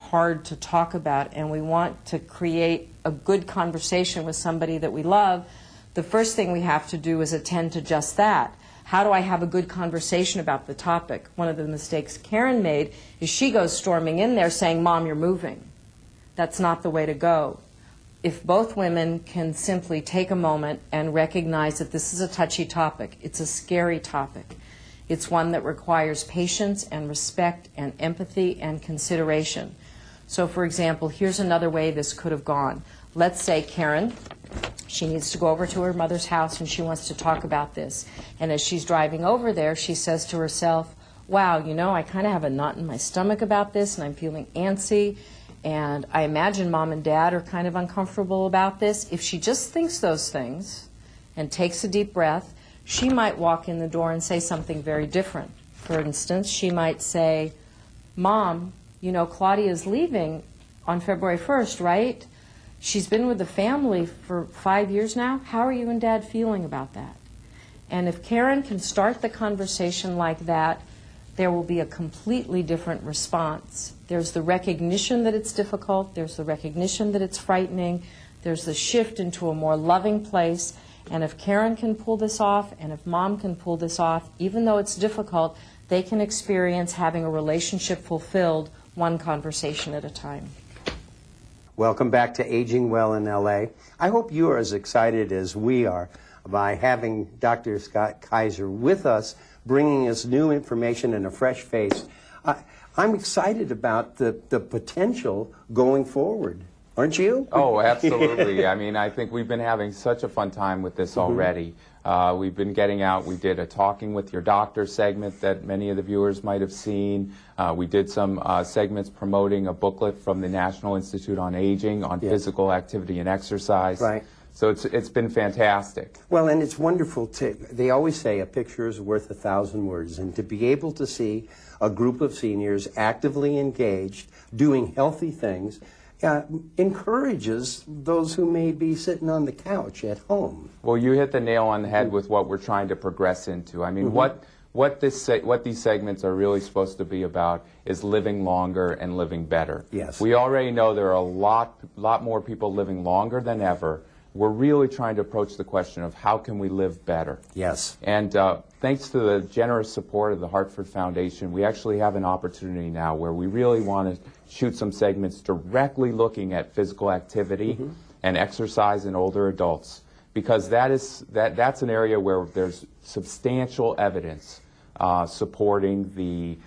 hard to talk about and we want to create a good conversation with somebody that we love, the first thing we have to do is attend to just that. How do I have a good conversation about the topic? One of the mistakes Karen made is she goes storming in there saying, "Mom, you're moving." That's not the way to go. If both women can simply take a moment and recognize that this is a touchy topic, it's a scary topic, it's one that requires patience and respect and empathy and consideration. So for example, here's another way this could have gone. Let's say Karen, she needs to go over to her mother's house and she wants to talk about this. And as she's driving over there, she says to herself, "Wow, you know, I kind of have a knot in my stomach about this and I'm feeling antsy. And I imagine Mom and Dad are kind of uncomfortable about this." If she just thinks those things and takes a deep breath, she might walk in the door and say something very different. For instance, she might say, "Mom, you know, Claudia's leaving on February 1st, right? She's been with the family for 5 years now. How are you and Dad feeling about that?" And if Karen can start the conversation like that, there will be a completely different response. There's the recognition that it's difficult, there's the recognition that it's frightening, there's the shift into a more loving place, and if Karen can pull this off, and if Mom can pull this off, even though it's difficult, they can experience having a relationship fulfilled one conversation at a time. Welcome back to Aging Well in LA. I hope you are as excited as we are by having Dr. Scott Kaiser with us, bringing us new information and a fresh face. I'm excited about the potential going forward. Aren't you? Oh, absolutely. I mean, I think we've been having such a fun time with this already. We've been getting out. We did a Talking with Your Doctor segment that many of the viewers might have seen. We did some segments promoting a booklet from the National Institute on Aging on physical activity and exercise. Right. So it's been fantastic. Well, and it's wonderful they always say a picture is worth 1,000 words, and to be able to see a group of seniors actively engaged, doing healthy things, encourages those who may be sitting on the couch at home. Well, you hit the nail on the head with what we're trying to progress into. I mean, what these segments are really supposed to be about is living longer and living better. Yes. We already know there are a lot more people living longer than ever. We're really trying to approach the question of how can we live better. Yes. And thanks to the generous support of the Hartford Foundation, we actually have an opportunity now where we really want to shoot some segments directly looking at physical activity and exercise in older adults, because that's an area where there's substantial evidence supporting the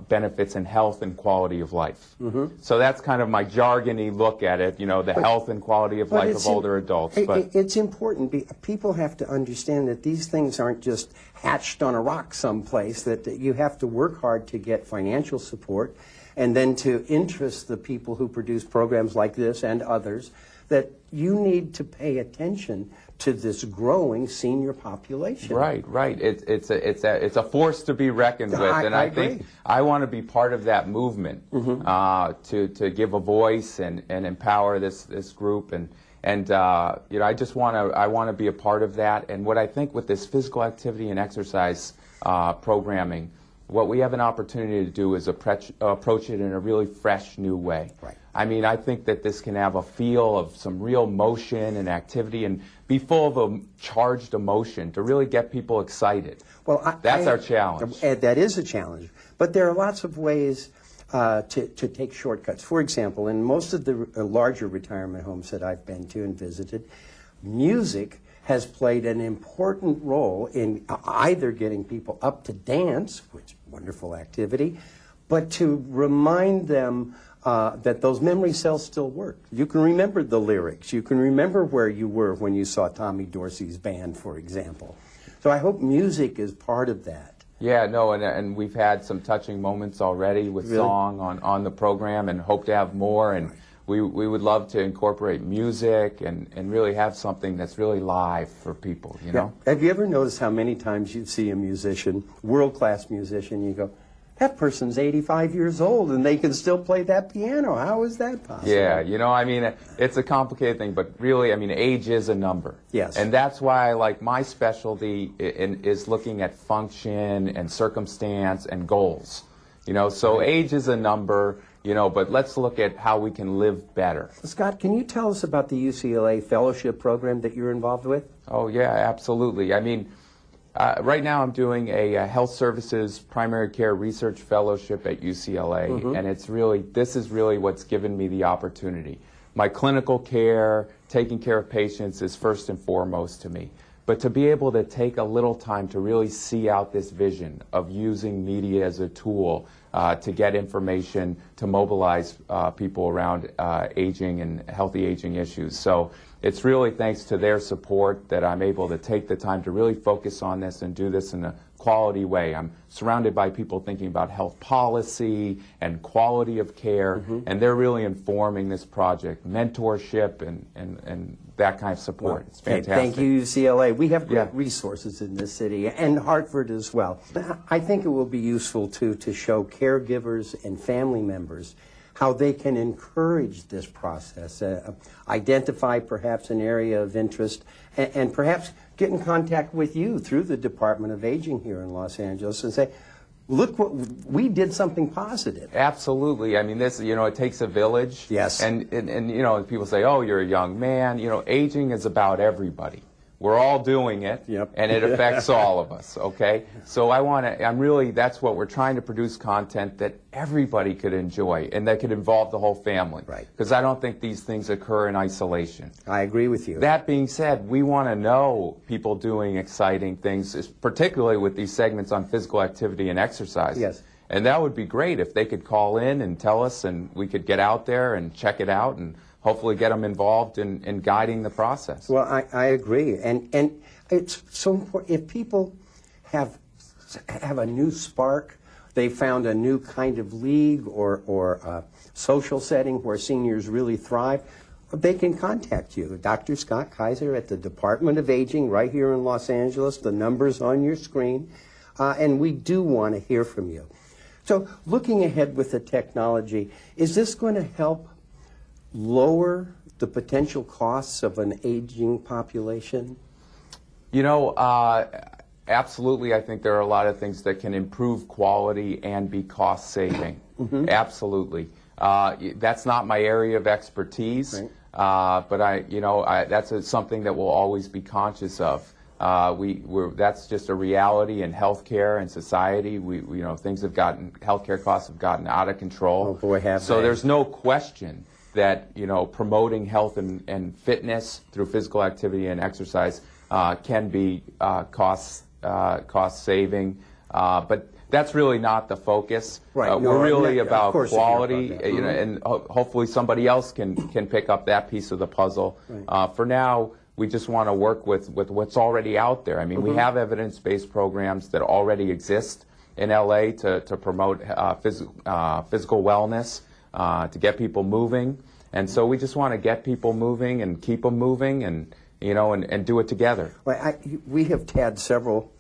benefits in health and quality of life. So that's kind of my jargony look at it, you know, the health and quality of life of older adults. But it's important. People have to understand that these things aren't just hatched on a rock someplace, that you have to work hard to get financial support and then to interest the people who produce programs like this and others, that you need to pay attention to this growing senior population. Right. It's a force to be reckoned with, and I think I want to be part of that movement to give a voice and empower this group, and you know, I want to be a part of that. And what I think with this physical activity and exercise programming, what we have an opportunity to do is approach it in a really fresh, new way. Right. I mean, I think that this can have a feel of some real motion and activity and be full of a charged emotion to really get people excited. Well, that's our challenge. That is a challenge. But there are lots of ways to take shortcuts. For example, in most of the larger retirement homes that I've been to and visited, music has played an important role in either getting people up to dance, which wonderful activity, but to remind them that those memory cells still work. You can remember the lyrics. You can remember where you were when you saw Tommy Dorsey's band, for example. So I hope music is part of that. Yeah, no, and we've had some touching moments already with song on the program, and hope to have more. And we would love to incorporate music and really have something that's really live for people, you know? Have you ever noticed how many times you see a musician, world-class musician, you go, that person's 85 years old and they can still play that piano. How is that possible? Yeah, you know, I mean, it's a complicated thing, but really, I mean, age is a number. Yes. And that's why, like, my specialty is looking at function and circumstance and goals. You know, so age is a number. but let's look at how we can live better. Scott, can you tell us about the UCLA fellowship program that you're involved with? Oh, yeah, absolutely. I mean, right now I'm doing a health services primary care research fellowship at UCLA, and this is really what's given me the opportunity. My clinical care, taking care of patients is first and foremost to me. But to be able to take a little time to really see out this vision of using media as a tool to get information, to mobilize people around aging and healthy aging issues. So it's really thanks to their support that I'm able to take the time to really focus on this and do this in a quality way. I'm surrounded by people thinking about health policy and quality of care, and they're really informing this project, mentorship and that kind of support. It's fantastic. Thank you, UCLA. We have great resources in this city, and Hartford as well. I think it will be useful, too, to show caregivers and family members how they can encourage this process, identify perhaps an area of interest, and perhaps get in contact with you through the Department of Aging here in Los Angeles and say, look, we did something positive. Absolutely. I mean, this, it takes a village. Yes. And people say, oh, you're a young man. Aging is about everybody. We're all doing it, and it affects all of us, okay? So that's what we're trying to produce, content that everybody could enjoy and that could involve the whole family. Right. Because I don't think these things occur in isolation. I agree with you. That being said, we want to know people doing exciting things, particularly with these segments on physical activity and exercise. Yes. And that would be great if they could call in and tell us, and we could get out there and check it out and hopefully get them involved in guiding the process. Well, I agree. And it's so important. If people have a new spark, they found a new kind of league or a social setting where seniors really thrive, they can contact you. Dr. Scott Kaiser at the Department of Aging right here in Los Angeles. The number's on your screen. And we do want to hear from you. So looking ahead with the technology, is this going to help lower the potential costs of an aging population? Absolutely. I think there are a lot of things that can improve quality and be cost saving. Absolutely. That's not my area of expertise, but that's something that we'll always be conscious of. That's just a reality in healthcare and society. Healthcare costs have gotten out of control. Oh boy, have so they. There's no question that promoting health and fitness through physical activity and exercise can be cost saving, but that's really not the focus. Right. We're really about quality, and hopefully somebody else can pick up that piece of the puzzle. Right. For now, we just want to work with what's already out there. I mean, we have evidence-based programs that already exist in LA to promote physical wellness, to get people moving. And so we just want to get people moving and keep them moving and do it together. Well, we have had several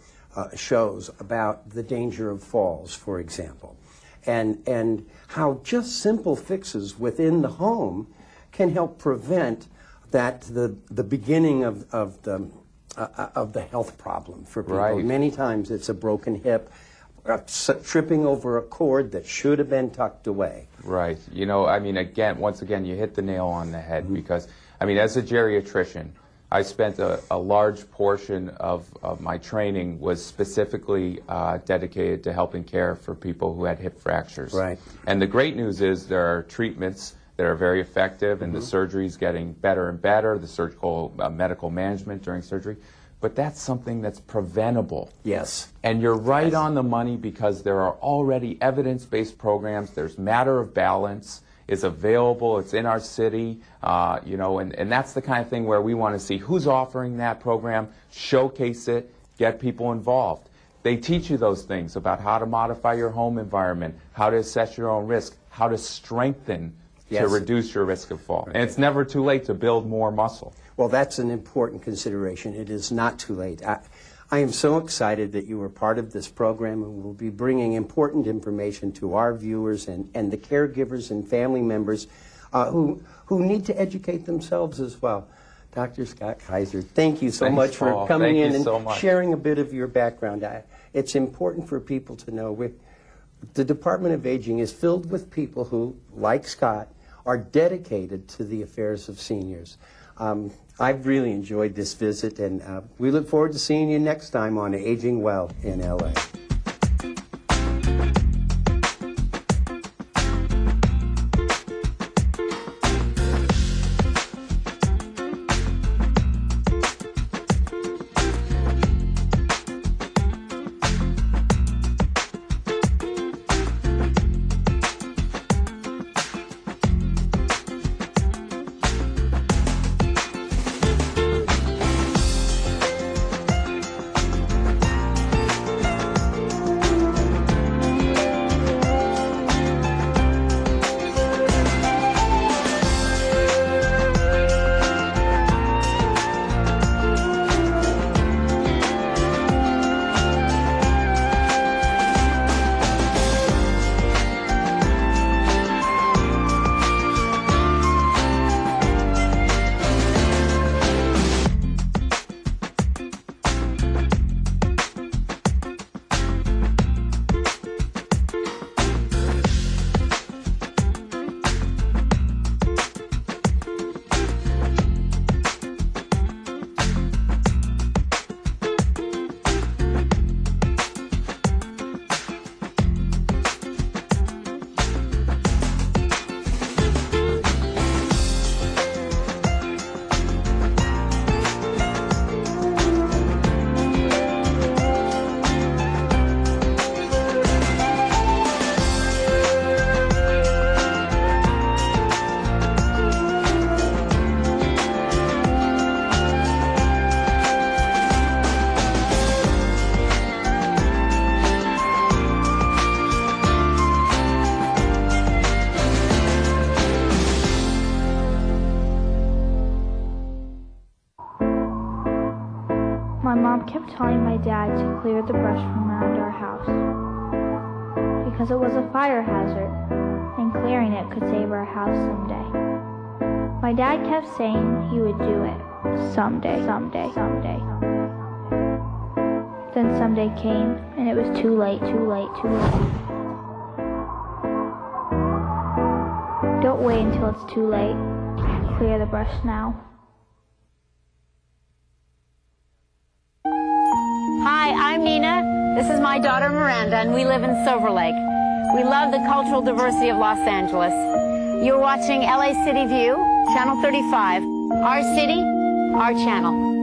shows about the danger of falls, for example, and how just simple fixes within the home can help prevent the beginning of the health problem for people. Right. Many times it's a broken hip, tripping over a cord that should have been tucked away. Right. Once again, you hit the nail on the head because, as a geriatrician, I spent a large portion of my training was specifically dedicated to helping care for people who had hip fractures. Right. And the great news is there are treatments that are very effective, and the surgery is getting better and better, the surgical medical management during surgery. But that's something that's preventable. Yes. And you're right on the money because there are already evidence-based programs. There's Matter of Balance. It's available. It's in our city. And that's the kind of thing where we want to see who's offering that program, showcase it, get people involved. They teach you those things about how to modify your home environment, how to assess your own risk, how to strengthen to reduce your risk of fall. Right. And it's never too late to build more muscle. Well, that's an important consideration. It is not too late. I am so excited that you were part of this program, and we'll be bringing important information to our viewers and the caregivers and family members who need to educate themselves as well. Dr. Scott Kaiser, thank you so much for coming in and sharing a bit of your background. It's important for people to know the Department of Aging is filled with people who, like Scott, are dedicated to the affairs of seniors. I've really enjoyed this visit, and we look forward to seeing you next time on Aging Well in LA. My mom kept telling my dad to clear the brush from around our house because it was a fire hazard and clearing it could save our house someday. My dad kept saying he would do it someday, someday, someday. Then someday came and it was too late, too late, too late. Don't wait until it's too late. Clear the brush now. Hi, I'm Nina. This is my daughter Miranda, and we live in Silver Lake. We love the cultural diversity of Los Angeles. You're watching LA City View, Channel 35. Our city, our channel.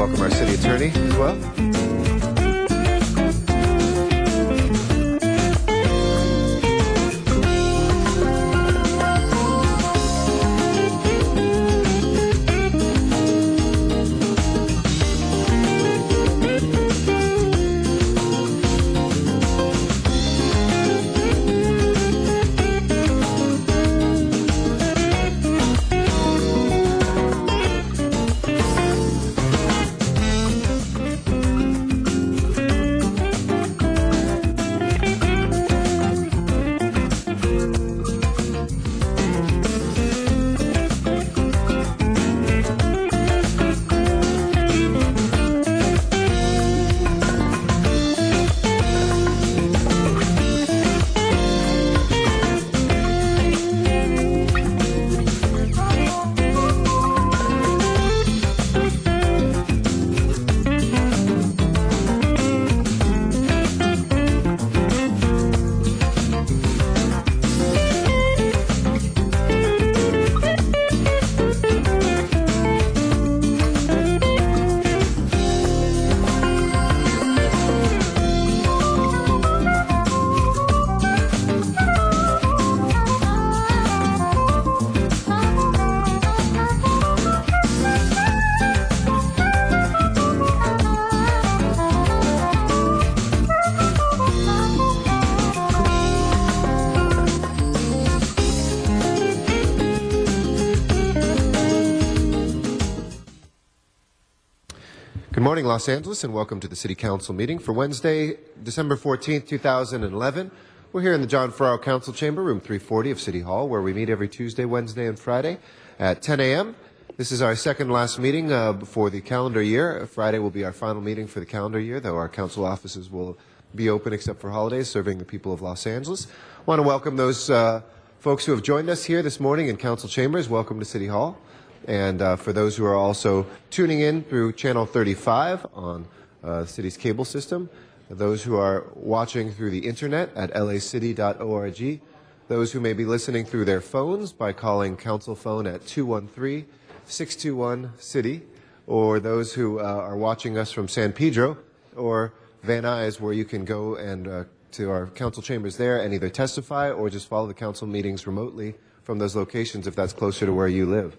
welcome our city attorney as well. Good morning, Los Angeles, and welcome to the City Council meeting for Wednesday, December 14th, 2011. We're here in the John Ferraro Council Chamber, room 340 of City Hall, where we meet every Tuesday, Wednesday, and Friday at 10 a.m. This is our second last meeting before the calendar year. Friday will be our final meeting for the calendar year, though our council offices will be open except for holidays, serving the people of Los Angeles. I want to welcome those folks who have joined us here this morning in council chambers. Welcome to City Hall. And for those who are also tuning in through Channel 35 on the city's cable system, those who are watching through the internet at lacity.org, those who may be listening through their phones by calling council phone at 213-621-CITY, or those who are watching us from San Pedro or Van Nuys, where you can go and to our council chambers there and either testify or just follow the council meetings remotely from those locations if that's closer to where you live.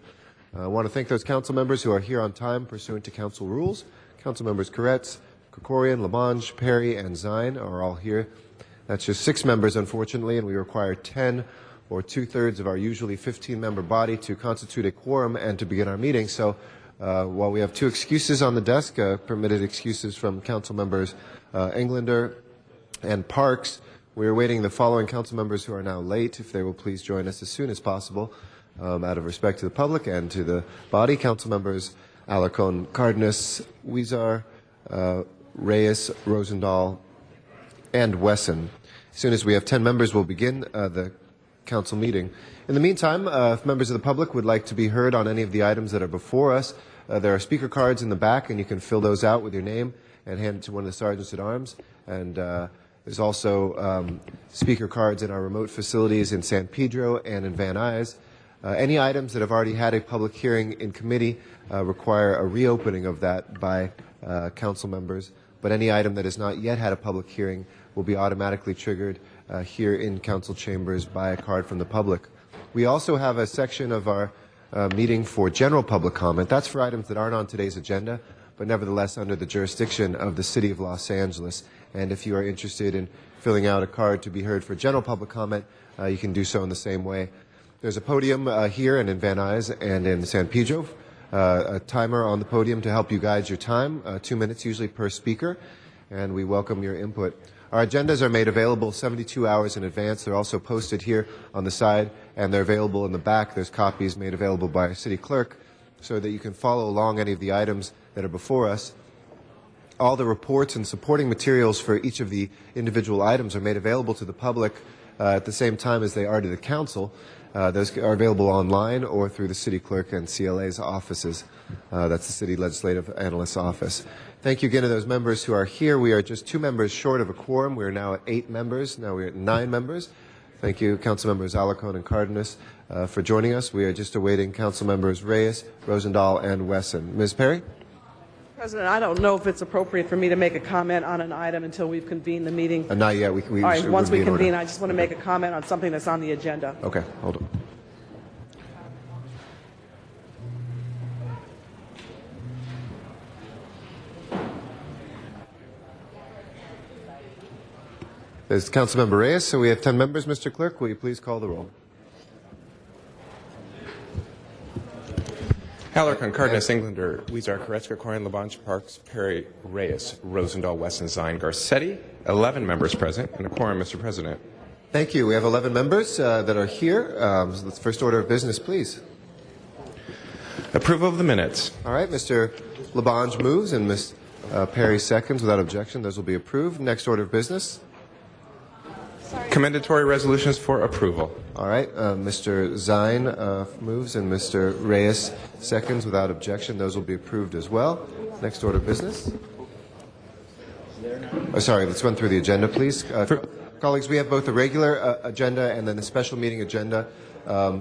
I want to thank those council members who are here on time pursuant to council rules. Council members Koretz, Krikorian, Lamonge, Perry, and Zine are all here. That's just 6 members, unfortunately, and we require 10 or 2/3 of our usually 15-member body to constitute a quorum and to begin our meeting. So while we have 2 excuses on the desk, permitted excuses from council members Englander and Parks, we are waiting the following council members who are now late, if they will please join us as soon as possible. Out of respect to the public and to the body, council members Alarcon, Cardenas, Huizar, Reyes, Rosendahl, and Wesson. As soon as we have 10 members, we'll begin the council meeting. In the meantime, if members of the public would like to be heard on any of the items that are before us, there are speaker cards in the back, and you can fill those out with your name and hand it to one of the sergeants at arms. And there's also speaker cards in our remote facilities in San Pedro and in Van Nuys. Any items that have already had a public hearing in committee require a reopening of that by council members, but any item that has not yet had a public hearing will be automatically triggered here in council chambers by a card from the public. We also have a section of our meeting for general public comment. That's for items that aren't on today's agenda, but nevertheless under the jurisdiction of the City of Los Angeles. And if you are interested in filling out a card to be heard for general public comment, you can do so in the same way. There's a podium here and in Van Nuys and in San Pedro, a timer on the podium to help you guide your time, 2 minutes usually per speaker, and we welcome your input. Our agendas are made available 72 hours in advance. They're also posted here on the side, and they're available in the back. There's copies made available by our city clerk so that you can follow along any of the items that are before us. All the reports and supporting materials for each of the individual items are made available to the public at the same time as they are to the council. Those are available online or through the city clerk and CLA's offices. That's the City Legislative Analyst's office. Thank you again to those members who are here. We are just 2 members short of a quorum. We are now at 8 members. Now we're at 9 members. Thank you, Council Members Alarcon and Cardenas, for joining us. We are just awaiting Council Members Reyes, Rosendahl, and Wesson. Ms. Perry? President, I don't know if it's appropriate for me to make a comment on an item until we've convened the meeting. Not yet. All right, it once would be we in order. convene, I just want to make a comment on something that's on the agenda. Okay, hold on. There's Councilmember Reyes, so we have 10 members. Mr. Clerk, will you please call the roll? Hallerkon, Cardenas, Englander, Weezer, Koretska, Corin, Labange, Parks, Perry, Reyes, Rosendahl, Wesson, Zine, Garcetti. 11 members present and a quorum, Mr. President. Thank you. We have 11 members that are here. So the first order of business, please. Approval of the minutes. All right, Mr. Labange moves and Ms. Perry seconds without objection. Those will be approved. Next order of business. Commendatory resolutions for approval. All right, Mr. Zine moves and Mr. Reyes seconds without objection. Those will be approved as well. Next order of business. Oh, sorry, let's run through the agenda, please. Colleagues, we have both the regular agenda and then the special meeting agenda.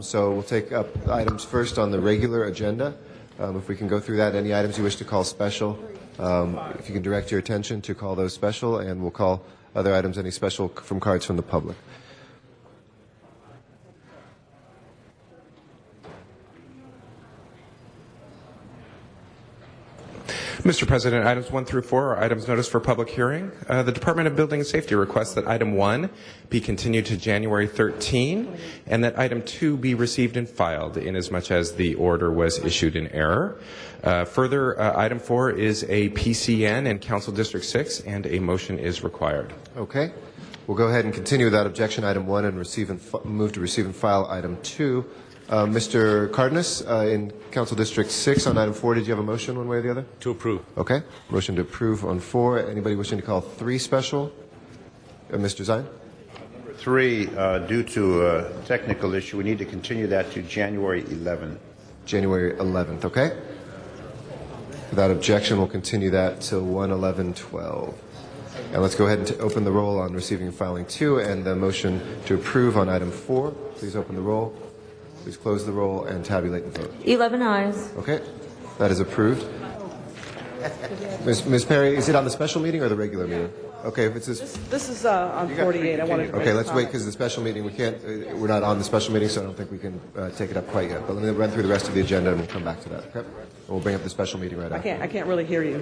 So we'll take up items first on the regular agenda. If we can go through that, any items you wish to call special, if you can direct your attention to call those special, and we'll call other items, any special from cards from the public. Mr. President, items 1 through 4 are items noticed for public hearing. The Department of Building and Safety requests that item 1 be continued to January 13 and that item 2 be received and filed inasmuch as the order was issued in error. Further, item 4 is a PCN in Council District 6 and a motion is required. Okay. We'll go ahead and continue without objection item 1 and move to receive and file item 2. Mr. Cardenas, in Council District 6 on item 4, did you have a motion one way or the other? To approve. Okay. Motion to approve on 4. Anybody wishing to call 3 special? Mr. Zine? 3, due to a technical issue, we need to continue that to January 11th. January 11th, okay? Without objection, we'll continue that till 1/11/12. And let's go ahead and open the roll on receiving and filing 2 and the motion to approve on item 4. Please open the roll. Please close the roll and tabulate the vote. 11 ayes. Okay, that is approved. Ms. Perry, is it on the special meeting or the regular meeting? Okay, if it's This is on 48. I wanted to make okay, a let's wait comment. because the special meeting we're not on the special meeting, so I don't think we can take it up quite yet. But let me run through the rest of the agenda and we'll come back to that. Okay, and we'll bring up the special meeting right after. I can't really hear you.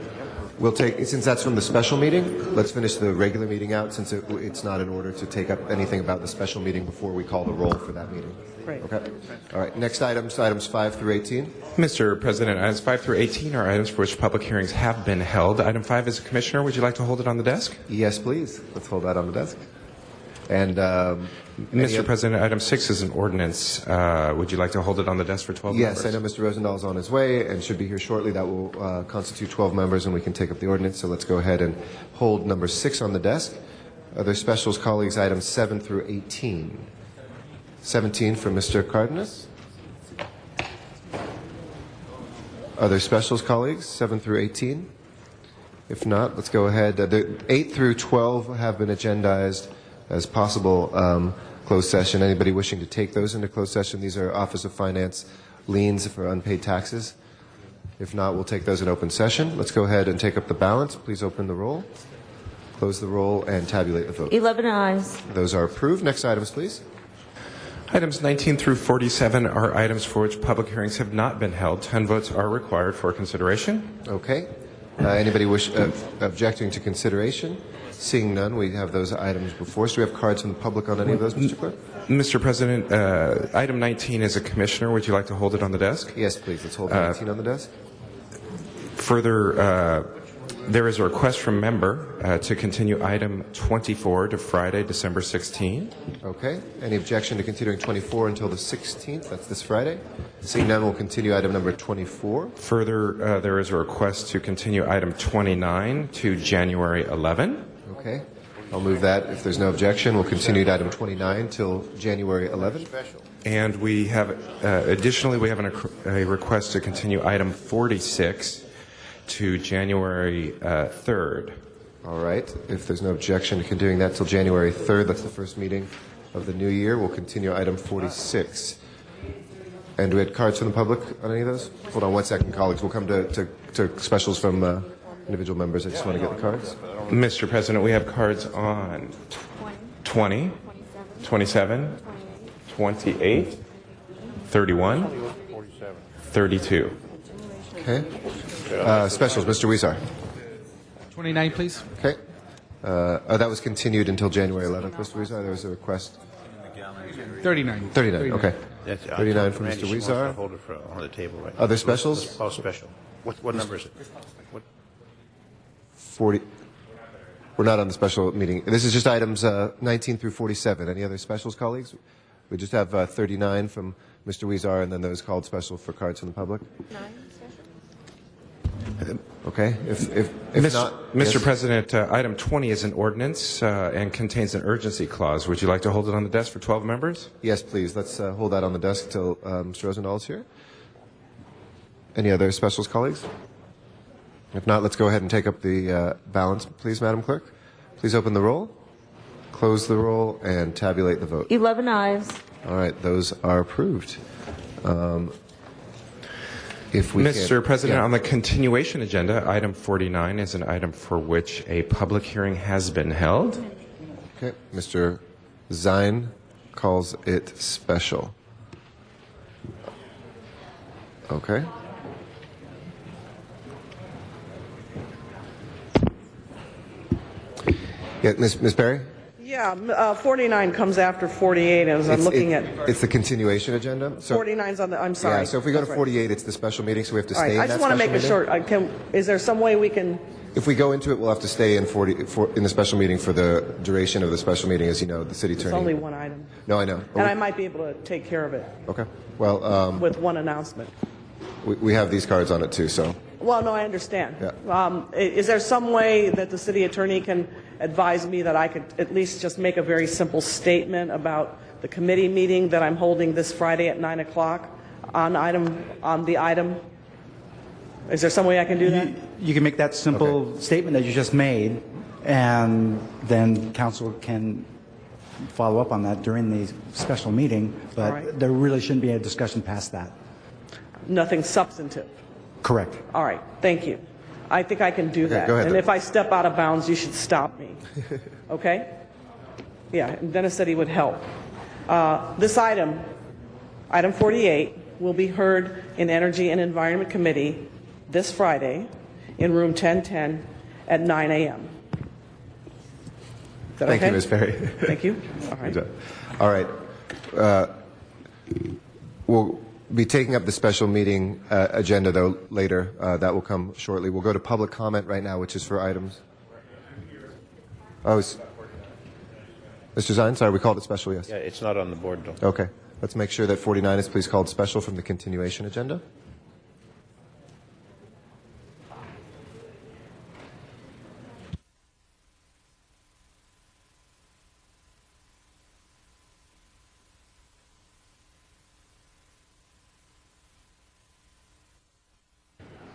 We'll take, since that's from the special meeting, let's finish the regular meeting out since it's not in order to take up anything about the special meeting before we call the roll for that meeting. Great. Okay. All right. Next items 5 through 18. Mr. President, items 5 through 18 are items for which public hearings have been held. Item 5 is a commissioner. Would you like to hold it on the desk? Yes, please. Let's hold that on the desk. And Mr. President, item 6 is an ordinance. Would you like to hold it on the desk for 12 yes, members? I know Mr. Rosendahl is on his way and should be here shortly. That will constitute 12 members, and we can take up the ordinance. So let's go ahead and hold number 6 on the desk. Other specials, colleagues, items 7 through 18. 17 for Mr. Cardenas. Other specials, colleagues, 7 through 18. If not, let's go ahead. The 8 through 12 have been agendized as possible closed session. Anybody wishing to take those into closed session? These are Office of Finance liens for unpaid taxes. If not, we'll take those in open session. Let's go ahead and take up the balance. Please open the roll, close the roll, and tabulate the vote. 11 ayes. Those are approved. Next items, please. Items 19 through 47 are items for which public hearings have not been held. 10 votes are required for consideration. Okay. Anybody objecting to consideration? Seeing none, we have those items before us. Do we have cards from the public on any of those, Mr. Clerk? Mr. President, item 19 is a commissioner. Would you like to hold it on the desk? Yes, please. Let's hold 19 on the desk. Further, there is a request from member to continue item 24 to Friday, December 16. Okay. Any objection to continuing 24 until the 16th? That's this Friday. Seeing none, we'll continue item number 24. Further, there is a request to continue item 29 to January 11. Okay. I'll move that. If there's no objection, we'll continue to item 29 till January 11. And we have, additionally, we have a request to continue item 46 to January 3rd. All right. If there's no objection to continuing that till January 3rd, that's the first meeting of the new year, we'll continue item 46. And do we have cards from the public on any of those? Hold on one second, colleagues. We'll come to specials from individual members. I just want to get the cards. Mr. President, we have cards on 20, 27, 28, 31, 32. Okay. Specials, Mr. Weezer. 29, please. Okay. That was continued until January 11th, Mr. Weezer. There was a request. 39. 39, okay. That's 39 from Randy, Mr. she wants to Weezer. hold it for on the table, right? Other specials? Let's call special. What number is it? What? 40. We're not on the special meeting. This is just items 19 through 47. Any other specials, colleagues? We just have 39 from Mr. Weezer, and then those called special for cards from the public. 9 special. Okay. If not, Mr. yes? President, item 20 is an ordinance and contains an urgency clause. Would you like to hold it on the desk for 12 members? Yes, please. Let's hold that on the desk till Mr. Rosendahl is here. Any other specials, colleagues? If not, let's go ahead and take up the balance, please, Madam Clerk. Please open the roll, close the roll, and tabulate the vote. 11 ayes. All right, those are approved. If we Mr. can't- President, yeah. on the continuation agenda, item 49 is an item for which a public hearing has been held. Okay, Mr. Zine calls it special. Okay. Yeah, Ms. Perry? Yeah, 49 comes after 48 as I'm looking at. It's the continuation agenda. So, 49's on the, I'm sorry. yeah, so if we go to That's right. 48, it's the special meeting, so we have to All stay right, in I that just want to special make it meeting. short. Is there some way we can, If we go into it, we'll have to stay in in the special meeting for the duration of the special meeting. As you know, the city it's attorney. only one item. No, I know. And I might be able to take care of it Okay. Well, with one announcement. we have these cards on it too, so. Well, no, I understand. Yeah. Is there some way that the city attorney can advise me that I could at least just make a very simple statement about the committee meeting that I'm holding this Friday at 9 o'clock on the item? Is there some way I can do that? You can make that simple statement that you just made, and then council can follow up on that during the special meeting, but All right. there really shouldn't be a discussion past that. Nothing substantive. Correct. All right, thank you. I think I can do that. go ahead And then. if I step out of bounds, you should stop me. Okay? Yeah, and Dennis said he would help. This item, item 48, will be heard in Energy and Environment Committee this Friday in room 1010 at 9 a.m. Is that Thank okay? you, Ms. Perry. Thank you. All right. Good job. All right. We'll be taking up the special meeting agenda, though, later. That will come shortly. We'll go to public comment right now, which is for items. Oh, Mr. Zine, sorry, we called it special, yes. Yeah, it's not on the board, though. Okay. Let's make sure that 49 is please called special from the continuation agenda.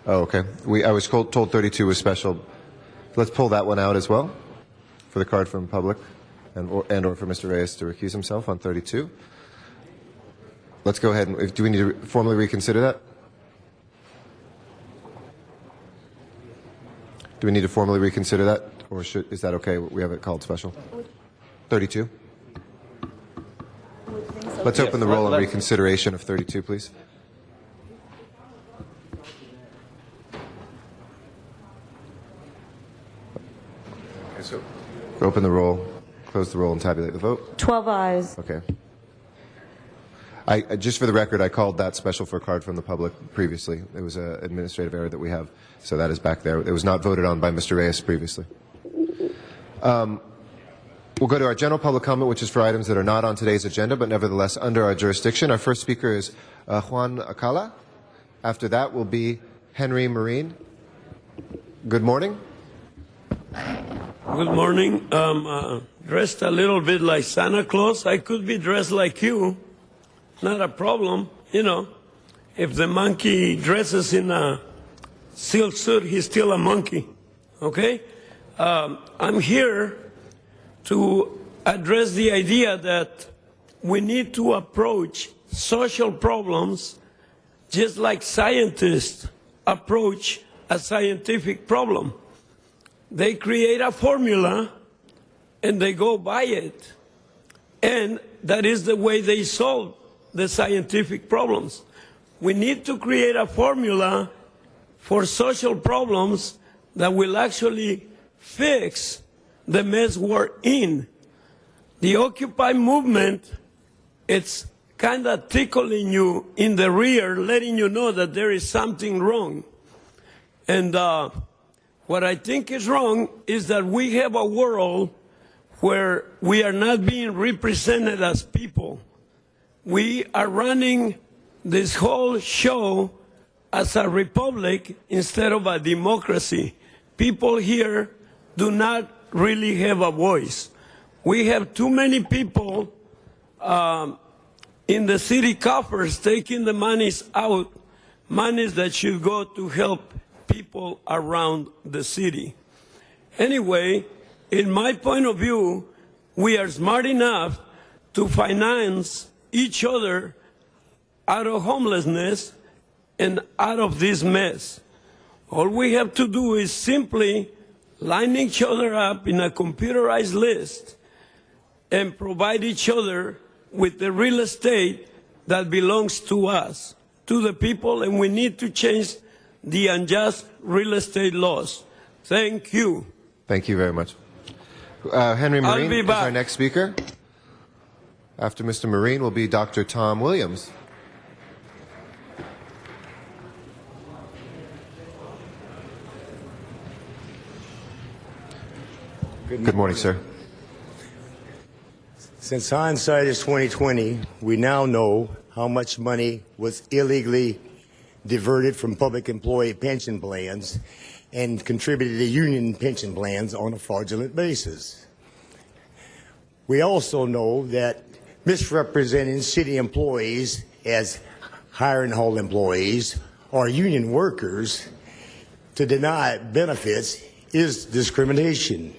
Oh, okay. I was told 32 was special. Let's pull that one out as well for the card from public and or for Mr. Reyes to recuse himself on 32. Let's go ahead and do we need to formally reconsider that? Do we need to formally reconsider that, or is that okay? We have it called special. 32. Let's open the roll on reconsideration of 32, please. Okay, so open the roll, close the roll, and tabulate the vote. 12 ayes. Okay. Just for the record, I called that special for a card from the public previously. It was an administrative error that we have, so that is back there. It was not voted on by Mr. Reyes previously. We'll go to our general public comment, which is for items that are not on today's agenda, but nevertheless under our jurisdiction. Our first speaker is Juan Acala. After that will be Henry Marine. Good morning. Good morning. Dressed a little bit like Santa Claus. I could be dressed like you. Not a problem, you know. If the monkey dresses in a silk suit, he's still a monkey, okay? I'm here to address the idea that we need to approach social problems just like scientists approach a scientific problem. They create a formula and they go by it. And that is the way they solve the scientific problems. We need to create a formula for social problems that will actually fix the mess we're in. The Occupy movement, it's kind of tickling you in the rear, letting you know that there is something wrong. And what I think is wrong is that we have a world where we are not being represented as people. We are running this whole show as a republic instead of a democracy. People here do not really have a voice. We have too many people in the city coffers taking the monies out, monies that should go to help people around the city. Anyway, in my point of view, we are smart enough to finance each other out of homelessness and out of this mess. All we have to do is simply line each other up in a computerized list and provide each other with the real estate that belongs to us, to the people, and we need to change the unjust real estate laws. Thank you. Thank you very much. Henry I'll Marine be is back. our next speaker. After Mr. Marine will be Dr. Tom Williams. Good morning, sir. Since hindsight is 2020, we now know how much money was illegally diverted from public employee pension plans and contributed to union pension plans on a fraudulent basis. We also know that misrepresenting city employees as hire and haul employees or union workers to deny benefits is discrimination.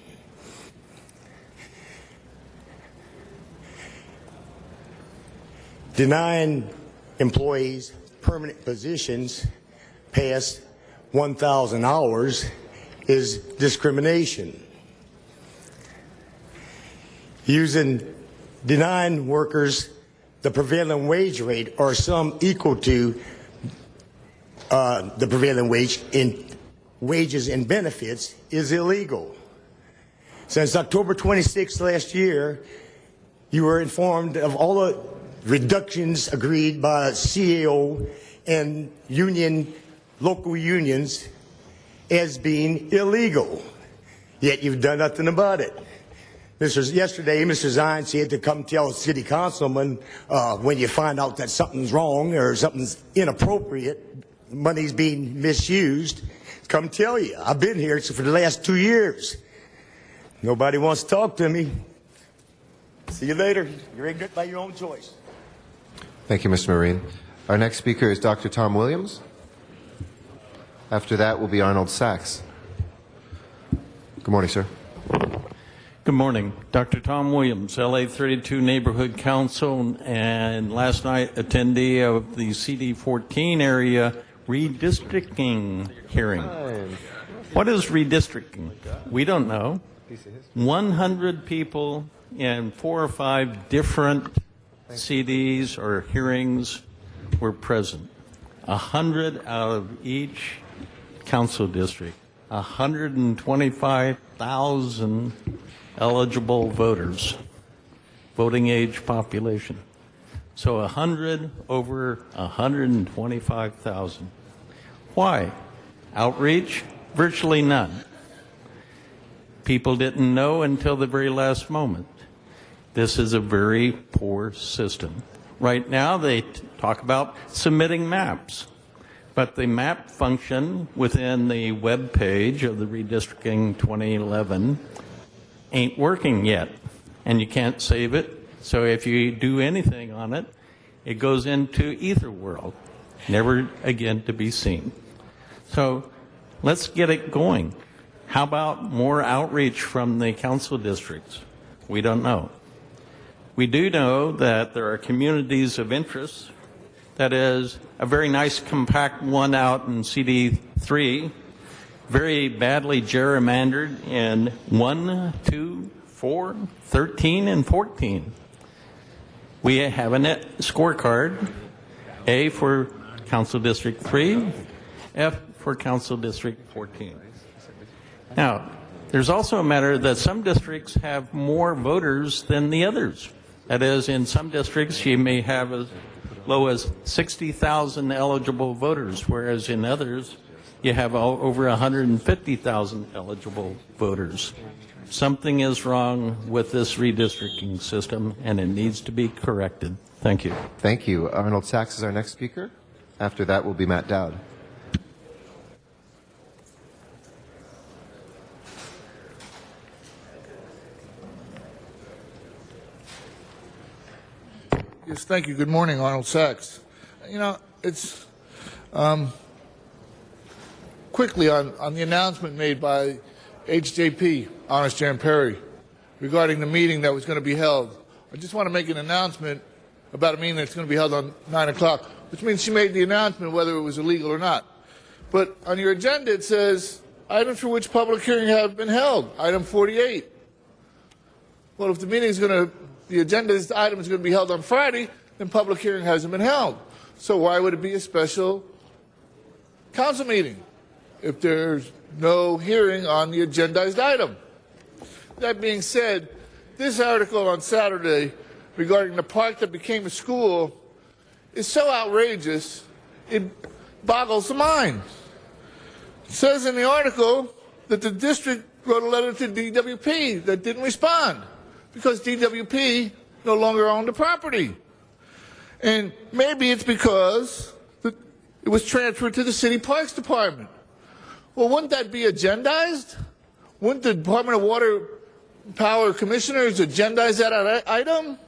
Denying employees permanent positions past 1,000 hours is discrimination. Denying workers the prevailing wage rate or some equal to the prevailing wage in wages and benefits is illegal. Since October 26th last year, you were informed of all the reductions agreed by CAO and local unions as being illegal, yet you've done nothing about it. Yesterday, Mr. Zion said to come tell city councilman when you find out that something's wrong or something's inappropriate, money's being misused, come tell you. I've been here for the last 2 years. Nobody wants to talk to me. See you later. You're ignorant by your own choice. Thank you, Mr. Marine. Our next speaker is Dr. Tom Williams. After that will be Arnold Sachs. Good morning, sir. Good morning. Dr. Tom Williams, LA 32 Neighborhood Council, and last night attendee of the CD14 area redistricting hearing. What is redistricting? We don't know. 100 people in 4 or 5 different CDs or hearings were present. 100 out of each council district. 125,000 eligible voters, voting age population. So 100 over 125,000. Why? Outreach? Virtually none. People didn't know until the very last moment. This is a very poor system. Right now they talk about submitting maps, but the map function within the web page of the Redistricting 2011 ain't working yet, and you can't save it. So if you do anything on it, it goes into ether world, never again to be seen. So let's get it going. How about more outreach from the council districts? We don't know. We do know that there are communities of interest. That is a very nice compact one out in CD3, very badly gerrymandered in 1, 2, 4, 13, and 14. We have a net scorecard, A for Council District 3, F for Council District 14. Now, there's also a matter that some districts have more voters than the others. That is, in some districts, you may have as low as 60,000 eligible voters, whereas in others, you have over 150,000 eligible voters. Something is wrong with this redistricting system, and it needs to be corrected. Thank you. Thank you. Arnold Sachs is our next speaker. After that will be Matt Dowd. Yes, thank you. Good morning, Arnold Sachs. You know, it's quickly on the announcement made by HJP, Honest Jan Perry, regarding the meeting that was going to be held. I just want to make an announcement about a meeting that's going to be held on 9 o'clock, which means she made the announcement whether it was illegal or not. But on your agenda it says, items for which public hearing have been held, item 48. Well, if the meeting is going to, the agenda item is going to be held on Friday, then public hearing hasn't been held. So why would it be a special council meeting if there's no hearing on the agendized item? That being said, this article on Saturday regarding the park that became a school is so outrageous, it boggles the mind. It says in the article that the district wrote a letter to DWP that didn't respond because DWP no longer owned the property. And maybe it's because it was transferred to the City Parks Department. Well, wouldn't that be agendized? Wouldn't the Department of Water Power Commissioners agendize that item?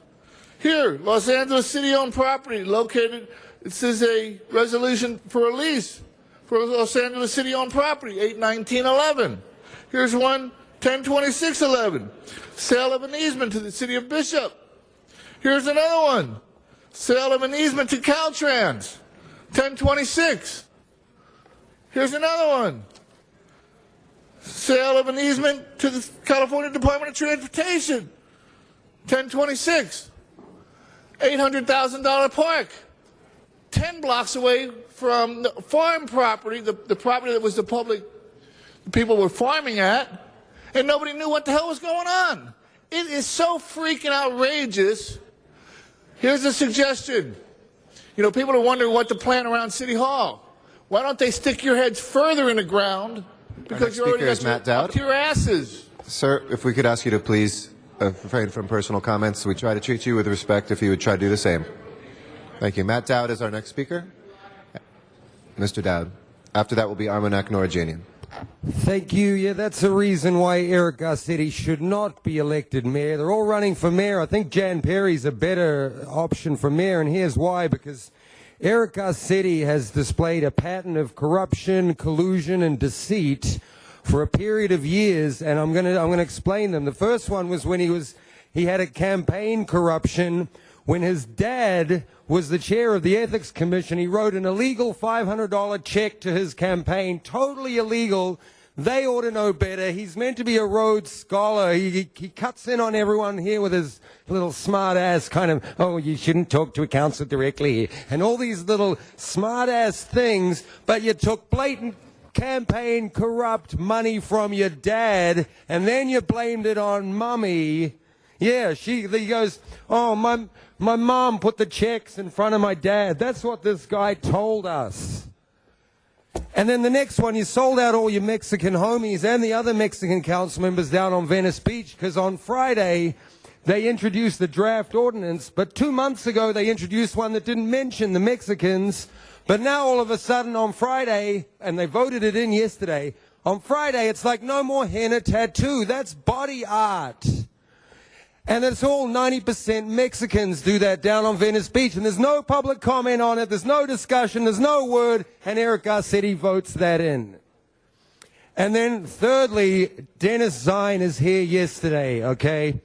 Here, Los Angeles city-owned property located, it says a resolution for a lease for Los Angeles city-owned property, 8/19/11. Here's one, 10/26/11. Sale of an easement to the city of Bishop. Here's another one. Sale of an easement to Caltrans, 10/26. Here's another one. Sale of an easement to the California Department of Transportation, 10/26. $800,000 park, 10 blocks away from the farm property, the property that was the people were farming at, and nobody knew what the hell was going on. It is so freaking outrageous. Here's a suggestion. You know, people are wondering what to plan around City Hall. Why don't they stick your heads further in the ground? Because you're already up to your asses. Sir, if we could ask you to please refrain from personal comments. We try to treat you with respect if you would try to do the same. Thank you. Matt Dowd is our next speaker. Mr. Dowd. After that will be Armanak Norajanian. Thank you. Yeah, that's the reason why Eric Garcetti should not be elected mayor. They're all running for mayor. I think Jan Perry's a better option for mayor, and here's why. Because Eric Garcetti has displayed a pattern of corruption, collusion, and deceit for a period of years, and I'm going to explain them. The first one was when he had a campaign corruption. When his dad was the chair of the Ethics Commission, he wrote an illegal $500 check to his campaign, totally illegal. They ought to know better. He's meant to be a Rhodes Scholar. He cuts in on everyone here with his little smart ass kind of, oh, you shouldn't talk to a councillor directly, and all these little smart ass things, but you took blatant campaign corrupt money from your dad, and then you blamed it on Mummy. Yeah, he goes, oh, my mom put the checks in front of my dad. That's what this guy told us. And then the next one, you sold out all your Mexican homies and the other Mexican council members down on Venice Beach, because on Friday they introduced the draft ordinance, but 2 months ago they introduced one that didn't mention the Mexicans. But now all of a sudden on Friday, and they voted it in yesterday, on Friday it's like no more henna tattoo. That's body art. And it's all 90% Mexicans do that down on Venice Beach. And there's no public comment on it. There's no discussion. There's no word. And Eric Garcetti votes that in. And then thirdly, Dennis Zine is here yesterday, okay?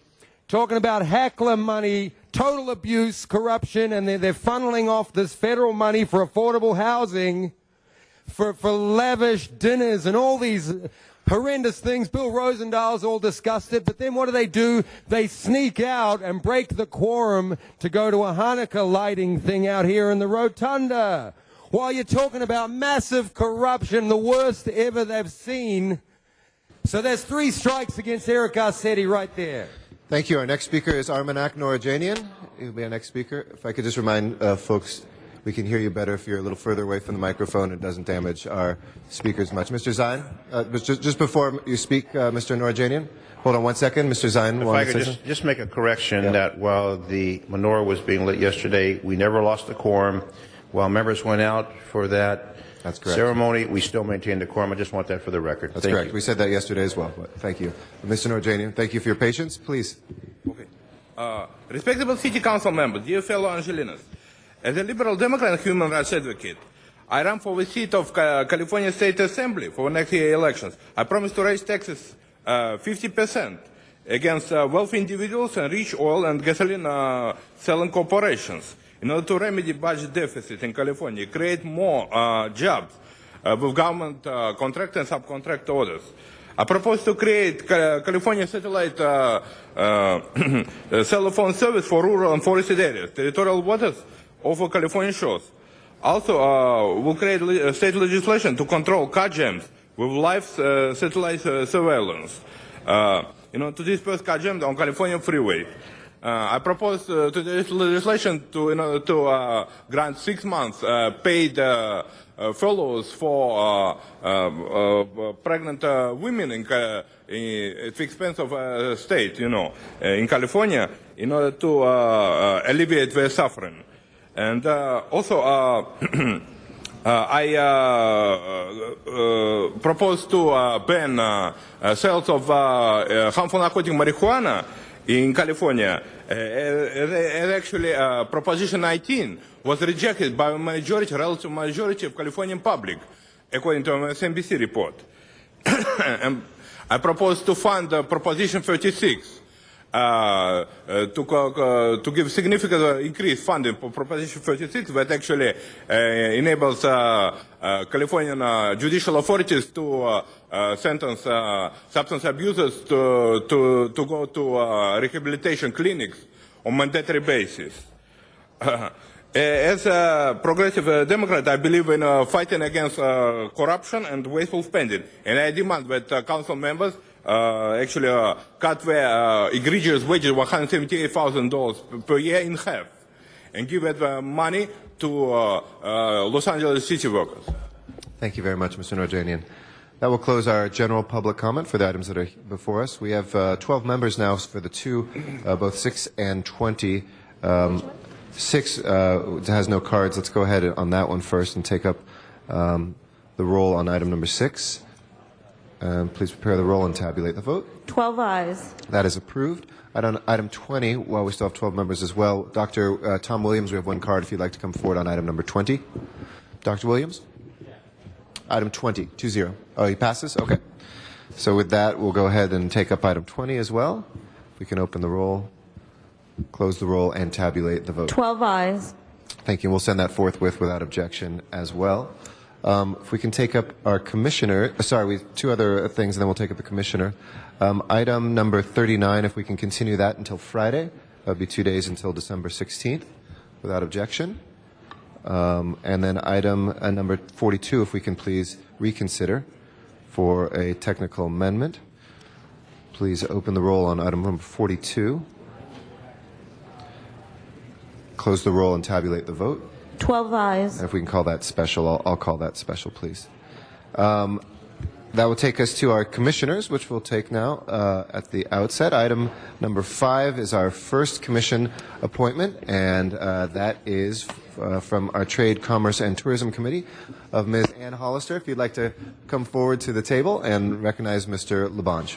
talking about heckler money, total abuse, corruption, and they're funneling off this federal money for affordable housing, for lavish dinners and all these horrendous things. Bill Rosenthal's all discussed it, but then what do? They sneak out and break the quorum to go to a Hanukkah lighting thing out here in the rotunda. While you're talking about massive corruption, the worst ever they've seen. So there's 3 strikes against Eric Garcetti right there. Thank you. Our next speaker is Armanak Norajanian. He'll be our next speaker. If I could just remind folks, we can hear you better if you're a little further away from the microphone. It doesn't damage our speakers much. Mr. Zain, just before you speak, Mr. Norajanian, hold on one second. Mr. Zain, if I could just make a correction that while the menorah was being lit yesterday, we never lost the quorum. While members went out for that ceremony, we still maintained the quorum. I just want that for the record. That's correct. We said that yesterday as well. But thank you. Mr. Norajanian, thank you for your patience. Please. Okay. Respectable City Council members, dear fellow Angelinos, as a liberal Democrat and human rights advocate, I ran for the seat of California State Assembly for next year elections. I promised to raise taxes 50% against wealthy individuals and rich oil and gasoline selling corporations in order to remedy budget deficit in California, create more jobs with government contract and subcontract orders. I propose to create California satellite cell phone service for rural and forested areas, territorial waters over California shores. Also, we'll create state legislation to control car jams with live satellite surveillance. To disperse car jams on California freeway. I propose to this legislation to grant 6 months paid furloughs for pregnant women at the expense of state, in California, in order to alleviate their suffering. And also, I propose to ban sales of harmful narcotic marijuana in California. And actually, Proposition 19 was rejected by a relative majority of Californian public, according to an MSNBC report. And I propose to fund Proposition 36 to give significant increased funding for Proposition 36 that actually enables Californian judicial authorities to sentence substance abusers to go to rehabilitation clinics on mandatory basis. As a progressive Democrat, I believe in fighting against corruption and wasteful spending, and I demand that council members actually cut their egregious wages, $178,000 per year, in half, and give that money to Los Angeles city workers. Thank you very much, Mr. Norajanian. That will close our general public comment for the items that are before us. We have 12 members now for the two, both 6 and 20. 6 has no cards. Let's go ahead on that one first and take up the roll on item number 6. Please prepare the roll and tabulate the vote. 12 ayes. That is approved. Item 20, while we still have 12 members as well, Dr. Tom Williams, we have one card if you'd like to come forward on item number 20. Dr. Williams? Item 20, 2-0. Oh, he passes? Okay. So with that, we'll go ahead and take up item 20 as well. We can open the roll, close the roll, and tabulate the vote. 12 ayes. Thank you. We'll send that forthwith without objection as well. If we can take up our commissioner, we have 2 other things, and then we'll take up the commissioner. Item number 39, if we can continue that until Friday, that would be 2 days until December 16th, without objection. And then item number 42, if we can please reconsider for a technical amendment. Please open the roll on item number 42. Close the roll and tabulate the vote. 12 ayes. If we can call that special, I'll call that special, please. That will take us to our commissioners, which we'll take now at the outset. Item number 5 is our first commission appointment, and that is from our Trade, Commerce, and Tourism Committee of Ms. Ann Hollister. If you'd like to come forward to the table and recognize Mr. Labange.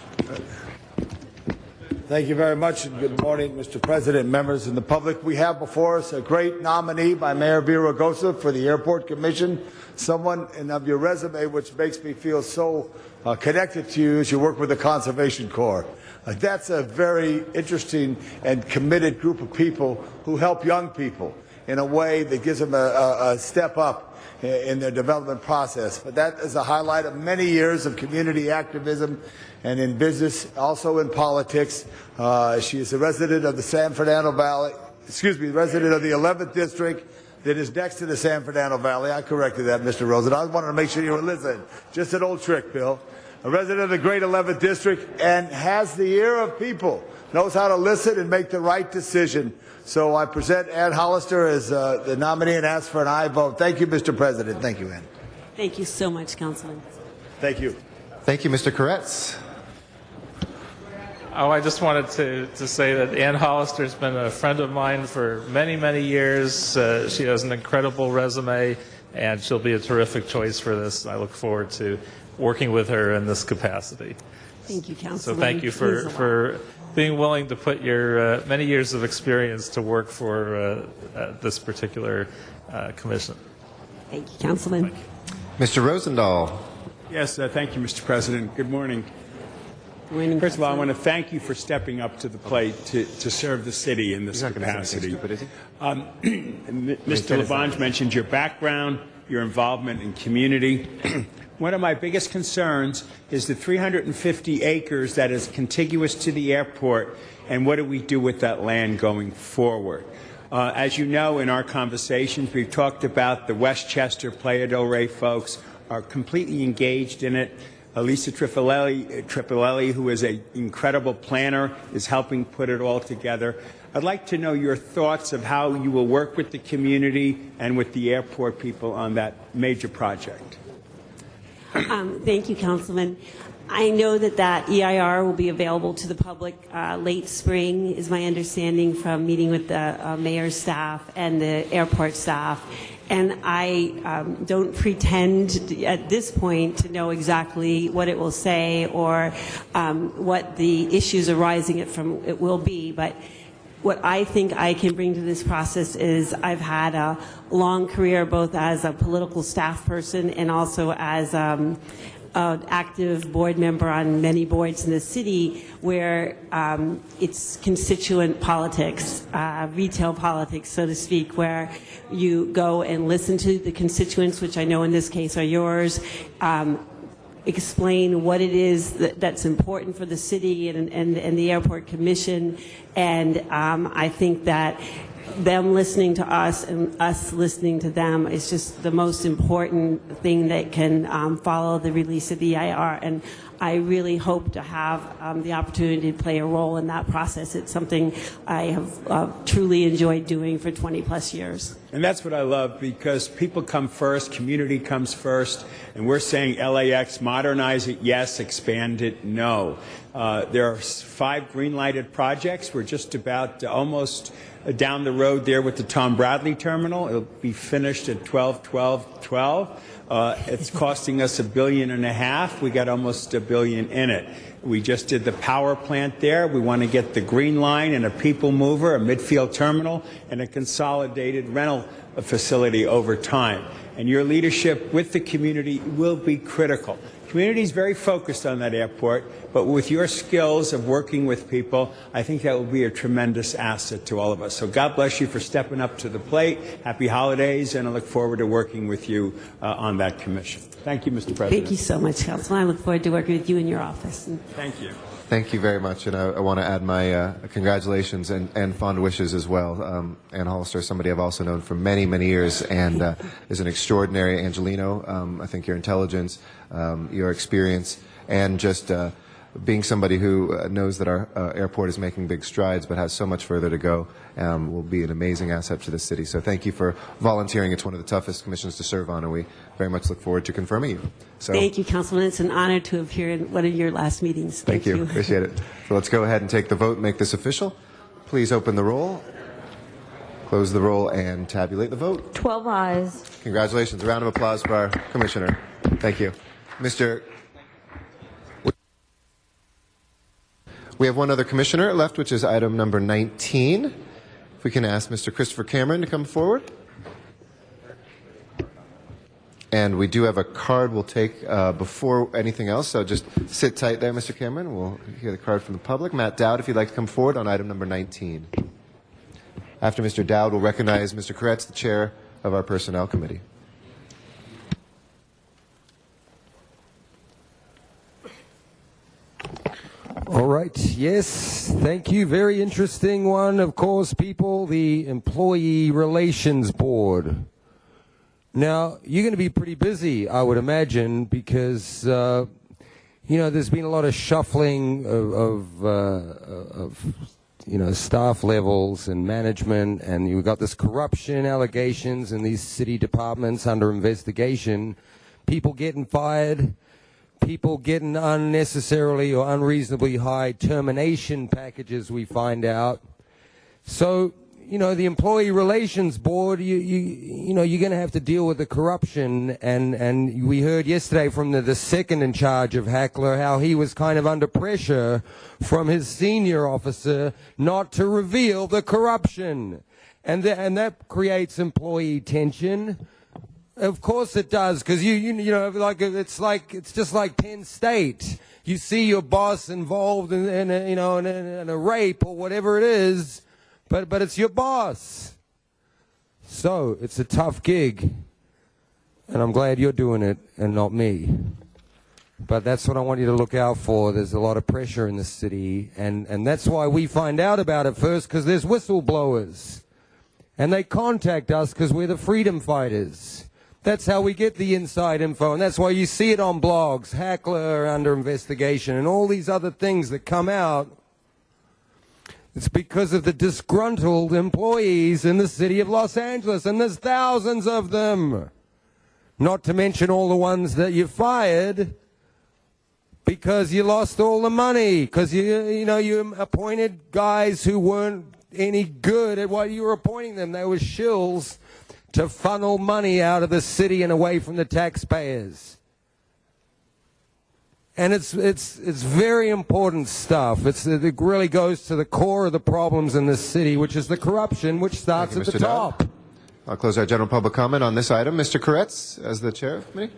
Thank you very much, and good morning, Mr. President, members and the public. We have before us a great nominee by Mayor Villaraigosa for the Airport Commission, someone of your resume which makes me feel so connected to you as you work with the Conservation Corps. That's a very interesting and committed group of people who help young people in a way that gives them a step up in their development process. But that is a highlight of many years of community activism and in business, also in politics. She is a resident of the San Fernando Valley, resident of the 11th District that is next to the San Fernando Valley. I corrected that, Mr. Rosen. I wanted to make sure you were listening. Just an old trick, Bill. A resident of the great 11th District and has the ear of people, knows how to listen and make the right decision. So I present Ann Hollister as the nominee and ask for an aye vote. Thank you, Mr. President. Thank you, Ann. Thank you so much, Councilman. Thank you. Thank you, Mr. Koretz. Oh, I just wanted to say that Ann Hollister has been a friend of mine for many, many years. She has an incredible resume, and she'll be a terrific choice for this. I look forward to working with her in this capacity. Thank you, Councilman. So thank you for being willing to put your many years of experience to work for this particular commission. Thank you, Councilman. Thank you. Mr. Rosendahl. Yes, thank you, Mr. President. Good morning. Good morning. First of all, I want to thank you for stepping up to the plate to serve the city in this capacity. Mr. Labange mentioned your background, your involvement in community. One of my biggest concerns is the 350 acres that is contiguous to the airport, and what do we do with that land going forward? As you know, in our conversations, we've talked about the Westchester, Playa del Rey folks are completely engaged in it. Lisa Tripolelli, who is an incredible planner, is helping put it all together. I'd like to know your thoughts of how you will work with the community and with the airport people on that major project. Thank you, Councilman. I know that EIR will be available to the public late spring, is my understanding from meeting with the mayor's staff and the airport staff. And I don't pretend at this point to know exactly what it will say or what the issues arising from it will be. But what I think I can bring to this process is I've had a long career both as a political staff person and also as an active board member on many boards in the city where it's constituent politics, retail politics, so to speak, where you go and listen to the constituents, which I know in this case are yours, explain what it is that's important for the city and the Airport Commission. And I think that them listening to us and us listening to them is just the most important thing that can follow the release of the EIR. And I really hope to have the opportunity to play a role in that process. It's something I have truly enjoyed doing for 20 plus years. And that's what I love, because people come first, community comes first, and we're saying LAX, modernize it, yes, expand it, no. There are 5 green-lighted projects. We're just about almost down the road there with the Tom Bradley terminal. It'll be finished at 12/12/12. It's costing us $1.5 billion. We got almost $1 billion in it. We just did the power plant there. We want to get the Green Line and a people mover, a midfield terminal, and a consolidated rental facility over time. And your leadership with the community will be critical. Community is very focused on that airport, but with your skills of working with people, I think that will be a tremendous asset to all of us. So God bless you for stepping up to the plate. Happy holidays, and I look forward to working with you on that commission. Thank you, Mr. President. Thank you so much, Councilman. I look forward to working with you in your office. Thank you. Thank you very much, and I want to add my congratulations and fond wishes as well. Ann Hollister, somebody I've also known for many, many years, and is an extraordinary Angelino. I think your intelligence, your experience, and just being somebody who knows that our airport is making big strides but has so much further to go will be an amazing asset to the city. So thank you for volunteering. It's one of the toughest commissions to serve on, and we very much look forward to confirming you. So, thank you, Councilman. It's an honor to appear in one of your last meetings. Thank you. Appreciate it. So let's go ahead and take the vote and make this official. Please open the roll, close the roll, and tabulate the vote. 12 ayes. Congratulations. A round of applause for our commissioner. Thank you. We have one other commissioner left, which is item number 19. If we can ask Mr. Christopher Cameron to come forward. And we do have a card we'll take before anything else, so just sit tight there, Mr. Cameron. We'll hear the card from the public. Matt Dowd, if you'd like to come forward on item number 19. After Mr. Dowd, we'll recognize Mr. Koretz, the chair of our Personnel Committee. All right. Yes. Thank you. Very interesting one. Of course, people, the Employee Relations Board. Now, you're going to be pretty busy, I would imagine, because, there's been a lot of shuffling of staff levels and management, and you've got this corruption allegations in these city departments under investigation, people getting fired, people getting unnecessarily or unreasonably high termination packages, we find out. So, the Employee Relations Board, you're going to have to deal with the corruption, and we heard yesterday from the second in charge of Hackler how he was kind of under pressure from his senior officer not to reveal the corruption, and that creates employee tension. Of course it does, because it's just like Penn State. You see your boss involved in a rape or whatever it is. But it's your boss. So it's a tough gig. And I'm glad you're doing it and not me. But that's what I want you to look out for. There's a lot of pressure in the city. And that's why we find out about it first, because there's whistleblowers. And they contact us because we're the freedom fighters. That's how we get the inside info. And that's why you see it on blogs, Hackler under investigation, and all these other things that come out. It's because of the disgruntled employees in the city of Los Angeles, and there's thousands of them. Not to mention all the ones that you fired because you lost all the money, because you appointed guys who weren't any good at what you were appointing them. They were shills to funnel money out of the city and away from the taxpayers. And it's very important stuff. It really goes to the core of the problems in this city, which is the corruption, which starts at the top. I'll close our general public comment on this item. Mr. Koretz, as the chair of the committee.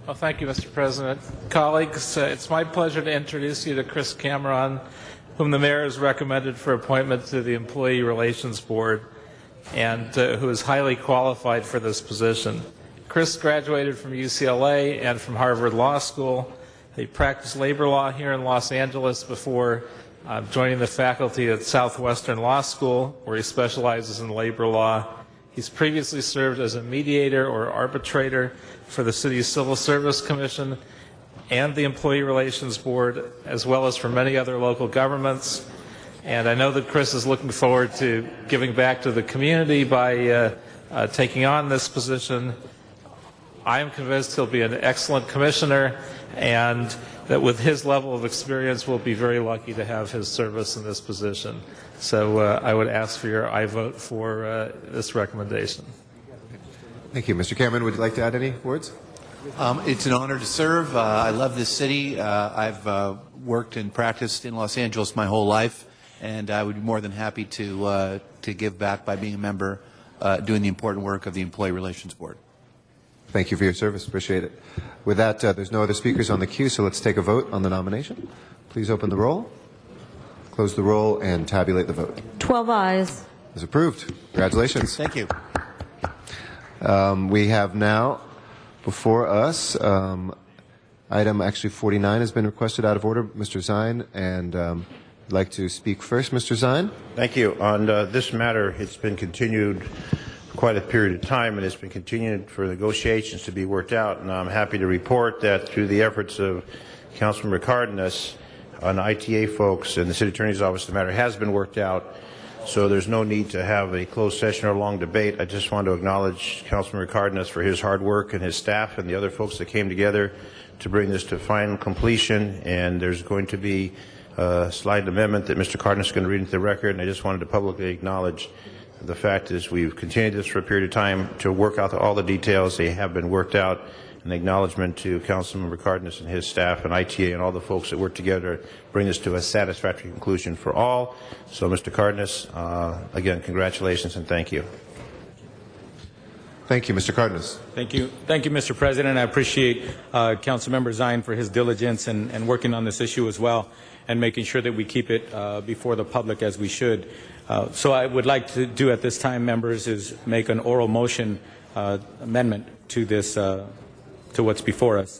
Well, thank you, Mr. President. Colleagues, it's my pleasure to introduce you to Chris Cameron, whom the mayor has recommended for appointment to the Employee Relations Board, and who is highly qualified for this position. Chris graduated from UCLA and from Harvard Law School. He practiced labor law here in Los Angeles before joining the faculty at Southwestern Law School, where he specializes in labor law. He's previously served as a mediator or arbitrator for the city's Civil Service Commission and the Employee Relations Board, as well as for many other local governments. And I know that Chris is looking forward to giving back to the community by taking on this position. I am convinced he'll be an excellent commissioner, and that with his level of experience, we'll be very lucky to have his service in this position. So I would ask for your aye vote for this recommendation. Thank you. Mr. Cameron, would you like to add any words? It's an honor to serve. I love this city. I've worked and practiced in Los Angeles my whole life, and I would be more than happy to give back by being a member, doing the important work of the Employee Relations Board. Thank you for your service. Appreciate it. With that, there's no other speakers on the queue, so let's take a vote on the nomination. Please open the roll, close the roll, and tabulate the vote. 12 ayes. It's approved. Congratulations. Thank you. We have now before us item actually 49 has been requested out of order. Mr. Zine, and I'd like to speak first. Mr. Zine. Thank you. On this matter, it's been continued quite a period of time, and it's been continued for negotiations to be worked out. And I'm happy to report that through the efforts of Councilman Cardenas and ITA folks and the City Attorney's Office, the matter has been worked out. So there's no need to have a closed session or a long debate. I just want to acknowledge Councilman Cardenas for his hard work and his staff and the other folks that came together to bring this to final completion. And there's going to be a slight amendment that Mr. Cardenas is going to read into the record. And I just wanted to publicly acknowledge the fact is we've continued this for a period of time to work out all the details. They have been worked out, an acknowledgement to Councilmember Cardenas and his staff and ITA and all the folks that worked together to bring this to a satisfactory conclusion for all. So, Mr. Cardenas, again, congratulations and thank you. Thank you, Mr. Cardenas. Thank you, Mr. President. I appreciate Councilmember Zine for his diligence and working on this issue as well, and making sure that we keep it before the public as we should. So I would like to do at this time, members, is make an oral motion amendment to this, to what's before us.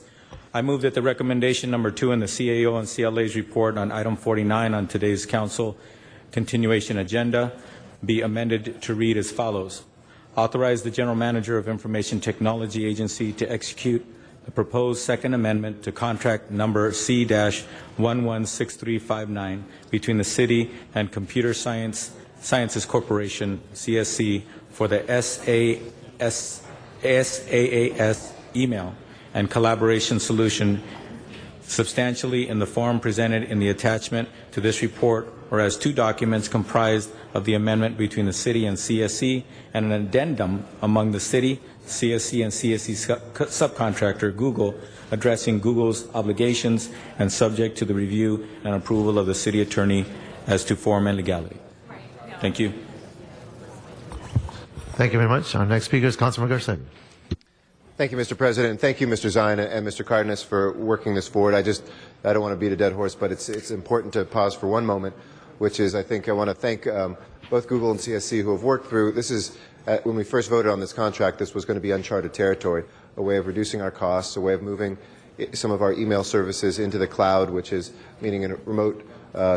I move that the recommendation number 2 in the CAO and CLA's report on item 49 on today's council continuation agenda be amended to read as follows. Authorize the General Manager of Information Technology Agency to execute the proposed Second Amendment to contract number C-116359 between the City and Computer Sciences Corporation, CSC, for the SaaS email and collaboration solution substantially in the form presented in the attachment to this report, or as 2 documents comprised of the amendment between the City and CSC and an addendum among the City, CSC, and CSC subcontractor Google addressing Google's obligations and subject to the review and approval of the City Attorney as to form and legality. Thank you. Thank you very much. Our next speaker is Councilman Garcetti. Thank you, Mr. President. Thank you, Mr. Zine and Mr. Cardenas, for working this forward. I don't want to beat a dead horse, but it's important to pause for one moment, which is I want to thank both Google and CSC who have worked through. This is, when we first voted on this contract, this was going to be uncharted territory, a way of reducing our costs, a way of moving some of our email services into the cloud, which is meaning in remote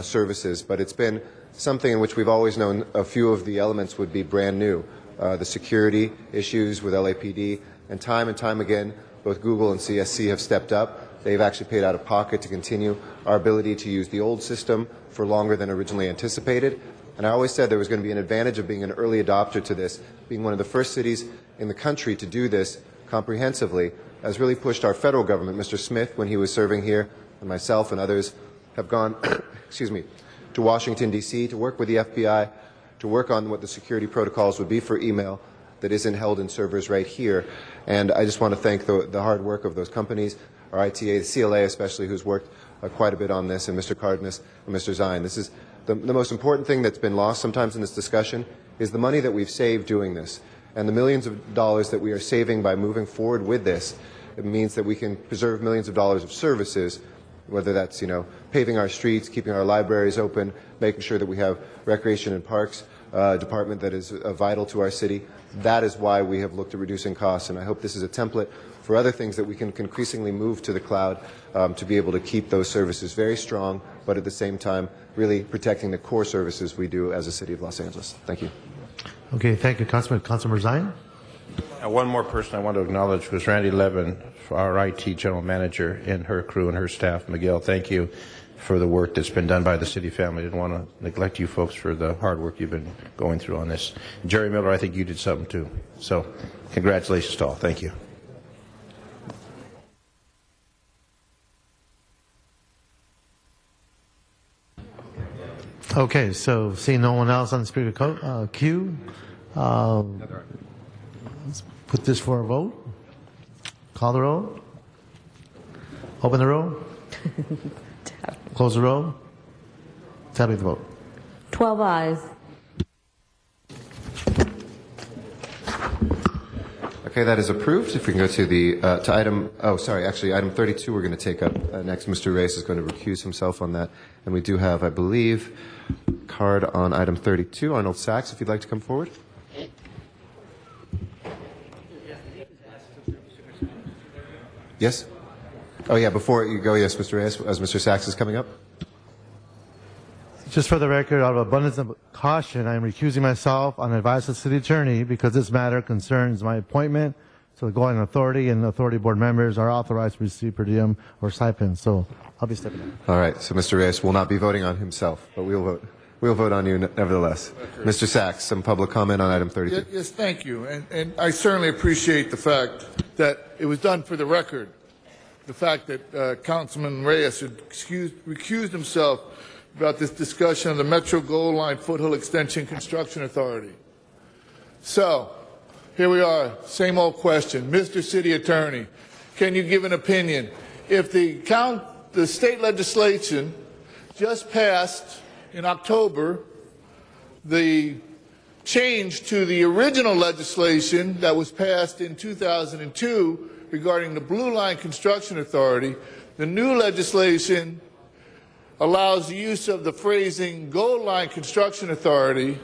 services. But it's been something in which we've always known a few of the elements would be brand new. The security issues with LAPD, and time again, both Google and CSC have stepped up. They've actually paid out of pocket to continue our ability to use the old system for longer than originally anticipated. And I always said there was going to be an advantage of being an early adopter to this. Being one of the first cities in the country to do this comprehensively has really pushed our federal government. Mr. Smith, when he was serving here, and myself and others have gone to Washington, D.C. to work with the FBI, to work on what the security protocols would be for email that isn't held in servers right here. And I just want to thank the hard work of those companies, our ITA, the CLA especially, who's worked quite a bit on this, and Mr. Cardenas and Mr. Zine. This is the most important thing that's been lost sometimes in this discussion is the money that we've saved doing this. And the millions of dollars that we are saving by moving forward with this, it means that we can preserve millions of dollars of services, whether that's, paving our streets, keeping our libraries open, making sure that we have recreation and parks department that is vital to our city. That is why we have looked at reducing costs, and I hope this is a template for other things that we can increasingly move to the cloud to be able to keep those services very strong, but at the same time really protecting the core services we do as a city of Los Angeles. Thank you. Okay, thank you, Councilman Zine. One more person I want to acknowledge was Randy Levin, our IT general manager, and her crew and her staff. Miguel, thank you for the work that's been done by the city family. I didn't want to neglect you folks for the hard work you've been going through on this. Jerry Miller, I think you did something too. So congratulations to all. Thank you. Okay, so seeing no one else on the speaker queue, let's put this for a vote. Call the roll. Open the roll. Close the roll. Tabulate the vote. 12 ayes. Okay, that is approved. If we can go to the to item, item 32 we're going to take up next. Mr. Reyes is going to recuse himself on that. And we do have, I believe, card on item 32. Arnold Sachs, if you'd like to come forward. Yes? Oh, yeah, before you go, yes, Mr. Reyes, as Mr. Sachs is coming up. Just for the record, out of abundance of caution, I am recusing myself on advice of the city attorney because this matter concerns my appointment. So the going authority and authority board members are authorized to receive per diem or stipend. So I'll be stepping down. All right. So Mr. Reyes will not be voting on himself, but we'll vote. We'll vote on you nevertheless. Mr. Sachs, some public comment on item 32. Yes, thank you. And I certainly appreciate the fact that it was done for the record. The fact that Councilman Reyes had recused himself about this discussion of the Metro Gold Line Foothill Extension Construction Authority. So, here we are, same old question. Mr. City Attorney, can you give an opinion? If the state legislation just passed in October the change to the original legislation that was passed in 2002 regarding the Blue Line Construction Authority, the new legislation allows the use of the phrasing Gold Line Construction Authority,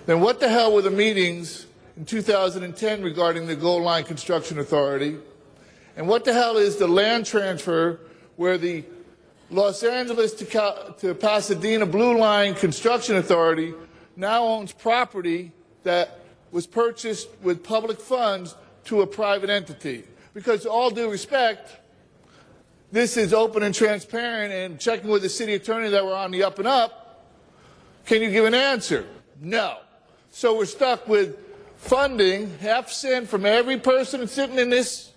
then what the hell were the meetings in 2010 regarding the Gold Line Construction Authority? And what the hell is the land transfer where the Los Angeles to Pasadena Blue Line Construction Authority now owns property that was purchased with public funds to a private entity? Because all due respect, this is open and transparent, and checking with the city attorney that we're on the up and up, can you give an answer? No. So we're stuck with funding, half cent from every person sitting in this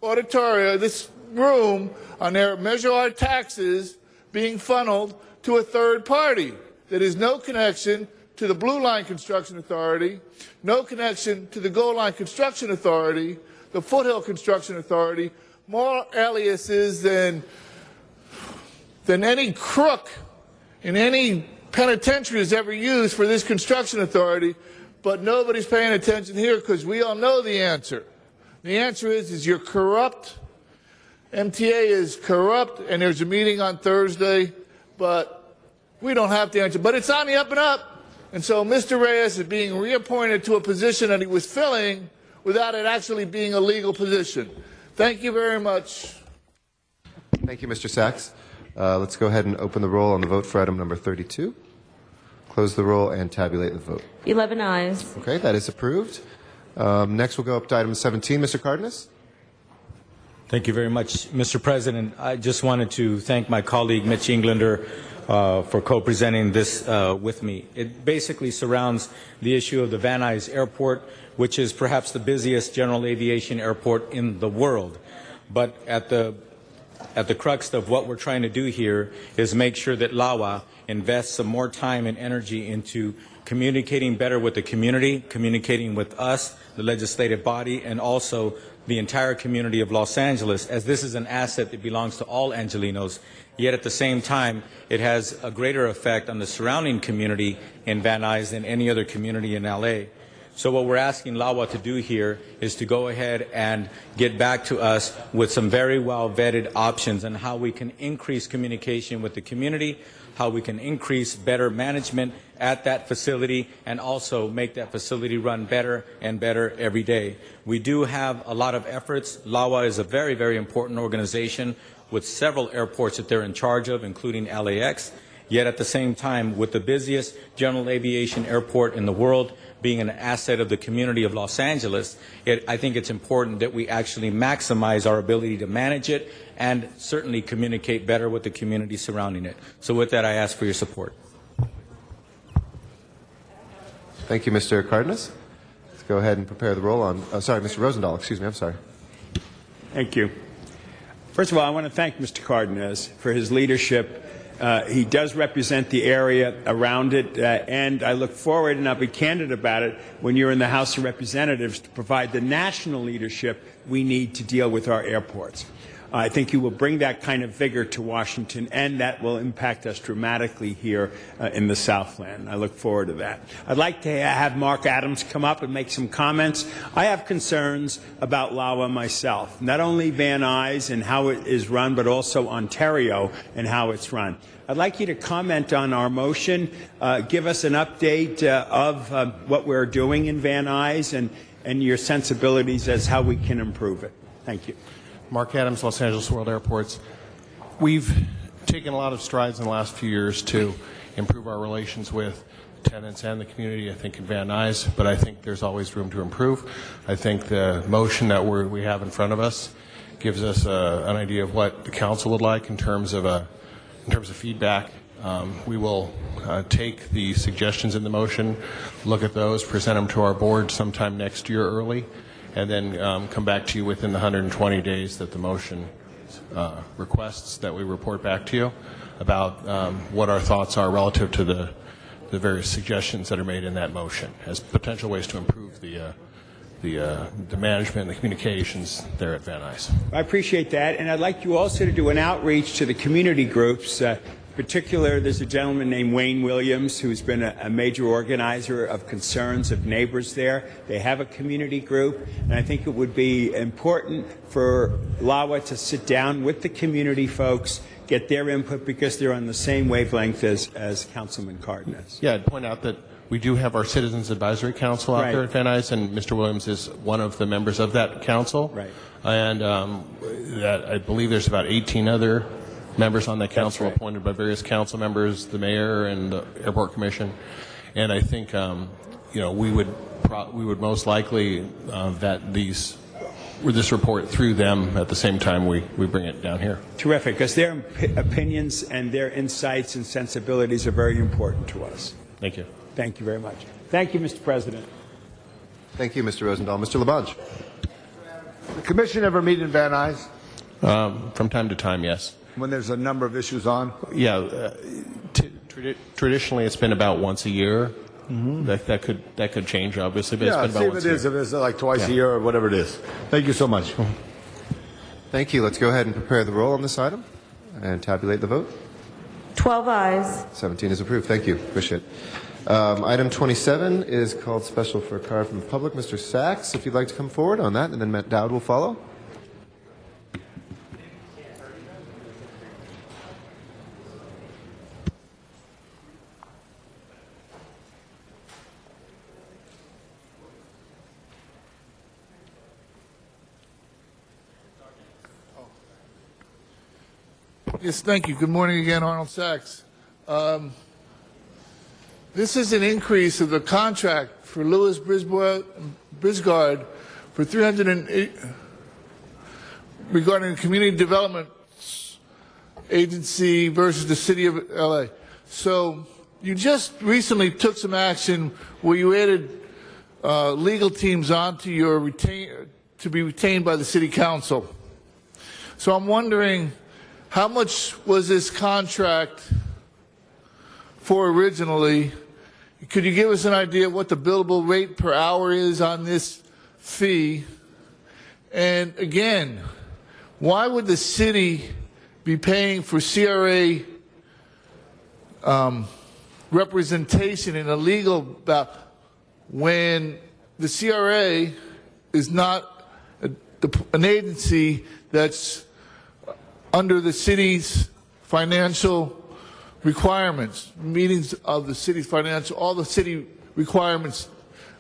auditorium, this room, on their Measure Our taxes being funneled to a third party. There is no connection to the Blue Line Construction Authority, no connection to the Gold Line Construction Authority, the Foothill Construction Authority, more aliases than any crook in any penitentiary has ever used for this construction authority, but nobody's paying attention here because we all know the answer. The answer is you're corrupt. MTA is corrupt, and there's a meeting on Thursday, but we don't have the answer. But it's on the up and up. And so Mr. Reyes is being reappointed to a position that he was filling without it actually being a legal position. Thank you very much. Thank you, Mr. Sachs. Let's go ahead and open the roll on the vote for item number 32. Close the roll and tabulate the vote. 11 ayes. Okay, that is approved. Next, we'll go up to item 17. Mr. Cardenas? Thank you very much, Mr. President. I just wanted to thank my colleague, Mitch Englander, for co-presenting this with me. It basically surrounds the issue of the Van Nuys Airport, which is perhaps the busiest general aviation airport in the world. But at the crux of what we're trying to do here is make sure that LAWA invests some more time and energy into communicating better with the community, communicating with us, the legislative body, and also the entire community of Los Angeles, as this is an asset that belongs to all Angelinos. Yet at the same time, it has a greater effect on the surrounding community in Van Nuys than any other community in LA. So what we're asking LAWA to do here is to go ahead and get back to us with some very well vetted options on how we can increase communication with the community, how we can increase better management at that facility, and also make that facility run better and better every day. We do have a lot of efforts. LAWA is a very, very important organization with several airports that they're in charge of, including LAX. Yet at the same time, with the busiest general aviation airport in the world being an asset of the community of Los Angeles, I think it's important that we actually maximize our ability to manage it and certainly communicate better with the community surrounding it. So with that, I ask for your support. Thank you, Mr. Cardenas. Let's go ahead and prepare the roll on. Sorry, Mr. Rosendahl. Excuse me. I'm sorry. Thank you. First of all, I want to thank Mr. Cardenas for his leadership. He does represent the area around it, and I look forward, and I'll be candid about it, when you're in the House of Representatives to provide the national leadership we need to deal with our airports. I think you will bring that kind of vigor to Washington, and that will impact us dramatically here in the Southland. I look forward to that. I'd like to have Mark Adams come up and make some comments. I have concerns about LAWA myself, not only Van Nuys and how it is run, but also Ontario and how it's run. I'd like you to comment on our motion, give us an update of what we're doing in Van Nuys and your sensibilities as how we can improve it. Thank you. Mark Adams, Los Angeles World Airports. We've taken a lot of strides in the last few years to improve our relations with tenants and the community, I think, in Van Nuys, but I think there's always room to improve. I think the motion that we have in front of us gives us an idea of what the council would like in terms of feedback. We will take the suggestions in the motion, look at those, present them to our board sometime next year early, and then come back to you within the 120 days that the motion requests that we report back to you about what our thoughts are relative to the various suggestions that are made in that motion as potential ways to improve the the management and the communications there at Van Nuys. I appreciate that, and I'd like you also to do an outreach to the community groups. In particular, there's a gentleman named Wayne Williams who's been a major organizer of concerns of neighbors there. They have a community group, and I think it would be important for LAWA to sit down with the community folks, get their input, because they're on the same wavelength as Councilman Cardin is. Yeah, I'd point out that we do have our Citizens Advisory Council out there at Van Nuys, and Mr. Williams is one of the members of that council. Right. And that I believe there's about 18 other members on that council appointed by various council members, the mayor and the airport commission. And I think we would most likely vet this report through them at the same time we bring it down here. Terrific, because their opinions and their insights and sensibilities are very important to us. Thank you. Thank you very much. Thank you, Mr. President. Thank you, Mr. Rosendahl. Mr. Labange. The commission ever meet in Van Nuys From time to time, yes. when there's a number of issues on? Yeah. Traditionally, it's been about once a year. Mm-hmm. That could change, obviously, but it's been about once a year. If it's like twice a year or whatever it is. Thank you so much. Thank you. Let's go ahead and prepare the roll on this item and tabulate the vote. 12 ayes. 17 is approved. Thank you. Appreciate it. Item 27 is called special for a card from the public. Mr. Sachs, if you'd like to come forward on that, and then Matt Dowd will follow. Yes, thank you. Good morning again, Arnold Sachs. This is an increase of the contract for Louis Brisgard for 308 regarding the Community Development Agency versus the City of LA. So you just recently took some action where you added legal teams onto your to be retained by the City Council. So I'm wondering, how much was this contract for originally? Could you give us an idea of what the billable rate per hour is on this fee? And again, why would the city be paying for CRA representation in a legal battle when the CRA is not an agency that's under the city's financial requirements, meetings of the city's financial, all the city requirements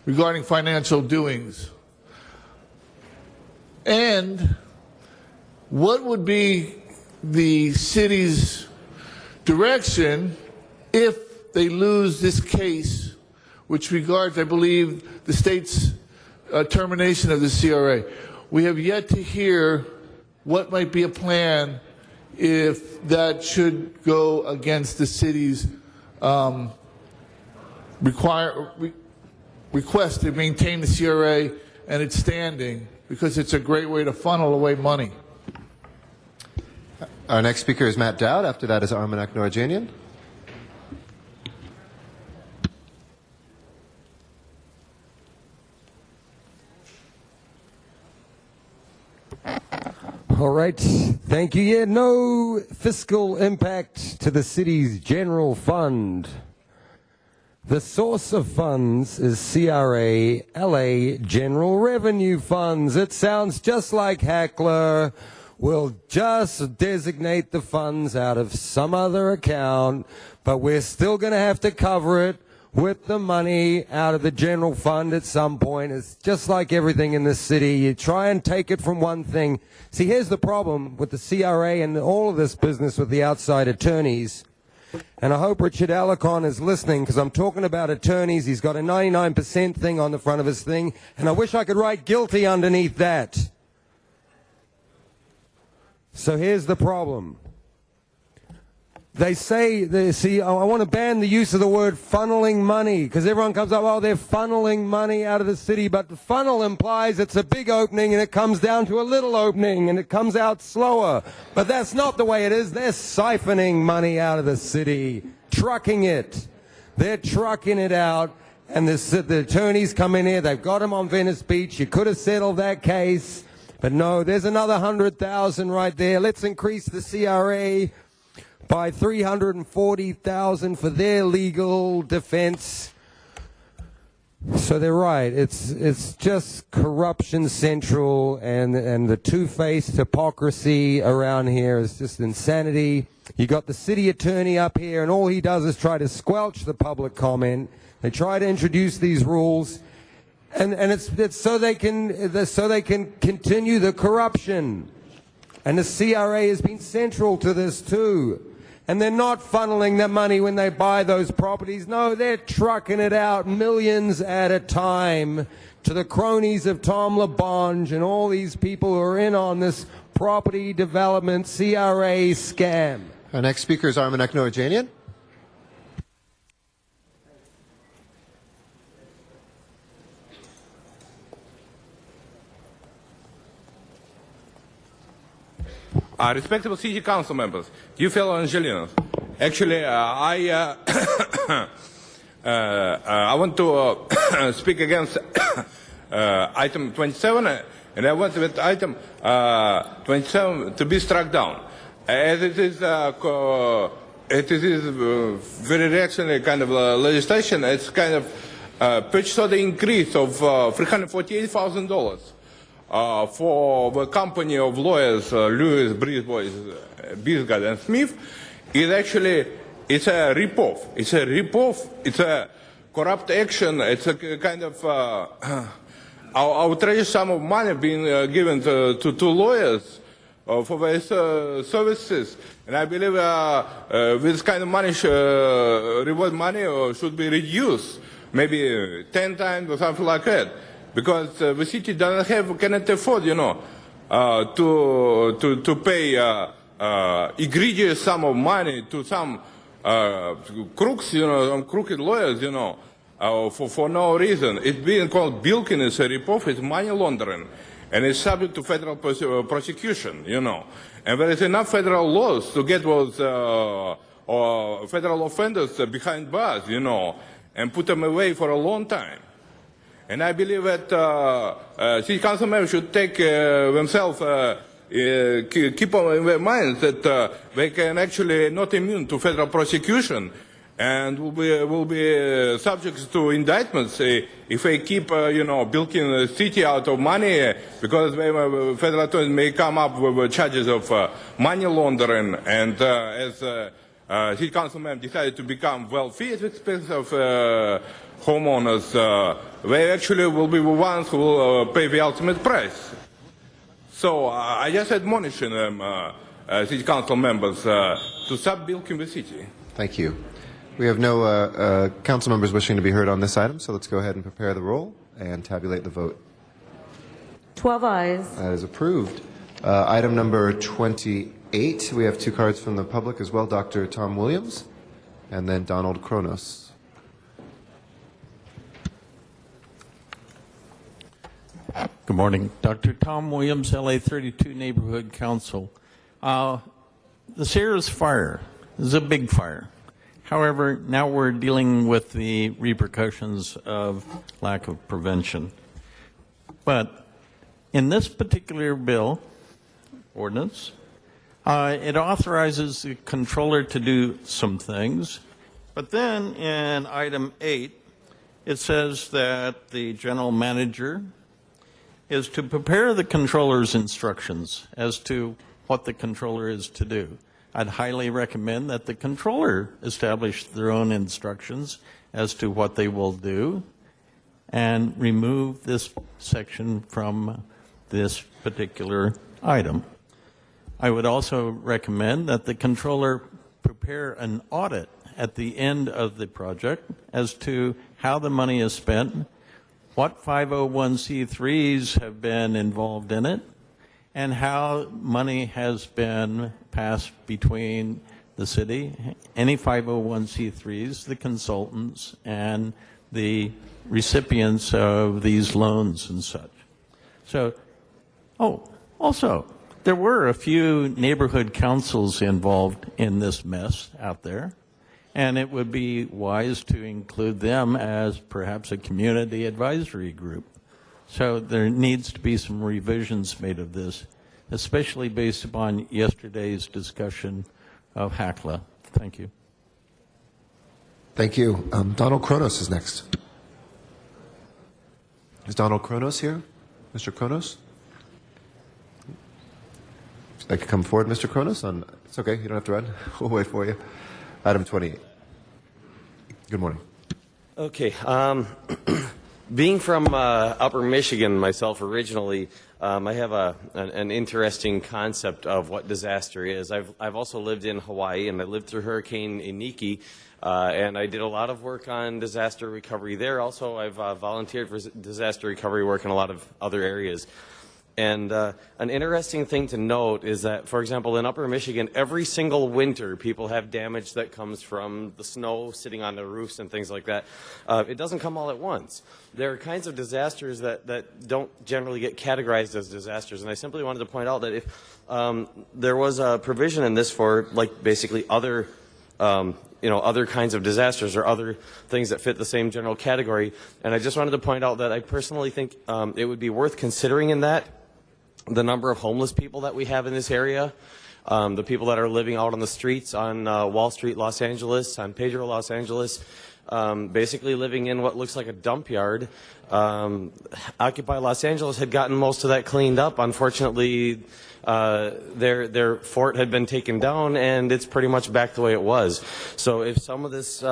regarding financial doings? And what would be the city's direction if they lose this case, which regards, I believe, the state's termination of the CRA? We have yet to hear what might be a plan if that should go against the city's request to maintain the CRA and its standing, because it's a great way to funnel away money. Our next speaker is Matt Dowd. After that is Armanak Norjanian. All right. Thank you. Yeah, no fiscal impact to the city's general fund. The source of funds is CRA LA General Revenue Funds. It sounds just like Hackler. We'll just designate the funds out of some other account, but we're still going to have to cover it with the money out of the general fund at some point. It's just like everything in this city. You try and take it from one thing. See, here's the problem with the CRA and all of this business with the outside attorneys. And I hope Richard Alarcon is listening, because I'm talking about attorneys. He's got a 99% thing on the front of his thing, and I wish I could write guilty underneath that. So here's the problem. They say, I want to ban the use of the word funneling money, because everyone comes up, oh, they're funneling money out of the city, but the funnel implies it's a big opening and it comes down to a little opening and it comes out slower. But that's not the way it is. They're siphoning money out of the city, trucking it. They're trucking it out, and the attorneys come in here, they've got him on Venice Beach. You could have settled that case, but no, there's another 100,000 right there. Let's increase the CRA by 340,000 for their legal defense. So they're right. It's just corruption central, and the two-faced hypocrisy around here is just insanity. You got the city attorney up here, and all he does is try to squelch the public comment. They try to introduce these rules, and it's so they can continue the corruption. And the CRA has been central to this too. And they're not funneling their money when they buy those properties. No, they're trucking it out millions at a time to the cronies of Tom LaBonge and all these people who are in on this property development CRA scam. Our next speaker is Armanek Noorjanian. Respectable city council members, dear fellow Angelinos, actually I want to speak against item 27, and I want with item 27 to be struck down, as it is very reactionary kind of legislation. It's kind of purchase order increase of $348,000. For the company of lawyers Lewis, Bisgard and Smith, is actually it's a rip-off. It's a rip-off. It's a corrupt action. It's a kind of outrageous sum of money being given to lawyers for their services. And I believe this kind of money, reward money, should be reduced, maybe 10 times or something like that. Because the city cannot afford, to pay egregious sum of money to some crooks, some crooked lawyers, for no reason. It's being called bilking, it's a rip-off, it's money laundering, and it's subject to federal prosecution, And there is enough federal laws to get those federal offenders behind bars, and put them away for a long time. And I believe that city council members should take themselves, keep in their minds that they can actually not immune to federal prosecution and will be subject to indictments if they keep, bilking the city out of money, because federal authorities may come up with charges of money laundering, and as city council members decided to become wealthy at the expense of homeowners, they actually will be the ones who will pay the ultimate price. So I just admonish them, city council members, to stop bilking the city. Thank you. We have no council members wishing to be heard on this item, so let's go ahead and prepare the roll and tabulate the vote. 12 ayes. That is approved. Item number 28, we have two cards from the public as well, Dr. Tom Williams and then Donald Kronos. Good morning. Dr. Tom Williams, LA 32 Neighborhood Council. The Sierras fire is a big fire. However, now we're dealing with the repercussions of lack of prevention. But in this particular bill, ordinance, it authorizes the controller to do some things. But then in item 8, it says that the general manager is to prepare the controller's instructions as to what the controller is to do. I'd highly recommend that the controller establish their own instructions as to what they will do and remove this section from this particular item. I would also recommend that the controller prepare an audit at the end of the project as to how the money is spent, what 501c3s have been involved in it, and how money has been passed between the city, any 501c3s, the consultants, and the recipients of these loans and such. So, also, there were a few neighborhood councils involved in this mess out there, And it would be wise to include them as perhaps a community advisory group. So there needs to be some revisions made of this, especially based upon yesterday's discussion of HACLA. Thank you. Thank you. Donald Kronos is next. Is Donald Kronos here? Mr. Kronos? Would you like to come forward, Mr. Kronos? It's okay, you don't have to run. We'll wait for you. Item 28. Good morning. Okay. Being from Upper Michigan myself originally, I have an interesting concept of what disaster is. I've also lived in Hawaii, and I lived through Hurricane Iniki, and I did a lot of work on disaster recovery there. Also, I've volunteered for disaster recovery work in a lot of other areas. And an interesting thing to note is that, for example, in Upper Michigan, every single winter, people have damage that comes from the snow sitting on their roofs and things like that. It doesn't come all at once. There are kinds of disasters that don't generally get categorized as disasters. And I simply wanted to point out that if there was a provision in this for, like, basically other other kinds of disasters or other things that fit the same general category. And I just wanted to point out that I personally think it would be worth considering in that the number of homeless people that we have in this area, the people that are living out on the streets on Wall Street, Los Angeles, San Pedro, Los Angeles, basically living in what looks like a dump yard. Occupy Los Angeles had gotten most of that cleaned up. Unfortunately, their fort had been taken down, and it's pretty much back the way it was. So if some of this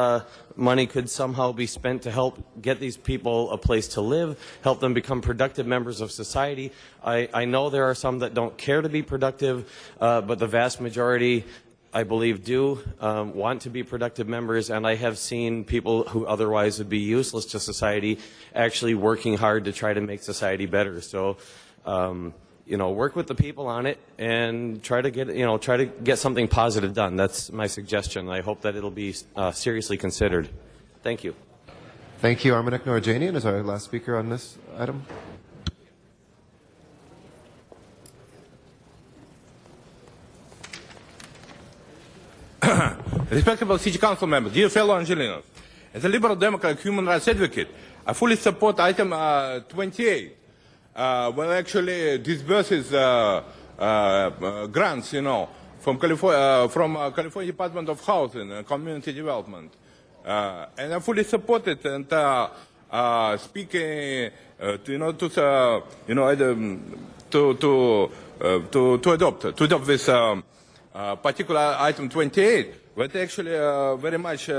money could somehow be spent to help get these people a place to live, help them become productive members of society. I know there are some that don't care to be productive, but the vast majority, I believe, do want to be productive members, and I have seen people who otherwise would be useless to society actually working hard to try to make society better. So, work with the people on it and try to get something positive done. That's my suggestion. I hope that it'll be seriously considered. Thank you. Thank you. Armanek Norjanian is our last speaker on this item. Respectable City Council members, dear fellow Angelinos, as a Liberal Democrat human rights advocate, I fully support item 28. Well, actually disburses grants, from California Department of Housing and Community Development, and I fully support it. And speaking, to adopt this particular item 28, that actually very much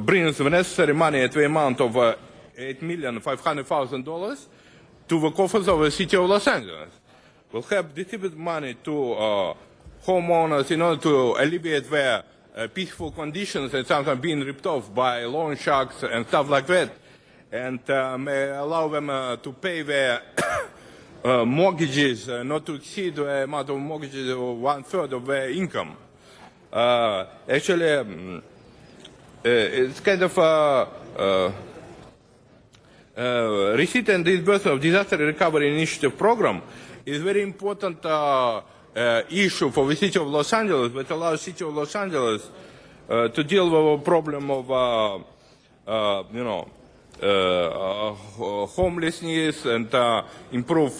brings the necessary money at the amount of $8,500,000 to the coffers of the City of Los Angeles. We'll have distributed money to homeowners in order to alleviate their peaceful conditions and sometimes being ripped off by loan sharks and stuff like that, and may allow them to pay their mortgages, not to exceed the amount of mortgages of 1/3 of their income. Actually, it's kind of receipt and disbursement of disaster recovery initiative program is very important issue for the City of Los Angeles, that allows the City of Los Angeles to deal with a problem of homelessness and improve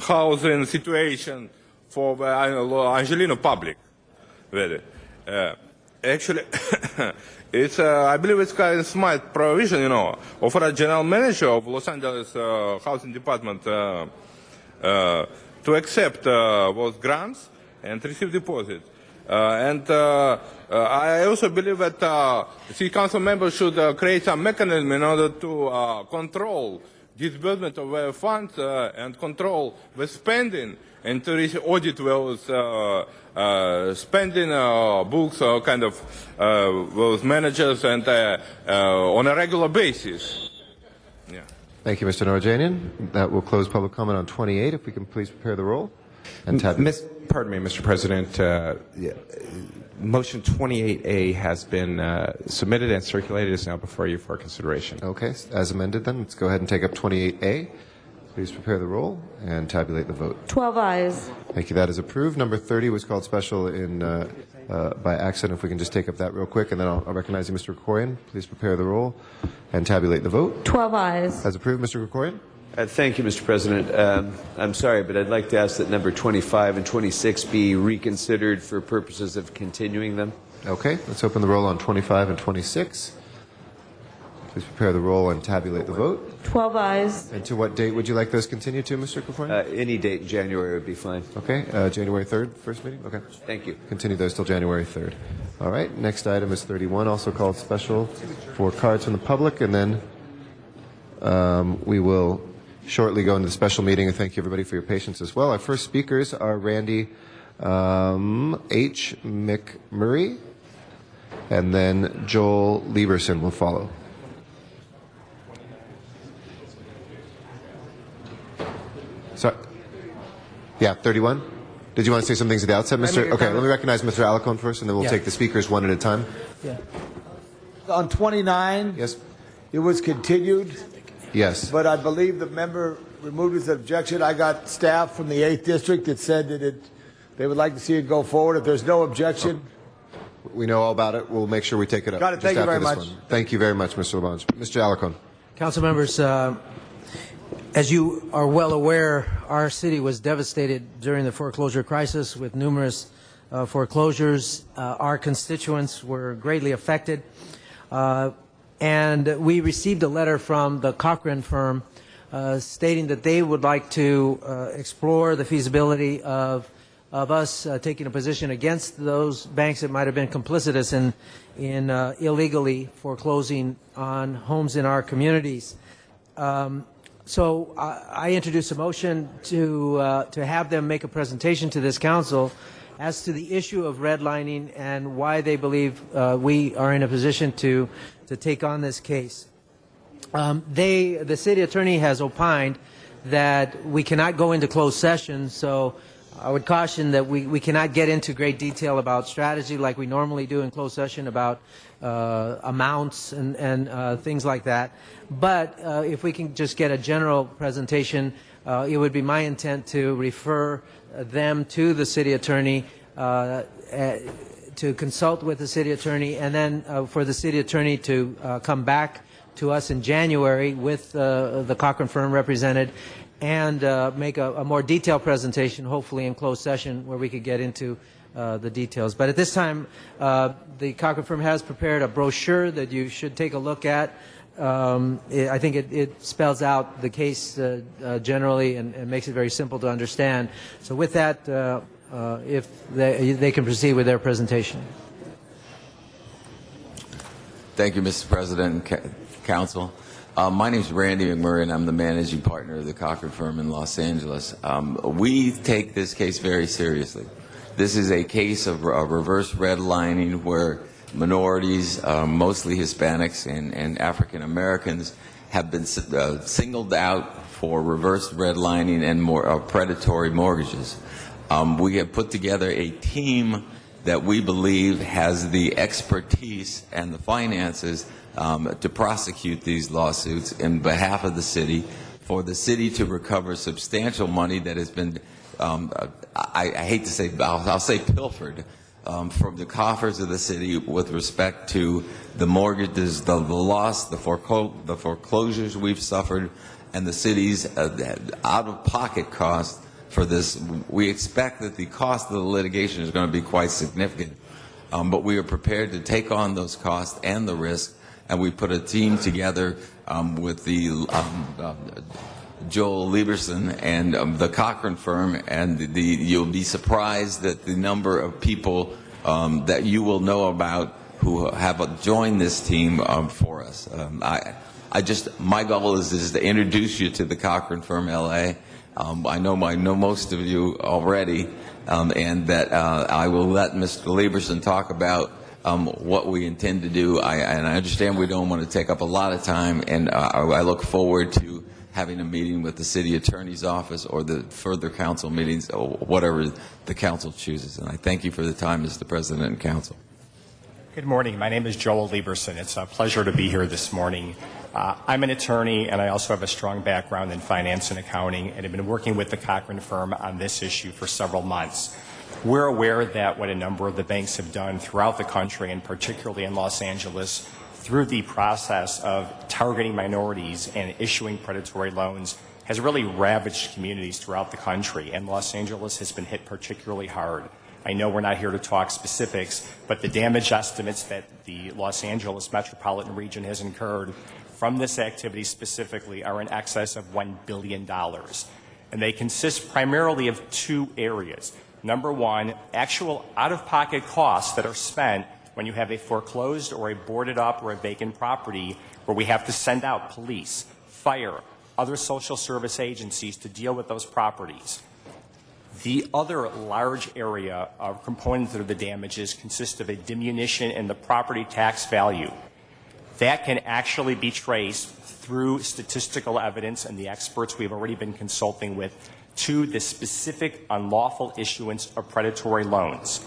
housing situation for the Angelino public. Really. Actually, it's I believe it's kind of smart provision, of a general manager of Los Angeles Housing Department to accept those grants and receive deposits. And I also believe that City Council members should create some mechanism in order to control disbursement of their funds and control the spending, and to audit those spending books, kind of those managers, and on a regular basis. Yeah. Thank you, Mr. Norjanian. That will close public comment on 28. If we can please prepare the roll. And Pardon me, Mr. President. Motion 28A has been submitted and circulated. It's now before you for consideration. Okay, as amended then, let's go ahead and take up 28A. Please prepare the roll and tabulate the vote. 12 ayes. Thank you. That is approved. Number 30 was called special in by accident. If we can just take up that real quick, and then I'll recognize you, Mr. Krikorian. Please prepare the roll and tabulate the vote. 12 ayes. As approved, Mr. Krikorian. Thank you, Mr. President. I'm sorry, but I'd like to ask that number 25 and 26 be reconsidered for purposes of continuing them. Okay, let's open the roll on 25 and 26. Please prepare the roll and tabulate the vote. 12 ayes. And to what date would you like those continued to, Mr. Krikorian? Any date in January would be fine. Okay, January 3rd, first meeting? Okay. Thank you. Continue those till January 3rd. All right, next item is 31, also called special for cards from the public, and then we will shortly go into the special meeting, and thank you everybody for your patience as well. Our first speakers are Randy H. McMurray, and then Joel Lieberson will follow. Sorry. Yeah, 31. Did you want to say some things at the outset, Mr.? Okay, let me recognize Mr. Alarcon first, and then we'll take the speakers one at a time. Yeah. On 29, yes, it was continued. Yes. But I believe the member removed his objection. I got staff from the 8th District that said that they would like to see it go forward. If there's no objection. We know all about it. We'll make sure we take it up. Got it. Thank you very much. Thank you very much, Mr. Labange. Mr. Alarcon. Council members, as you are well aware, our city was devastated during the foreclosure crisis with numerous foreclosures. Our constituents were greatly affected. And we received a letter from the Cochran firm stating that they would like to explore the feasibility of us taking a position against those banks that might have been complicitous in illegally foreclosing on homes in our communities. So I introduced a motion to have them make a presentation to this council as to the issue of redlining and why they believe we are in a position to take on this case. The city attorney has opined that we cannot go into closed session, so I would caution that we cannot get into great detail about strategy like we normally do in closed session about amounts and things like that. But if we can just get a general presentation, it would be my intent to refer them to the city attorney to consult with the city attorney, and then for the city attorney to come back to us in January with the Cochran firm represented and make a more detailed presentation, hopefully in closed session, where we could get into the details. But at this time, the Cochran firm has prepared a brochure that you should take a look at. I think it spells out the case generally and makes it very simple to understand. So with that, if they can proceed with their presentation. Thank you, Mr. President and Council. My name is Randy McMurray, and I'm the managing partner of the Cochran firm in Los Angeles. We take this case very seriously. This is a case of reverse redlining where minorities, mostly Hispanics and African Americans, have been singled out for reverse redlining and more predatory mortgages. We have put together a team that we believe has the expertise and the finances to prosecute these lawsuits in behalf of the city, for the city to recover substantial money that has been, I hate to say, I'll say pilfered from the coffers of the city with respect to the mortgages, the loss, the foreclosures we've suffered, and the city's out-of-pocket costs for this. We expect that the cost of the litigation is going to be quite significant, but we are prepared to take on those costs and the risk, and we put a team together with the Joel Lieberson and the Cochran firm, and you'll be surprised at the number of people that you will know about who have joined this team for us. My goal is to introduce you to the Cochran firm, LA. I know most of you already, and that I will let Mr. Lieberson talk about what we intend to do. And I understand we don't want to take up a lot of time, and I look forward to having a meeting with the city attorney's office or the further council meetings or whatever the council chooses. And I thank you for the time, Mr. President and Council. Good morning. My name is Joel Lieberson. It's a pleasure to be here this morning. I'm an attorney, and I also have a strong background in finance and accounting, and have been working with the Cochran firm on this issue for several months. We're aware that what a number of the banks have done throughout the country, and particularly in Los Angeles, through the process of targeting minorities and issuing predatory loans, has really ravaged communities throughout the country, and Los Angeles has been hit particularly hard. I know we're not here to talk specifics, but the damage estimates that the Los Angeles metropolitan region has incurred from this activity specifically are in excess of $1 billion. And they consist primarily of two areas. Number one, actual out-of-pocket costs that are spent when you have a foreclosed or a boarded up or a vacant property where we have to send out police, fire, other social service agencies to deal with those properties. The other large area of components of the damages consist of a diminution in the property tax value. That can actually be traced through statistical evidence and the experts we've already been consulting with to the specific unlawful issuance of predatory loans.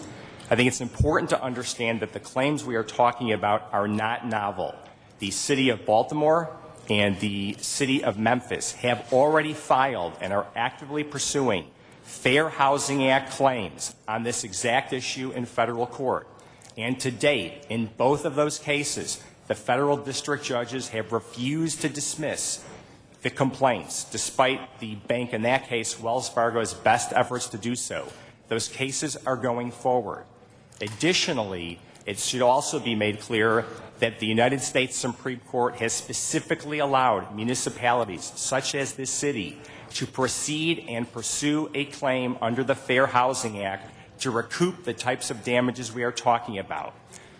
I think it's important to understand that the claims we are talking about are not novel. The City of Baltimore and the City of Memphis have already filed and are actively pursuing Fair Housing Act claims on this exact issue in federal court. And to date, in both of those cases, the federal district judges have refused to dismiss the complaints, despite the bank, in that case, Wells Fargo's best efforts to do so. Those cases are going forward. Additionally, it should also be made clear that the United States Supreme Court has specifically allowed municipalities, such as this city, to proceed and pursue a claim under the Fair Housing Act to recoup the types of damages we are talking about.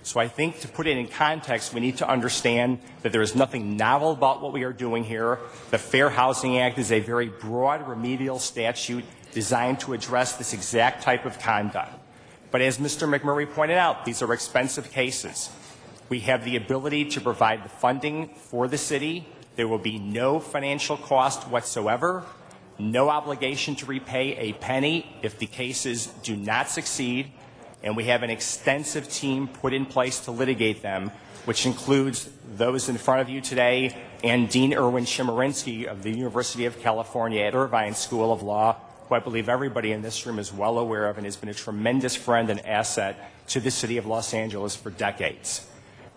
So I think, to put it in context, we need to understand that there is nothing novel about what we are doing here. The Fair Housing Act is a very broad remedial statute designed to address this exact type of conduct. But as Mr. McMurray pointed out, these are expensive cases. We have the ability to provide the funding for the city. There will be no financial cost whatsoever, no obligation to repay a penny if the cases do not succeed, and we have an extensive team put in place to litigate them, which includes those in front of you today and Dean Erwin Chemerinsky of the University of California at Irvine School of Law, who I believe everybody in this room is well aware of and has been a tremendous friend and asset to the city of Los Angeles for decades.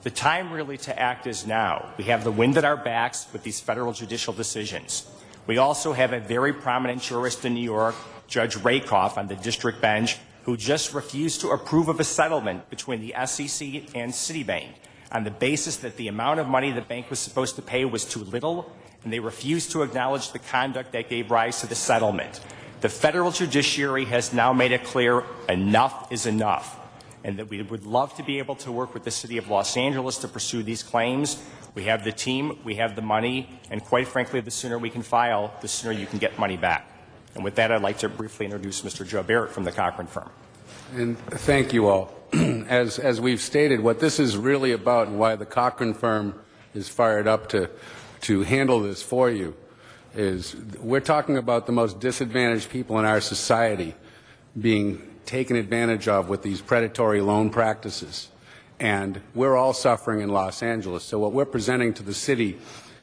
The time really to act is now. We have the wind at our backs with these federal judicial decisions. We also have a very prominent jurist in New York, Judge Rakoff, on the district bench, who just refused to approve of a settlement between the SEC and Citibank on the basis that the amount of money the bank was supposed to pay was too little, and they refused to acknowledge the conduct that gave rise to the settlement. The federal judiciary has now made it clear enough is enough, and that we would love to be able to work with the city of Los Angeles to pursue these claims. We have the team, we have the money, and quite frankly, the sooner we can file, the sooner you can get money back. And with that, I'd like to briefly introduce Mr. Joe Barrett from the Cochran firm. And thank you all. As we've stated, what this is really about and why the Cochran firm is fired up to handle this for you is we're talking about the most disadvantaged people in our society being taken advantage of with these predatory loan practices. And we're all suffering in Los Angeles. So what we're presenting to the city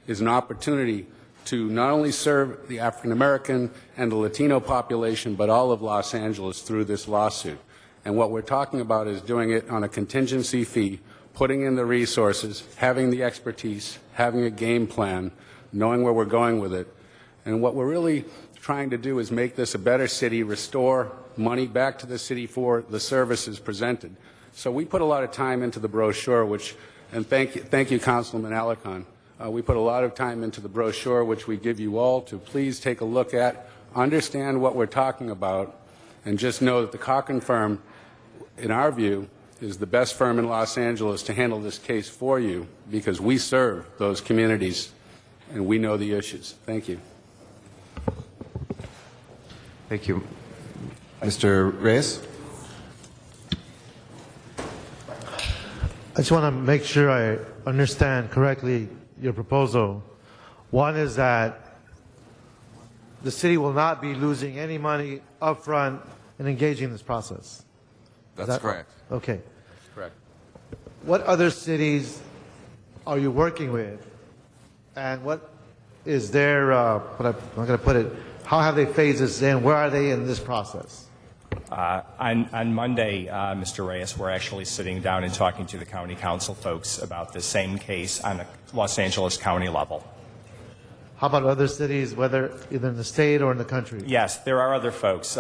is an opportunity to not only serve the African American and the Latino population, but all of Los Angeles through this lawsuit. And what we're talking about is doing it on a contingency fee, putting in the resources, having the expertise, having a game plan, knowing where we're going with it. And what we're really trying to do is make this a better city, restore money back to the city for the services presented. So we put a lot of time into the brochure, and thank you, Councilman Alarcon. We put a lot of time into the brochure, which we give you all to please take a look at, understand what we're talking about, and just know that the Cochran firm, in our view, is the best firm in Los Angeles to handle this case for you because we serve those communities and we know the issues. Thank you. Thank you. Mr. Reyes? I just want to make sure I understand correctly your proposal. One is that the city will not be losing any money upfront in engaging in this process. That's correct. Okay. That's correct. What other cities are you working with? And what is their, I'm going to put it, how have they phased this in? Where are they in this process? On Monday, Mr. Reyes, we're actually sitting down and talking to the county council folks about the same case on the Los Angeles County level. How about other cities, whether either in the state or in the country? Yes, there are other folks.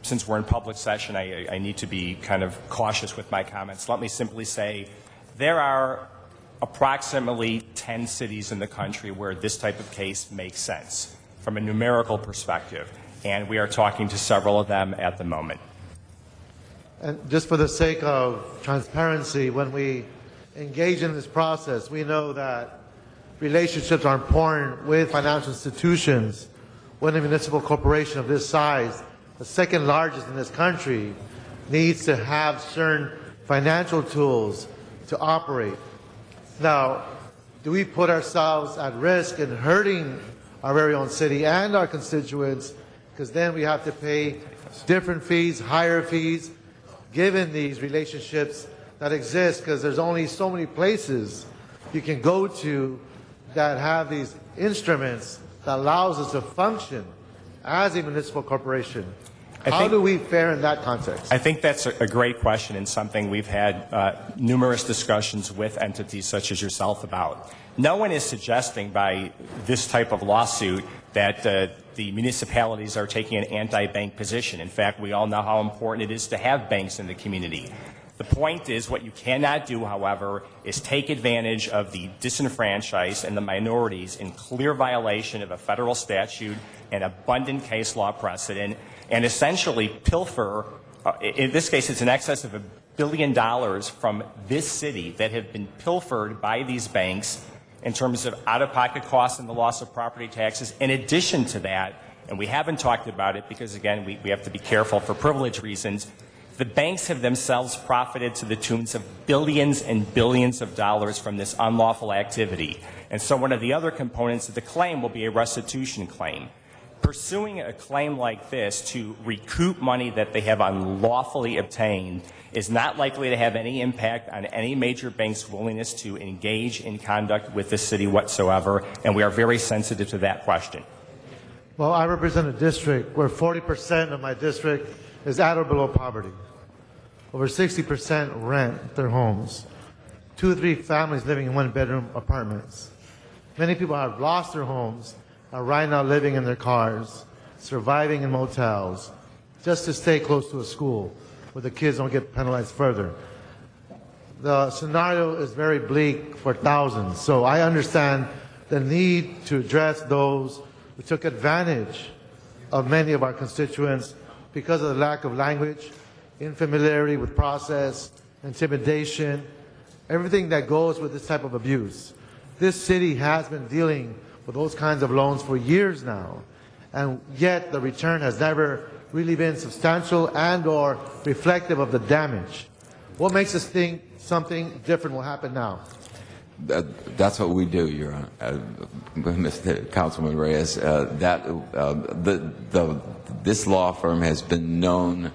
Since we're in public session, I need to be kind of cautious with my comments. Let me simply say there are approximately 10 cities in the country where this type of case makes sense from a numerical perspective, and we are talking to several of them at the moment. And just for the sake of transparency, when we engage in this process, we know that relationships are important with financial institutions. When a municipal corporation of this size, the second largest in this country, needs to have certain financial tools to operate. Now, do we put ourselves at risk in hurting our very own city and our constituents? Because then we have to pay different fees, higher fees, given these relationships that exist, because there's only so many places you can go to that have these instruments that allows us to function as a municipal corporation. How do we fare in that context? I think that's a great question and something we've had numerous discussions with entities such as yourself about. No one is suggesting by this type of lawsuit that the municipalities are taking an anti-bank position. In fact, we all know how important it is to have banks in the community. The point is, what you cannot do, however, is take advantage of the disenfranchised and the minorities in clear violation of a federal statute and abundant case law precedent, and essentially pilfer, in this case it's in excess of $1 billion from this city that have been pilfered by these banks in terms of out-of-pocket costs and the loss of property taxes. In addition to that, and we haven't talked about it because, again, we have to be careful for privilege reasons, the banks have themselves profited to the tunes of billions and billions of dollars from this unlawful activity. And so one of the other components of the claim will be a restitution claim. Pursuing a claim like this to recoup money that they have unlawfully obtained is not likely to have any impact on any major bank's willingness to engage in conduct with the city whatsoever, and we are very sensitive to that question. Well, I represent a district where 40% of my district is at or below poverty. Over 60% rent their homes. 2 or 3 families living in one-bedroom apartments. Many people have lost their homes, are right now living in their cars, surviving in motels, just to stay close to a school where the kids don't get penalized further. The scenario is very bleak for thousands, so I understand the need to address those who took advantage of many of our constituents because of the lack of language, infamiliarity with process, intimidation, everything that goes with this type of abuse. This city has been dealing with those kinds of loans for years now, and yet the return has never really been substantial and or reflective of the damage. What makes us think something different will happen now? That's what we do, Your Honor, Mr. Councilman Reyes. This law firm has been known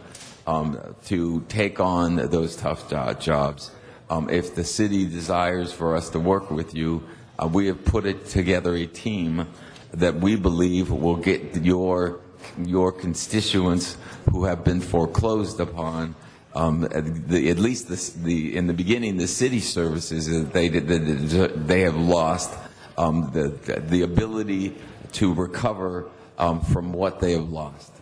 to take on those tough jobs. If the city desires for us to work with you, we have put together a team that we believe will get your constituents who have been foreclosed upon, at least in the beginning, the city services that they have lost, the ability to recover from what they have lost.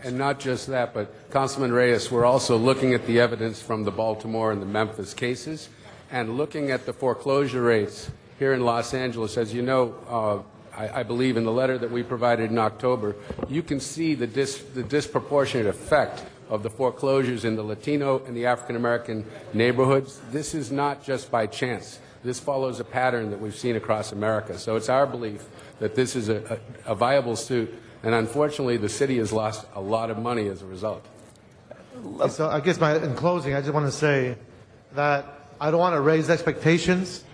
And not just that, but Councilman Reyes, we're also looking at the evidence from the Baltimore and the Memphis cases and looking at the foreclosure rates here in Los Angeles. As you know, I believe in the letter that we provided in October, you can see the disproportionate effect of the foreclosures in the Latino and the African American neighborhoods. This is not just by chance. This follows a pattern that we've seen across America. So it's our belief that this is a viable suit, and unfortunately the city has lost a lot of money as a result. So I guess in closing, I just want to say that I don't want to raise expectations.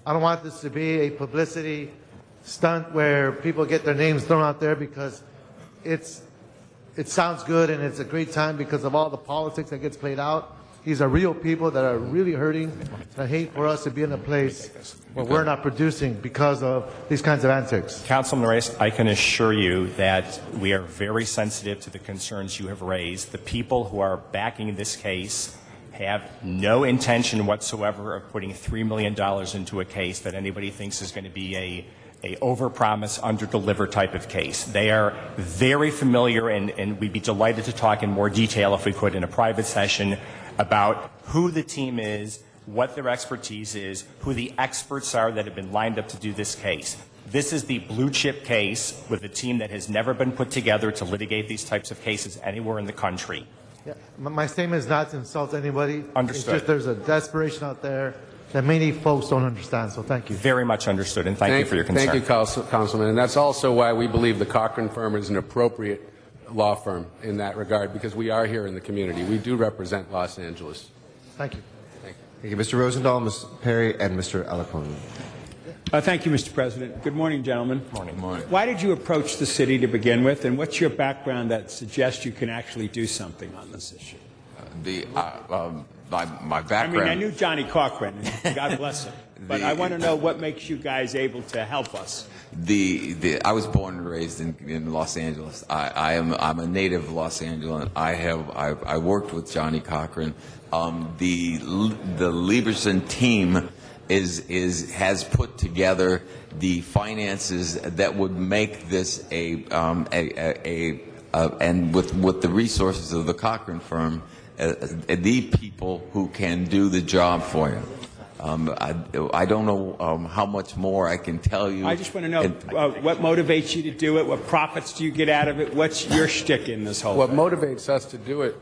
I don't want this to be a publicity stunt where people get their names thrown out there because it sounds good and it's a great time because of all the politics that gets played out. These are real people that are really hurting. I hate for us to be in a place where we're not producing because of these kinds of antics. Councilman Reyes, I can assure you that we are very sensitive to the concerns you have raised. The people who are backing this case have no intention whatsoever of putting $3 million into a case that anybody thinks is going to be a overpromise, underdeliver type of case. They are very familiar, and we'd be delighted to talk in more detail if we could in a private session about who the team is, what their expertise is, who the experts are that have been lined up to do this case. This is the blue chip case with a team that has never been put together to litigate these types of cases anywhere in the country. Yeah, my statement is not to insult anybody. Understood. It's just there's a desperation out there that many folks don't understand, so thank you. Very much understood, and thank you for your concern. Thank you, Councilman. And that's also why we believe the Cochran firm is an appropriate law firm in that regard, because we are here in the community. We do represent Los Angeles. Thank you. Thank you, Mr. Rosendahl, Ms. Perry, and Mr. Alacone. Thank you, Mr. President. Good morning, gentlemen. Morning. Why did you approach the city to begin with, and what's your background that suggests you can actually do something on this issue? My background. I mean, I knew Johnny Cochran, and God bless him, but I want to know what makes you guys able to help us. I was born and raised in Los Angeles. I'm a native of Los Angeles. I worked with Johnny Cochran. The Lieberson team has put together the finances that would make this and with the resources of the Cochran firm, the people who can do the job for you. I don't know how much more I can tell you. I just want to know what motivates you to do it. What profits do you get out of it? What's your shtick in this whole What thing? motivates us to do it,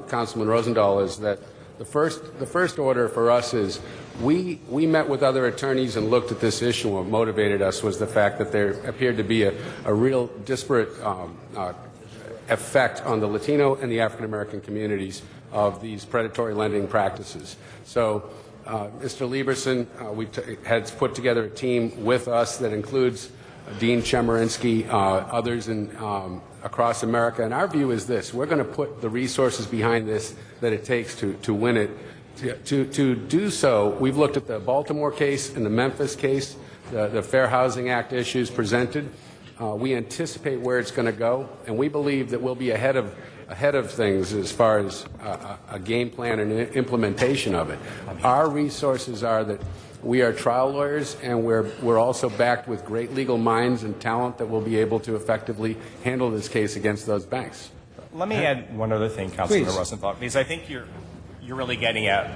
Councilman Rosendahl, is that the first order for us is we met with other attorneys and looked at this issue. What motivated us was the fact that there appeared to be a real disparate effect on the Latino and the African American communities of these predatory lending practices. So Mr. Lieberson has put together a team with us that includes Dean Chemerinsky, others across America. And our view is this: we're going to put the resources behind this that it takes to win it. To do so, we've looked at the Baltimore case and the Memphis case, the Fair Housing Act issues presented. We anticipate where it's going to go, and we believe that we'll be ahead of things as far as a game plan and implementation of it. Our resources are that we are trial lawyers, and we're also backed with great legal minds and talent that will be able to effectively handle this case against those banks. Let me add one other thing, Councilman Rosenthal, because I think you're really getting at,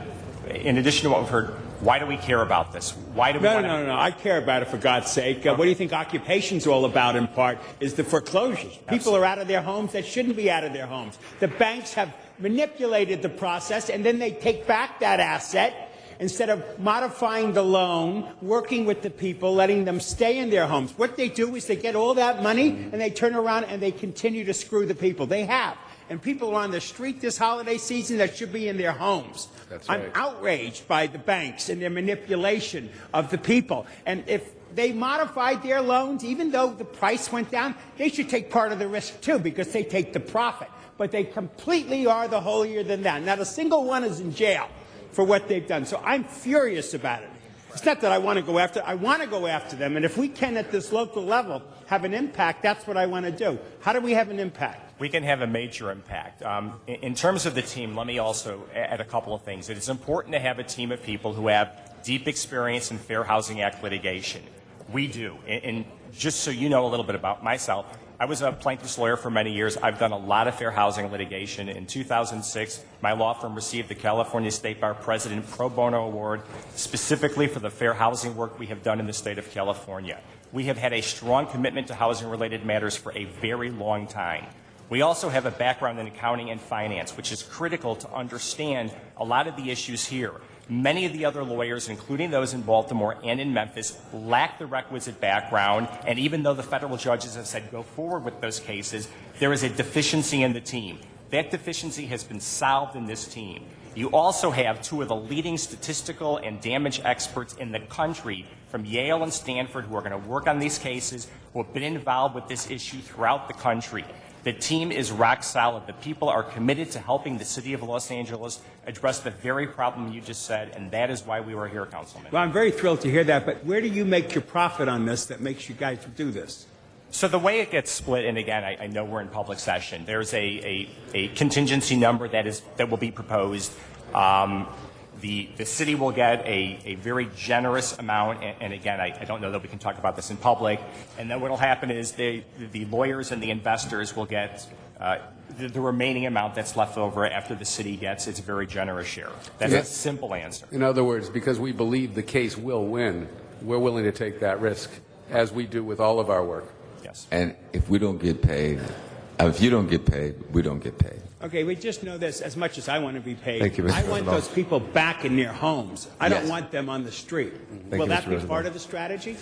in addition to what we've heard, why do we care about this? Why do we No. I care about it, for God's sake. What do you think occupation's all about, in part, is the foreclosures. People are out of their homes that shouldn't be out of their homes. The banks have manipulated the process, and then they take back that asset instead of modifying the loan, working with the people, letting them stay in their homes. What they do is they get all that money, and they turn around and they continue to screw the people. They have. And people are on the street this holiday season that should be in their homes. That's right. I'm outraged by the banks and their manipulation of the people. And if they modified their loans, even though the price went down, they should take part of the risk too, because they take the profit. But they completely are the holier than thou. Not a single one is in jail for what they've done. So I'm furious about it. It's not that I want to go after. I want to go after them. And if we can, at this local level, have an impact, that's what I want to do. How do we have an impact? We can have a major impact. In terms of the team, let me also add a couple of things. It is important to have a team of people who have deep experience in Fair Housing Act litigation. We do. And just so you know a little bit about myself, I was a plaintiff's lawyer for many years. I've done a lot of fair housing litigation. In 2006, my law firm received the California State Bar President Pro Bono Award specifically for the fair housing work we have done in the state of California. We have had a strong commitment to housing-related matters for a very long time. We also have a background in accounting and finance, which is critical to understand a lot of the issues here. Many of the other lawyers, including those in Baltimore and in Memphis, lack the requisite background, and even though the federal judges have said go forward with those cases, there is a deficiency in the team. That deficiency has been solved in this team. You also have two of the leading statistical and damage experts in the country from Yale and Stanford who are going to work on these cases, who have been involved with this issue throughout the country. The team is rock solid. The people are committed to helping the city of Los Angeles address the very problem you just said, and that is why we were here, Councilman. Well, I'm very thrilled to hear that, but where do you make your profit on this that makes you guys do this? So the way it gets split, and again, I know we're in public session, there's a contingency number that will be proposed. The city will get a very generous amount, and again, I don't know that we can talk about this in public. And then what will happen is the lawyers and the investors will get the remaining amount that's left over after the city gets its very generous share. That's a simple answer. In other words, because we believe the case will win, we're willing to take that risk, as we do with all of our work. Yes. And if we don't get paid, if you don't get paid, we don't get paid. Okay, we just know this. As much as I want to be paid, Thank you, Mr. I want Rosenbaum. those people back in their homes. I don't want them on the street. Thank Will you, that Mr. be Rosenbaum. part of the strategy?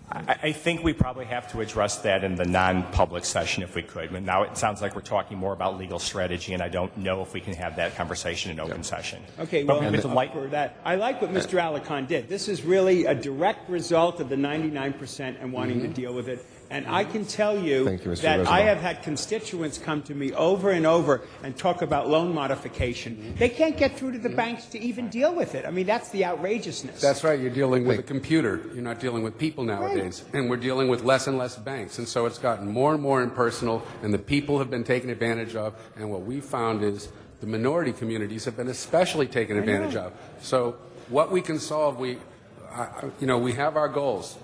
I think we probably have to address that in the non-public session if we could. But now it sounds like we're talking more about legal strategy, and I don't know if we can have that conversation in open session. Okay, But well, we would like- for that, I like what Mr. Alarcon did. This is really a direct result of the 99% and wanting to deal with it. And I can tell you, Thank you, Mr. that I Rosenbaum. have had constituents come to me over and over and talk about loan modification. They can't get through to the banks to even deal with it. I mean, that's the outrageousness. That's right. You're dealing with a computer. You're not dealing with people nowadays. And we're dealing with less and less banks. And so it's gotten more and more impersonal, and the people have been taken advantage of. And what we found is the minority communities have been especially taken advantage of. So what we can solve, we have our goals.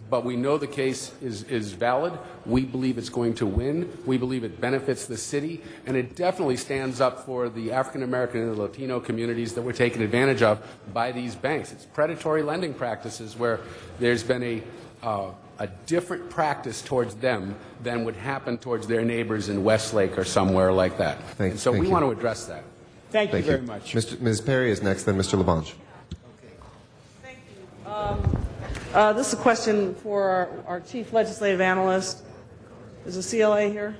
But we know the case is valid. We believe it's going to win. We believe it benefits the city. And it definitely stands up for the African American and the Latino communities that were taken advantage of by these banks. It's predatory lending practices where there's been a different practice towards them than would happen towards their neighbors in Westlake or somewhere like that. So we want to address that. Thank you very much. Ms. Perry is next, then Mr. LaBonge. This is a question for our chief legislative analyst. Is the CLA here?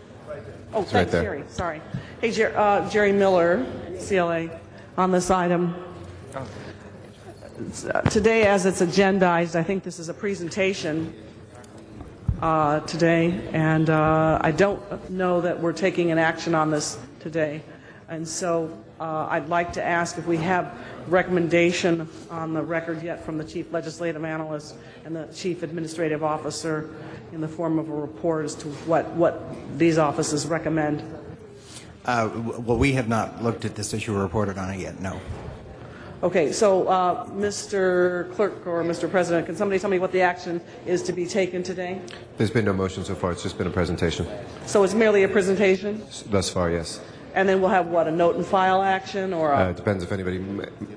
Oh, It's right thanks, there. Jerry. Sorry. Hey, Jerry Miller, CLA, on this item. Today, as it's agendized, I think this is a presentation today, and I don't know that we're taking an action on this today. And so I'd like to ask if we have recommendation on the record yet from the chief legislative analyst and the chief administrative officer in the form of a report as to what these offices recommend. Well, we have not looked at this issue or reported on it yet, no. Okay, so Mr. Clerk or Mr. President, can somebody tell me what the action is to be taken today? There's been no motion so far. It's just been a presentation. So it's merely a presentation? Thus far, yes. And then we'll have, what, a note and file action or a... It depends if anybody...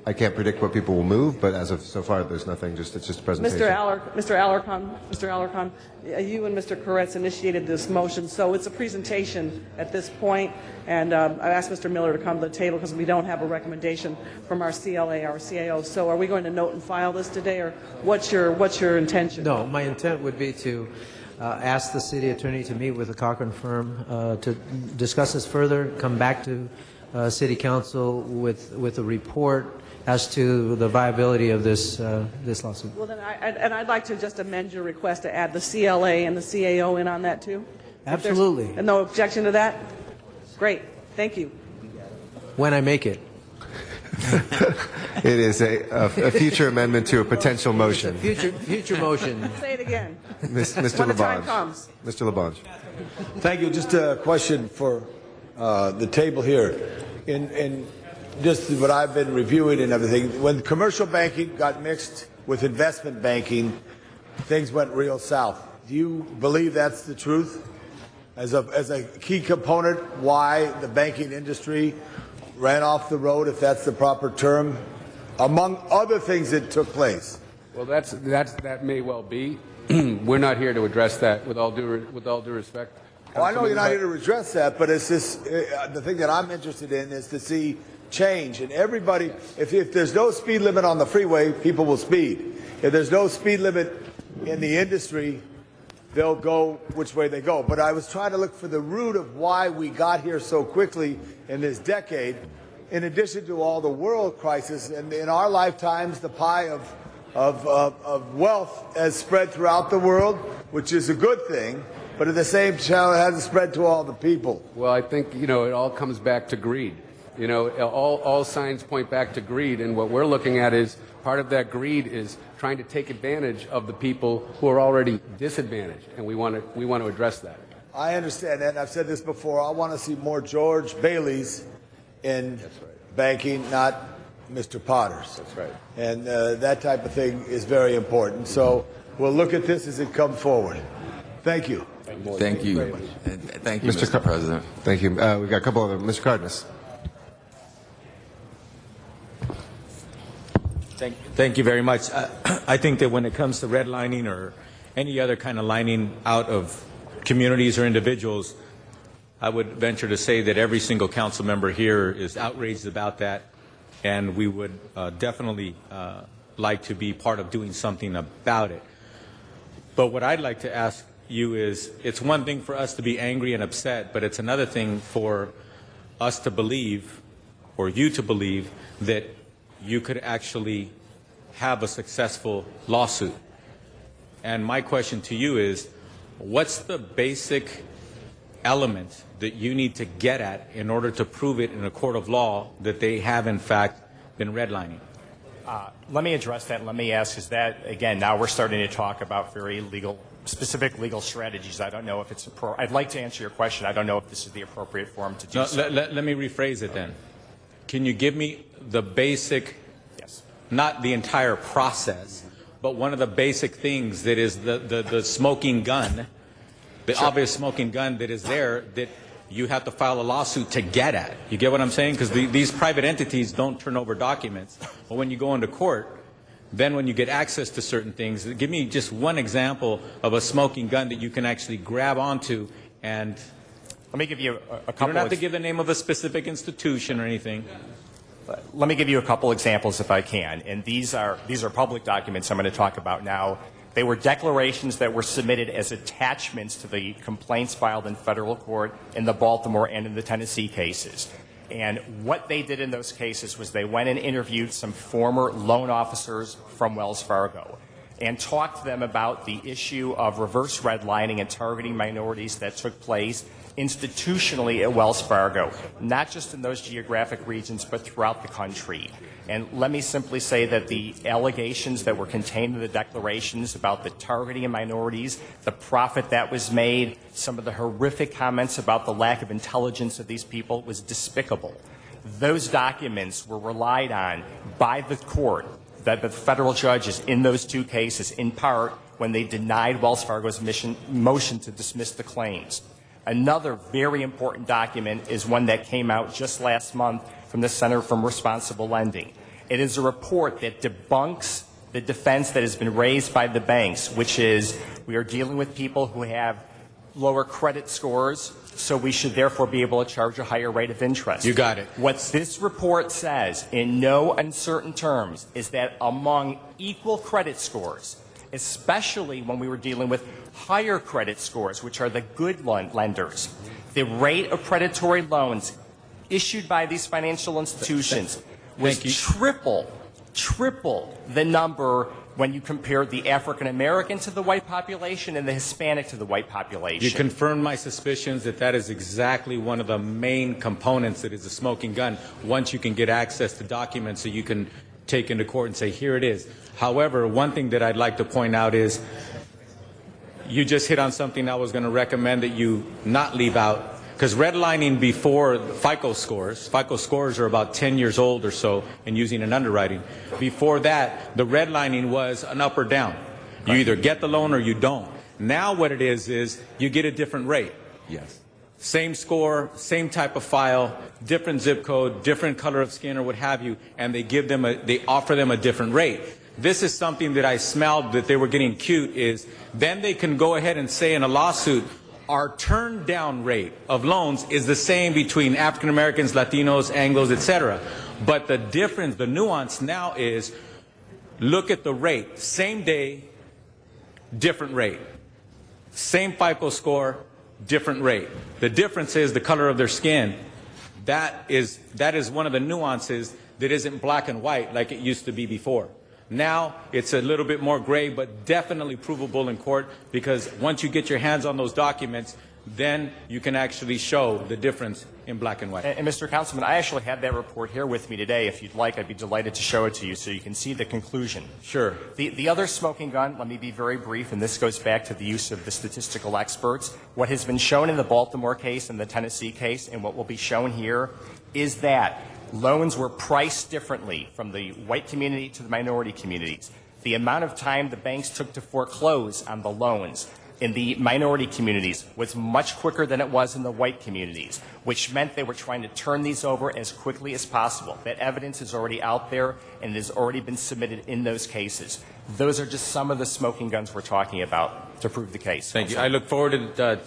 I can't predict what people will move, but as of so far, there's nothing. It's just a presentation. Mr. Alarcon, you and Mr. Koretz initiated this motion, so it's a presentation at this point, and I asked Mr. Miller to come to the table because we don't have a recommendation from our CLA, our CAO. So are we going to note and file this today, or what's your intention? No, my intent would be to ask the city attorney to meet with the Cochran firm to discuss this further, come back to city council with a report as to the viability of this lawsuit. Well, then I'd like to just amend your request to add the CLA and the CAO in on that too. Absolutely. And no objection to that? Great. Thank you. When I make it. It is a future amendment to a potential motion. Future motion. Say it again. Mr. When the time LaBonge. comes. Mr. LaBonge. Thank you. Just a question for the table here. In just what I've been reviewing and everything, when commercial banking got mixed with investment banking, things went real south. Do you believe that's the truth? As a key component, why the banking industry ran off the road, if that's the proper term, among other things that took place? Well, that may well be. We're not here to address that with all due respect. Well, I know you're not here to address that, but it's just the thing that I'm interested in is to see change. And everybody, if there's no speed limit on the freeway, people will speed. If there's no speed limit in the industry, they'll go which way they go. But I was trying to look for the root of why we got here so quickly in this decade, in addition to all the world crisis. And in our lifetimes, the pie of wealth has spread throughout the world, which is a good thing. but at the same time, it hasn't spread to all the people. Well, I think, it all comes back to greed. All signs point back to greed, and what we're looking at is part of that greed is trying to take advantage of the people who are already disadvantaged, and we want to address that. I understand that, and I've said this before. I want to see more George Baileys in banking, not Mr. Potters. That's right. And that type of thing is very important. So we'll look at this as it comes forward. Thank you. Thank you. Thank you, Mr. President. Thank you. We've got a couple of them. Mr. Cardenas. Thank you very much. I think that when it comes to redlining or any other kind of lining out of communities or individuals, I would venture to say that every single council member here is outraged about that, and we would definitely like to be part of doing something about it. But what I'd like to ask you is, it's one thing for us to be angry and upset, but it's another thing for us to believe, or you to believe, that you could actually have a successful lawsuit. And my question to you is, what's the basic element that you need to get at in order to prove it in a court of law that they have in fact been redlining? Let me address that. Let me ask, is that, again, now we're starting to talk about very specific legal strategies. I don't know if it's I'd like to answer your question. I don't know if this is the appropriate forum to do so. Let me rephrase it then. Can you give me the basic, not the entire process, but one of the basic things that is the smoking gun, the obvious smoking gun that is there that you have to file a lawsuit to get at? You get what I'm saying? Because these private entities don't turn over documents. But when you go into court, then when you get access to certain things, give me just one example of a smoking gun that you can actually grab onto. And let me give you a couple. You don't have to give the name of a specific institution or anything. Let me give you a couple examples if I can. And these are public documents I'm going to talk about now. They were declarations that were submitted as attachments to the complaints filed in federal court in the Baltimore and in the Tennessee cases. And what they did in those cases was they went and interviewed some former loan officers from Wells Fargo and talked to them about the issue of reverse redlining and targeting minorities that took place institutionally at Wells Fargo, not just in those geographic regions, but throughout the country. And let me simply say that the allegations that were contained in the declarations about the targeting of minorities, the profit that was made, some of the horrific comments about the lack of intelligence of these people was despicable. Those documents were relied on by the court, that the federal judges in those two cases, in part when they denied Wells Fargo's motion to dismiss the claims. Another very important document is one that came out just last month from the Center for Responsible Lending. It is a report that debunks the defense that has been raised by the banks, which is we are dealing with people who have lower credit scores, so we should therefore be able to charge a higher rate of interest. You got it. What this report says in no uncertain terms is that among equal credit scores, especially when we were dealing with higher credit scores, which are the good lenders, the rate of predatory loans issued by these financial institutions was triple the number when you compare the African American to the white population and the Hispanic to the white population. You confirmed my suspicions that that is exactly one of the main components that is a smoking gun. Once you can get access to documents so you can take into court and say, here it is. However, one thing that I'd like to point out is you just hit on something I was going to recommend that you not leave out. Because redlining before FICO scores are about 10 years old or so in using an underwriting. Before that, the redlining was an up or down. You either get the loan or you don't. Now what it is you get a different rate. Yes. Same score, same type of file, different zip code, different color of skin or what have you, and they offer them a different rate. This is something that I smelled that they were getting cute is then they can go ahead and say in a lawsuit, our turn down rate of loans is the same between African Americans, Latinos, Anglos, etc. But the difference, the nuance now is look at the rate. Same day, different rate. Same FICO score, different rate. The difference is the color of their skin. That is one of the nuances that isn't black and white like it used to be before. Now it's a little bit more gray, but definitely provable in court, because once you get your hands on those documents, then you can actually show the difference in black and white. And Mr. Councilman, I actually have that report here with me today. If you'd like, I'd be delighted to show it to you so you can see the conclusion. Sure. The other smoking gun, let me be very brief, and this goes back to the use of the statistical experts. What has been shown in the Baltimore case and the Tennessee case, and what will be shown here, is that loans were priced differently from the white community to the minority communities. The amount of time the banks took to foreclose on the loans in the minority communities was much quicker than it was in the white communities, which meant they were trying to turn these over as quickly as possible. That evidence is already out there, and it has already been submitted in those cases. Those are just some of the smoking guns we're talking about to prove the case. Thank you. I look forward to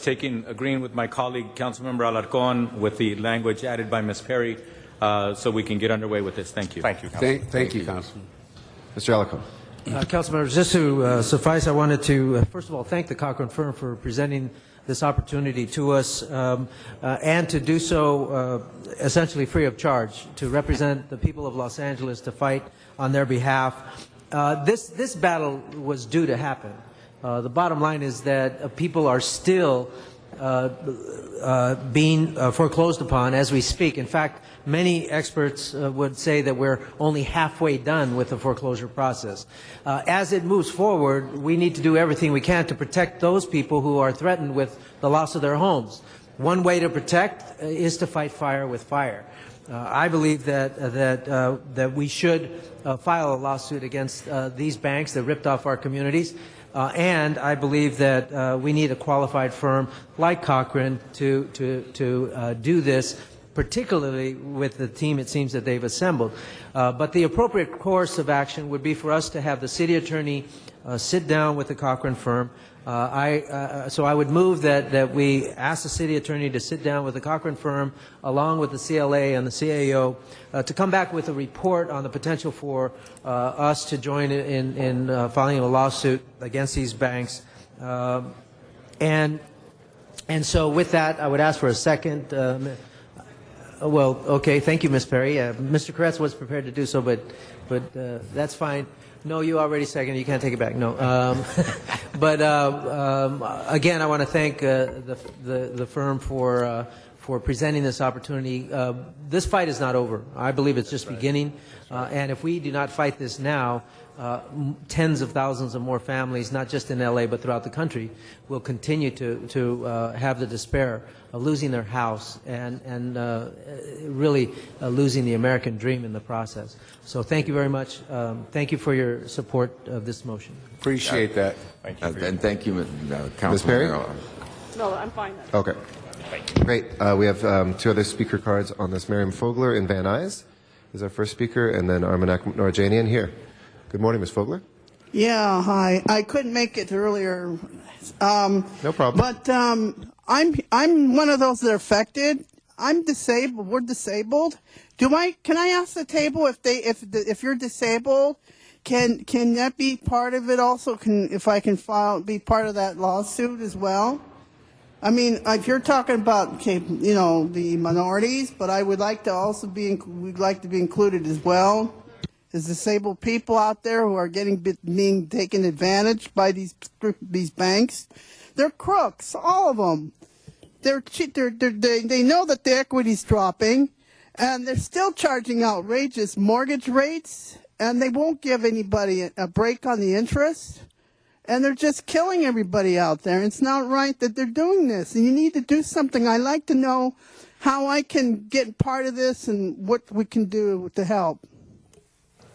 agreeing with my colleague, Councilmember Alarcon, with the language added by Ms. Perry, so we can get underway with this. Thank you. Thank you, Councilman. Thank you, Councilman. Mr. Alarcon. Councilmembers, just to suffice, I wanted to, first of all, thank the Cochran firm for presenting this opportunity to us and to do so essentially free of charge, to represent the people of Los Angeles, to fight on their behalf. This battle was due to happen. The bottom line is that people are still being foreclosed upon as we speak. In fact, many experts would say that we're only halfway done with the foreclosure process. As it moves forward, we need to do everything we can to protect those people who are threatened with the loss of their homes. One way to protect is to fight fire with fire. I believe that we should file a lawsuit against these banks that ripped off our communities. And I believe that we need a qualified firm like Cochran to do this, particularly with the team it seems that they've assembled. But the appropriate course of action would be for us to have the city attorney sit down with the Cochran firm. So I would move that we ask the city attorney to sit down with the Cochran firm along with the CLA and the CAO to come back with a report on the potential for us to join in filing a lawsuit against these banks. And so with that, I would ask for a second. Well, okay, thank you, Ms. Perry. Mr. Koretz was prepared to do so, but that's fine. No, you already seconded. You can't take it back. No. But again, I want to thank the firm for presenting this opportunity. This fight is not over. I believe it's just beginning. And if we do not fight this now, tens of thousands of more families, not just in LA but throughout the country, will continue to have the despair of losing their house and really losing the American dream in the process. So thank you very much. Thank you for your support of this motion. Appreciate that. Thank you. And thank you, Ms. Perry? Councilman. No, I'm fine. Okay. Great. We have two other speaker cards on this. Miriam Fogler in Van Nuys is our first speaker, and then Armanak Norjanian here. Good morning, Ms. Fogler. Yeah, hi. I couldn't make it earlier. No problem. But I'm one of those that are affected. I'm disabled. We're disabled. Can I ask the table if you're disabled, can that be part of it also? If I can be part of that lawsuit as well? I mean, if you're talking about, the minorities, but I would like to also we'd like to be included as well. There's disabled people out there who are being taken advantage by these banks. They're crooks, all of them. They know that the equity's dropping, and they're still charging outrageous mortgage rates, and they won't give anybody a break on the interest. And they're just killing everybody out there. It's not right that they're doing this, and you need to do something. I'd like to know how I can get part of this and what we can do to help.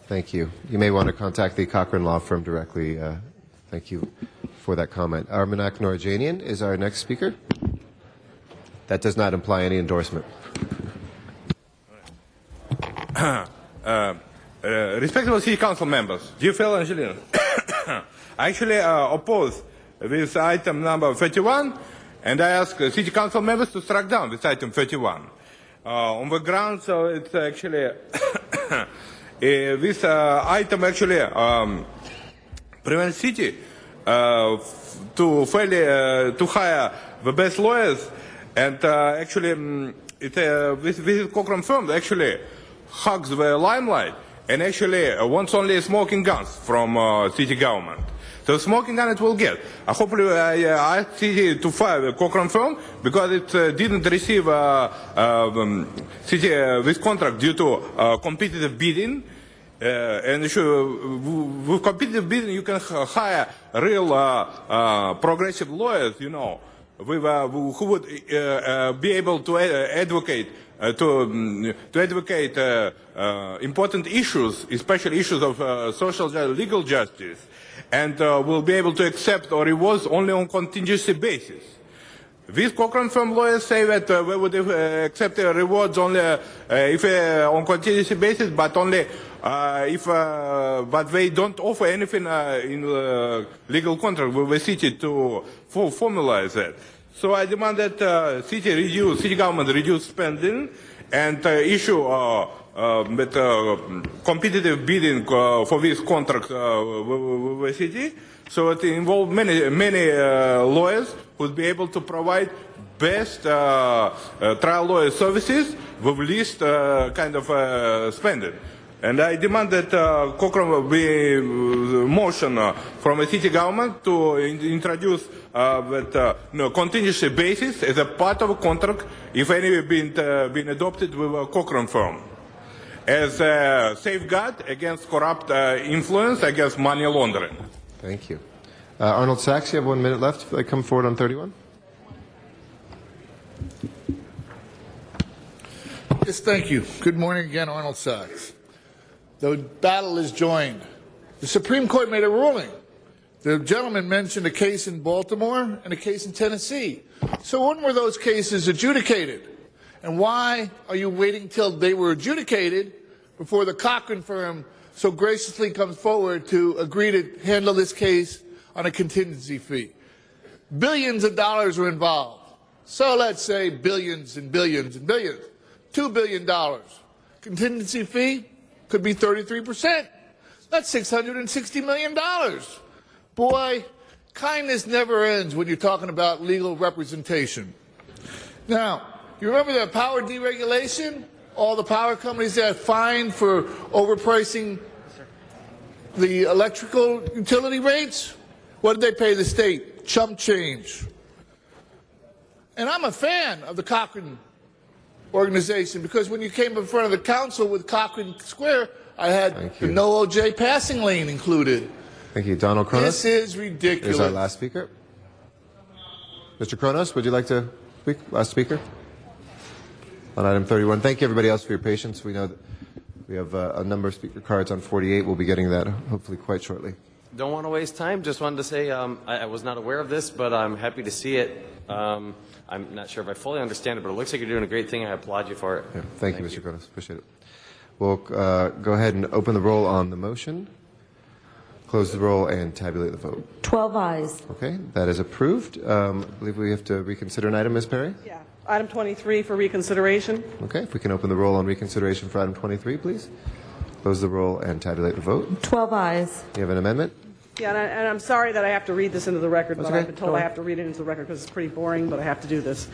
Thank you. You may want to contact the Cochran Law Firm directly. Thank you for that comment. Armanak Norjanian is our next speaker. That does not imply any endorsement. Respectable City Council members, dear fellow Angelenos, I actually oppose this item number 31, and I ask City Council members to strike down this item 31. On the grounds it's actually this item actually prevents city to hire the best lawyers, and actually this Cochran firm actually hugs the limelight and actually wants only smoking guns from city government. So smoking gun it will get. Hopefully I asked city to fire the Cochrane firm because it didn't receive city this contract due to competitive bidding. And with competitive bidding, you can hire real progressive lawyers, you know, who would be able to advocate important issues, especially issues of social legal justice, and will be able to accept or rewards only on contingency basis. These Cochrane firm lawyers say that we would accept rewards only if on contingency basis, but only but they don't offer anything in legal contract with the city to formalize that. So I demand that city government reduce spending and issue competitive bidding for this contract with the city. So it involves many lawyers who would be able to provide best trial lawyer services with least kind of spending. And I demand that Cochrane will be motion from the city government to introduce that contingency basis as a part of a contract, if any been adopted with a Cochrane firm, as a safeguard against corrupt influence, against money laundering. Thank you. Arnold Sachs, you have 1 minute left. If you'd like to come forward on 31. Yes, thank you. Good morning again, Arnold Sachs. The battle is joined. The Supreme Court made a ruling. The gentleman mentioned a case in Baltimore and a case in Tennessee. So when were those cases adjudicated? And why are you waiting till they were adjudicated before the Cochrane firm so graciously comes forward to agree to handle this case on a contingency fee? Billions of dollars were involved. So let's say billions and billions and billions. $2 billion. Contingency fee could be 33%. That's $660 million. Boy, kindness never ends when you're talking about legal representation. Now, you remember the power deregulation? All the power companies that fined for overpricing the electrical utility rates? What did they pay the state? Chump change. And I'm a fan of the Cochrane organization because when you came in front of the council with Cochrane Square, I had the no OJ passing lane included. Thank you. Donald Kronos. This is ridiculous. Here's our last speaker. Mr. Kronos, would you like to speak? Last speaker on item 31. Thank you, everybody else, for your patience. We know that we have a number of speaker cards on 48. We'll be getting that hopefully quite shortly. Don't want to waste time. Just wanted to say I was not aware of this, but I'm happy to see it. I'm not sure if I fully understand it, but it looks like you're doing a great thing. I applaud you for it. Yeah, thank you, Mr. Kronos. Appreciate it. We'll go ahead and open the roll on the motion, close the roll, and tabulate the vote. 12 ayes. Okay, that is approved. I believe we have to reconsider an item, Ms. Perry? Yeah. Item 23 for reconsideration. Okay, if we can open the roll on reconsideration for item 23, please. Close the roll and tabulate the vote. 12 ayes. You have an amendment? Yeah, and I'm sorry that I have to read this into the record, That's but okay. I've been told I have to read it into the record because it's pretty boring, but I have to do this.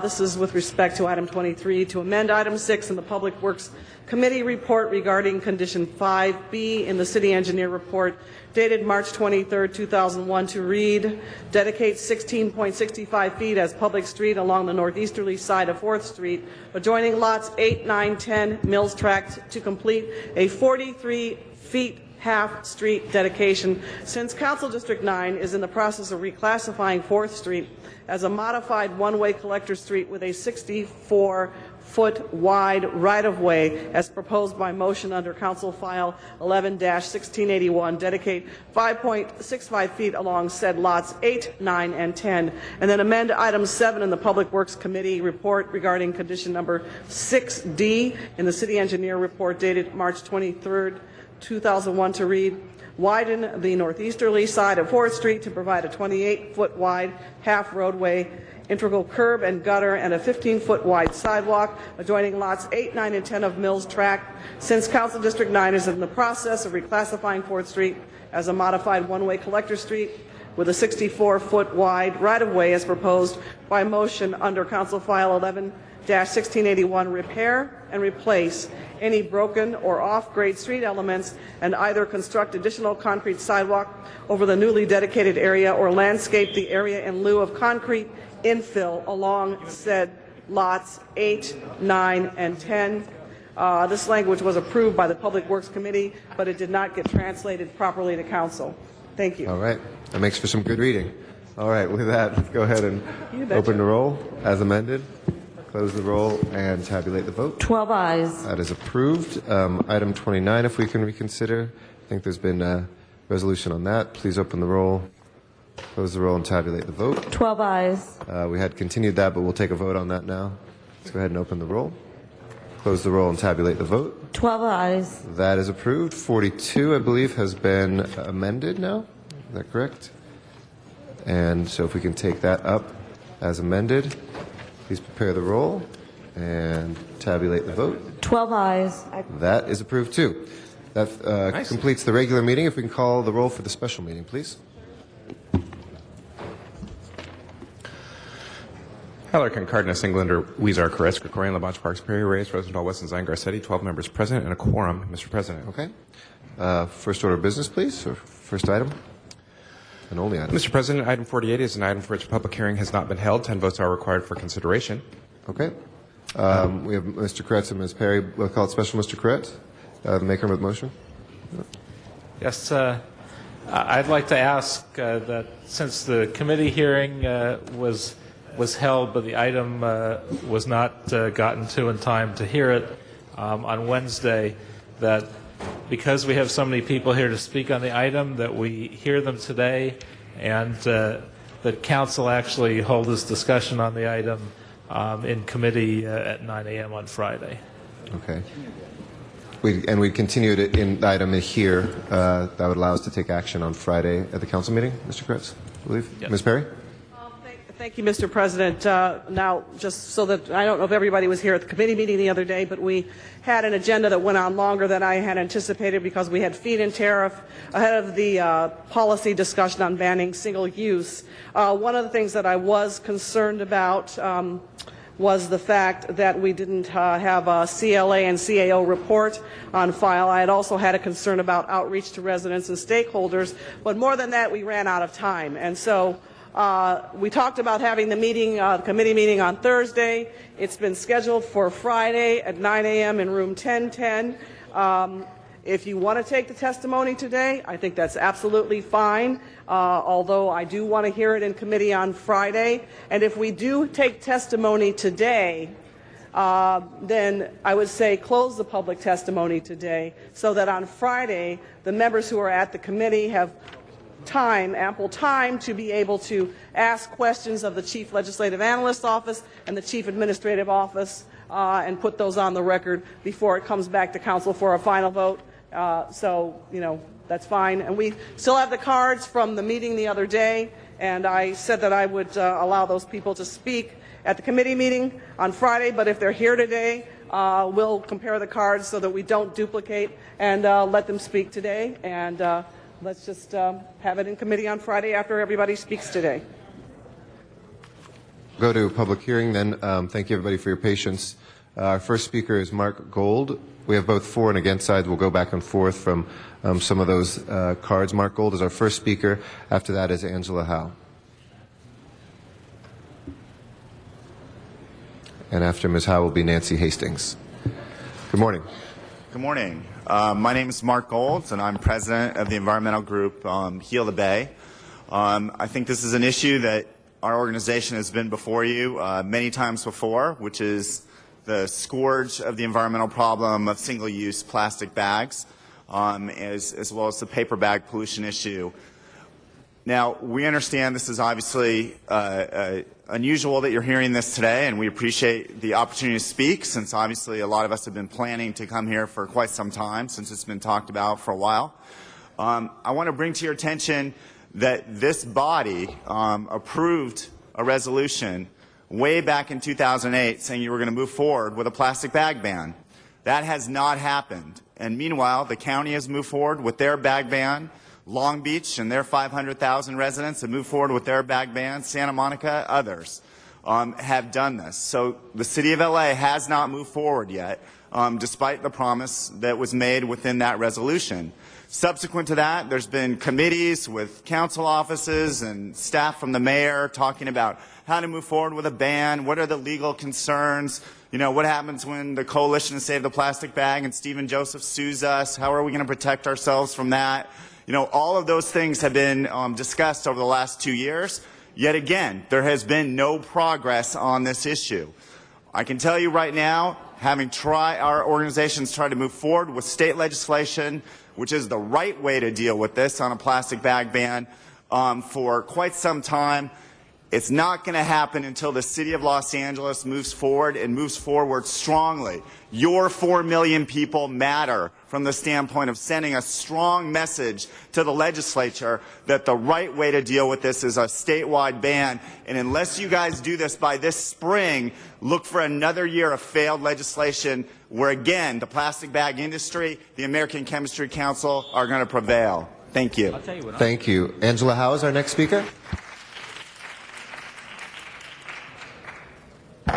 This is with respect to item 23, to amend item 6 in the Public Works Committee report regarding condition 5B in the city engineer report dated March 23, 2001, to read, dedicate 16.65 feet as public street along the northeasterly side of 4th Street, adjoining lots 8, 9, 10, Mills Tract, to complete a 43 feet half street dedication. Since Council District 9 is in the process of reclassifying 4th Street as a modified one-way collector street with a 64-foot wide right-of-way as proposed by motion under Council File 11-1681, dedicate 5.65 feet along said lots 8, 9, and 10, and then amend item 7 in the Public Works Committee report regarding condition number 6D in the city engineer report dated March 23rd, 2001, to read, widen the northeasterly side of 4th Street to provide a 28-foot wide half roadway, integral curb and gutter, and a 15-foot wide sidewalk adjoining lots 8, 9, and 10 of Mills Tract. Since Council District 9 is in the process of reclassifying 4th Street as a modified one-way collector street with a 64-foot wide right-of-way as proposed by motion under Council File 2018-1681 repair and replace any broken or off-grade street elements and either construct additional concrete sidewalk over the newly dedicated area or landscape the area in lieu of concrete infill along said lots 8, 9, and 10. This language was approved by the Public Works Committee, but it did not get translated properly to Council. Thank you. All right. That makes for some good reading. All right. With that, let's go ahead and You betcha. open the roll as amended, close the roll, and tabulate the vote. 12 ayes. That is approved. Item 29, if we can reconsider. I think there's been a resolution on that. Please open the roll, close the roll, and tabulate the vote. 12 ayes. We had continued that, but we'll take a vote on that now. Let's go ahead and open the roll, close the roll, and tabulate the vote. 12 ayes. That is approved. 42, I believe, has been amended now. Is that correct? And so if we can take that up as amended, please prepare the roll and tabulate the vote. 12 ayes. That is approved too. That completes the regular meeting. If we can call the roll for the special meeting, please. Hallerkin, Cardenas, Englander, Weezer, Caress, Gregorian, LaBonge, Parks, Perry, Reyes, Rosendahl, Weston, Zine, Garcetti, 12 members present and a quorum, Mr. President. Okay. First order of business, please, or first item? And only item. Mr. President, item 48 is an item for which a public hearing has not been held. 10 votes are required for consideration. Okay. We have Mr. Kretz and Ms. Perry. We'll call it special. Mr. Kretz, the maker of the motion. Yes, I'd like to ask that since the committee hearing was held, but the item was not gotten to in time to hear it on Wednesday, that because we have so many people here to speak on the item, that we hear them today, and that council actually hold this discussion on the item in committee at 9 a.m. on Friday. Okay. We continued it in the item here. That would allow us to take action on Friday at the council meeting, Mr. Kretz, I believe. Yes. Ms. Perry? Thank you, Mr. President. Now, just so that I don't know if everybody was here at the committee meeting the other day, but we had an agenda that went on longer than I had anticipated because we had feed-in tariff ahead of the policy discussion on banning single use. One of the things that I was concerned about was the fact that we didn't have a CLA and CAO report on file. I had also had a concern about outreach to residents and stakeholders, but more than that, we ran out of time. And so we talked about having the meeting, committee meeting on Thursday. It's been scheduled for Friday at 9 a.m. in room 1010. If you want to take the testimony today, I think that's absolutely fine, although I do want to hear it in committee on Friday. And if we do take testimony today, then I would say close the public testimony today so that on Friday, the members who are at the committee have ample time to be able to ask questions of the Chief Legislative Analyst's Office and the Chief Administrative Office and put those on the record before it comes back to Council for a final vote. So, you know, that's fine. And we still have the cards from the meeting the other day, and I said that I would allow those people to speak at the committee meeting on Friday, but if they're here today, we'll compare the cards so that we don't duplicate and let them speak today. And let's just have it in committee on Friday after everybody speaks today. Go to public hearing then. Thank you, everybody, for your patience. Our first speaker is Mark Gold. We have both for and against sides. We'll go back and forth from some of those cards. Mark Gold is our first speaker. After that is Angela Howe. And after Ms. Howe will be Nancy Hastings. Good morning. Good morning. My name is Mark Gold, and I'm president of the environmental group Heal the Bay. I think this is an issue that our organization has been before you many times before, which is the scourge of the environmental problem of single-use plastic bags, as well as the paper bag pollution issue. Now, we understand this is obviously unusual that you're hearing this today, and we appreciate the opportunity to speak, since obviously a lot of us have been planning to come here for quite some time, since it's been talked about for a while. I want to bring to your attention that this body approved a resolution way back in 2008 saying you were going to move forward with a plastic bag ban. That has not happened. And meanwhile, the county has moved forward with their bag ban. Long Beach and their 500,000 residents have moved forward with their bag ban. Santa Monica, others. have done this. So the City of LA has not moved forward yet, despite the promise that was made within that resolution. Subsequent to that, there's been committees with council offices and staff from the mayor talking about how to move forward with a ban, what are the legal concerns, you know, what happens when the Coalition to Save the Plastic Bag and Stephen Joseph sues us, how are we going to protect ourselves from that? You know, all of those things have been discussed over the last 2 years. Yet again, there has been no progress on this issue. I can tell you right now, having our organizations try to move forward with state legislation, which is the right way to deal with this on a plastic bag ban, for quite some time. It's not going to happen until the City of Los Angeles moves forward and moves forward strongly. Your 4 million people matter from the standpoint of sending a strong message to the legislature that the right way to deal with this is a statewide ban. And unless you guys do this by this spring, look for another year of failed legislation where, again, the plastic bag industry, the American Chemistry Council are going to prevail. Thank you. Thank you. Angela Howe is our next speaker.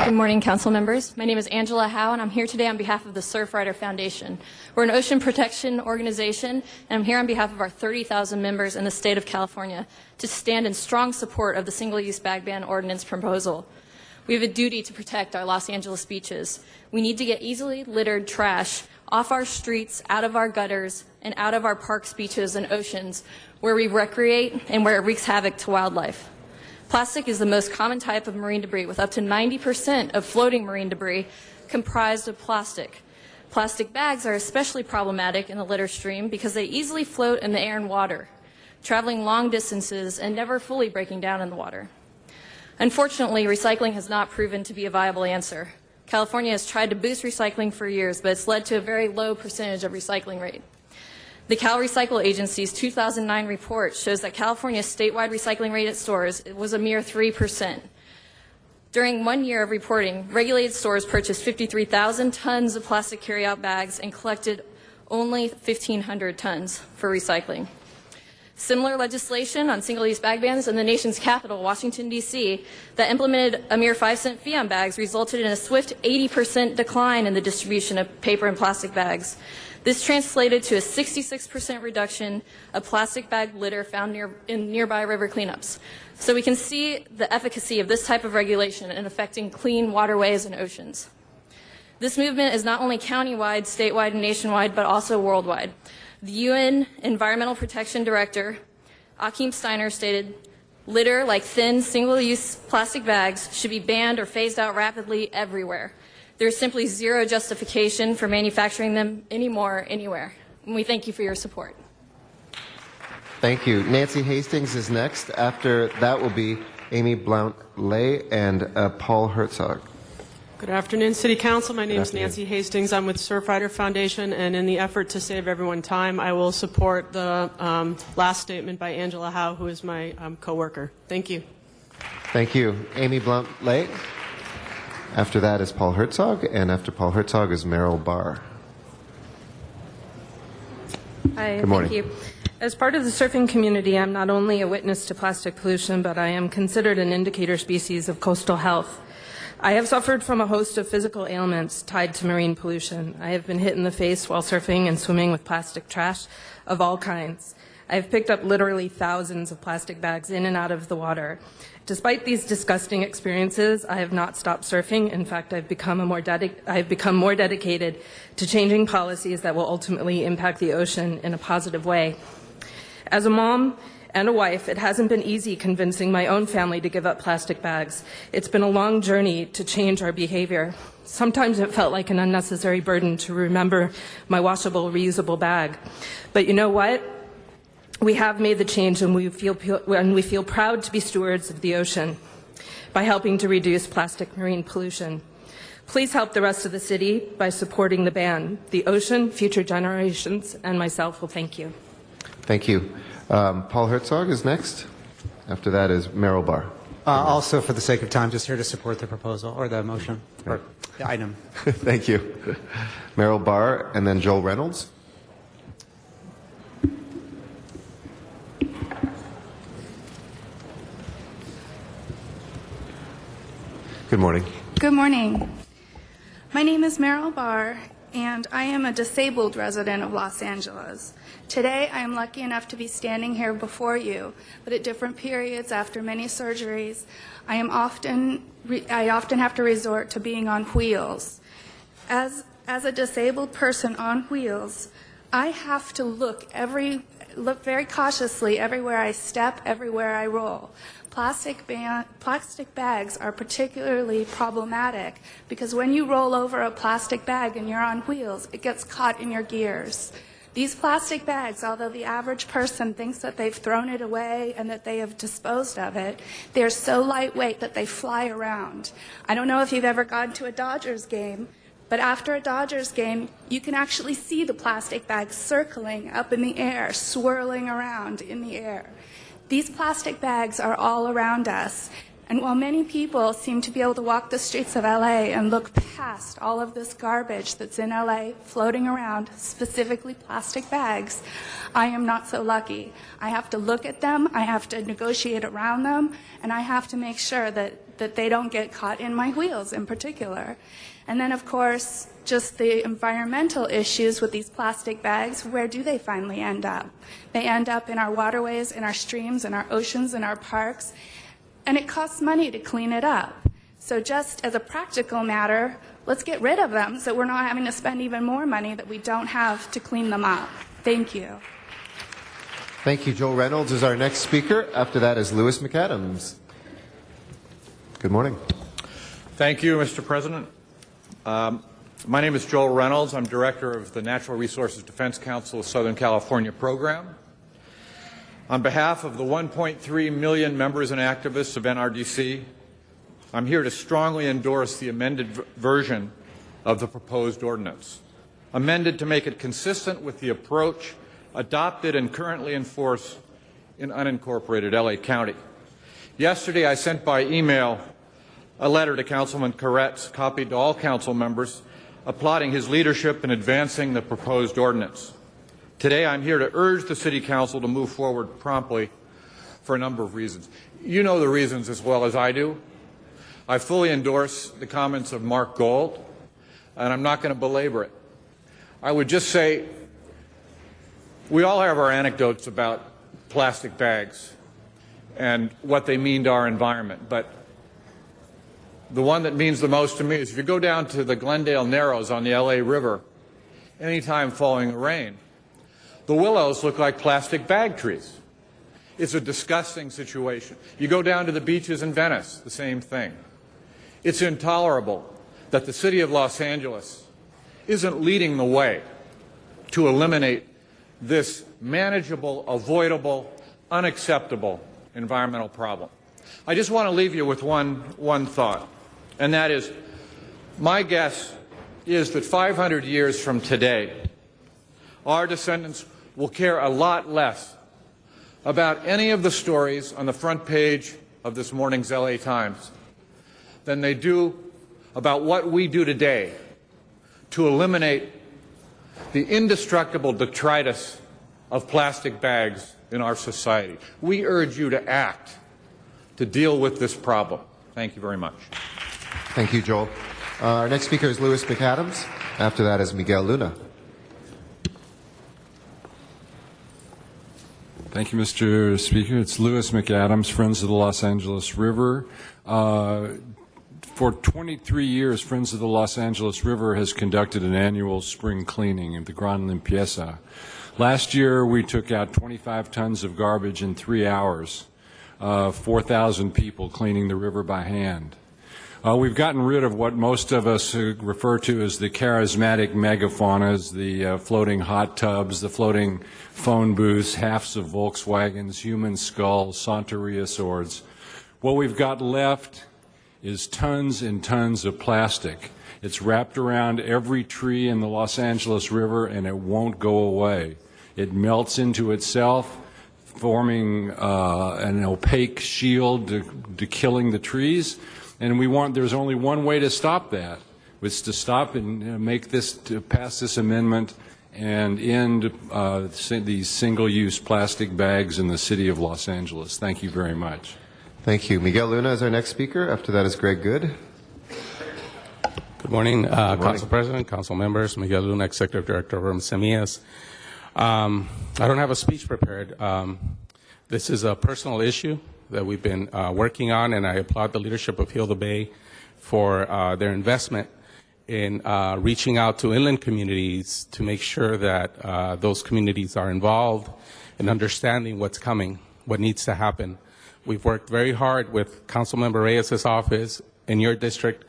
Good morning, council members. My name is Angela Howe, and I'm here today on behalf of the Surfrider Foundation. We're an ocean protection organization, and I'm here on behalf of our 30,000 members in the state of California to stand in strong support of the single-use bag ban ordinance proposal. We have a duty to protect our Los Angeles beaches. We need to get easily littered trash off our streets, out of our gutters, and out of our parks, beaches, and oceans where we recreate and where it wreaks havoc to wildlife. Plastic is the most common type of marine debris, with up to 90% of floating marine debris comprised of plastic. Plastic bags are especially problematic in the litter stream because they easily float in the air and water, traveling long distances and never fully breaking down in the water. Unfortunately, recycling has not proven to be a viable answer. California has tried to boost recycling for years, but it's led to a very low percentage of recycling rate. The Cal Recycle Agency's 2009 report shows that California's statewide recycling rate at stores was a mere 3%. During 1 year of reporting, regulated stores purchased 53,000 tons of plastic carryout bags and collected only 1,500 tons for recycling. Similar legislation on single-use bag bans in the nation's capital, Washington, D.C., that implemented a mere 5-cent fee on bags resulted in a swift 80% decline in the distribution of paper and plastic bags. This translated to a 66% reduction of plastic bag litter found in nearby river cleanups. So we can see the efficacy of this type of regulation in affecting clean waterways and oceans. This movement is not only countywide, statewide, and nationwide, but also worldwide. The UN Environmental Protection Director, Achim Steiner, stated, "Litter, like thin, single-use plastic bags, should be banned or phased out rapidly everywhere. There is simply zero justification for manufacturing them anymore, anywhere." And we thank you for your support. Thank you. Nancy Hastings is next. After that will be Amy Blount-Ley and Paul Herzog. Good afternoon, City Council. My name is Nancy Hastings. I'm with Surfrider Foundation, and in the effort to save everyone time, I will support the last statement by Angela Howe, who is my coworker. Thank you. Thank you. Amy Blount-Ley. After that is Paul Herzog, and after Paul Herzog is Meryl Barr. Hi, Good morning. thank you. As part of the surfing community, I'm not only a witness to plastic pollution, but I am considered an indicator species of coastal health. I have suffered from a host of physical ailments tied to marine pollution. I have been hit in the face while surfing and swimming with plastic trash of all kinds. I have picked up literally thousands of plastic bags in and out of the water. Despite these disgusting experiences, I have not stopped surfing. In fact, I've become more dedicated to changing policies that will ultimately impact the ocean in a positive way. As a mom and a wife, it hasn't been easy convincing my own family to give up plastic bags. It's been a long journey to change our behavior. Sometimes it felt like an unnecessary burden to remember my washable, reusable bag. But you know what? We have made the change, and we feel proud to be stewards of the ocean by helping to reduce plastic marine pollution. Please help the rest of the city by supporting the ban. The ocean, future generations, and myself will thank you. Thank you. Paul Herzog is next. After that is Meryl Barr. Also, for the sake of time, just here to support the proposal or the motion or the item. Thank you. Meryl Barr, and then Joel Reynolds. Good morning. Good morning. My name is Meryl Barr, and I am a disabled resident of Los Angeles. Today, I am lucky enough to be standing here before you, but at different periods after many surgeries, I often have to resort to being on wheels. As a disabled person on wheels, I have to look very cautiously everywhere I step, everywhere I roll. Plastic bags are particularly problematic because when you roll over a plastic bag and you're on wheels, it gets caught in your gears. These plastic bags, although the average person thinks that they've thrown it away and that they have disposed of it, they're so lightweight that they fly around. I don't know if you've ever gone to a Dodgers game, but after a Dodgers game, you can actually see the plastic bags circling up in the air, swirling around in the air. These plastic bags are all around us, and while many people seem to be able to walk the streets of LA and look past all of this garbage that's in LA floating around, specifically plastic bags, I am not so lucky. I have to look at them, I have to negotiate around them, and I have to make sure that they don't get caught in my wheels in particular. And then, of course, just the environmental issues with these plastic bags, where do they finally end up? They end up in our waterways, in our streams, in our oceans, in our parks, and it costs money to clean it up. So just as a practical matter, let's get rid of them so we're not having to spend even more money that we don't have to clean them up. Thank you. Thank you. Joel Reynolds is our next speaker. After that is Lewis McAdams. Good morning. Thank you, Mr. President. My name is Joel Reynolds. I'm director of the Natural Resources Defense Council of Southern California program. On behalf of the 1.3 million members and activists of NRDC, I'm here to strongly endorse the amended version of the proposed ordinance, amended to make it consistent with the approach adopted and currently enforced in unincorporated LA County. Yesterday, I sent by email a letter to Councilman Koretz, copied to all council members, applauding his leadership in advancing the proposed ordinance. Today, I'm here to urge the City Council to move forward promptly for a number of reasons. You know the reasons as well as I do. I fully endorse the comments of Mark Gold, and I'm not going to belabor it. I would just say we all have our anecdotes about plastic bags and what they mean to our environment, but the one that means the most to me is if you go down to the Glendale Narrows on the LA River, anytime following rain, the willows look like plastic bag trees. It's a disgusting situation. You go down to the beaches in Venice, the same thing. It's intolerable that the city of Los Angeles isn't leading the way to eliminate this manageable, avoidable, unacceptable environmental problem. I just want to leave you with one thought, and that is, my guess is that 500 years from today, our descendants will care a lot less about any of the stories on the front page of this morning's LA Times than they do about what we do today to eliminate the indestructible detritus of plastic bags in our society. We urge you to act to deal with this problem. Thank you very much. Thank you, Joel. Our next speaker is Lewis McAdams. After that is Miguel Luna. Thank you, Mr. Speaker. It's Lewis McAdams, Friends of the Los Angeles River. For 23 years, Friends of the Los Angeles River has conducted an annual spring cleaning of the Gran Limpieza. Last year, we took out 25 tons of garbage in 3 hours, 4,000 people cleaning the river by hand. We've gotten rid of what most of us refer to as the charismatic megafaunas, the floating hot tubs, the floating phone booths, halves of Volkswagens, human skulls, Santeria swords. What we've got left is tons and tons of plastic. It's wrapped around every tree in the Los Angeles River, and it won't go away. It melts into itself, forming an opaque shield to killing the trees. And there's only one way to stop that, was to stop and to pass this amendment and end these single-use plastic bags in the city of Los Angeles. Thank you very much. Thank you. Miguel Luna is our next speaker. After that is Greg Good. Good morning, Council President, Council members, Miguel Luna, Executive Director of Semillas. I don't have a speech prepared. This is a personal issue that we've been working on, and I applaud the leadership of Heal the Bay for their investment in reaching out to inland communities to make sure that those communities are involved in understanding what's coming, what needs to happen. We've worked very hard with Councilmember Reyes' office in your district,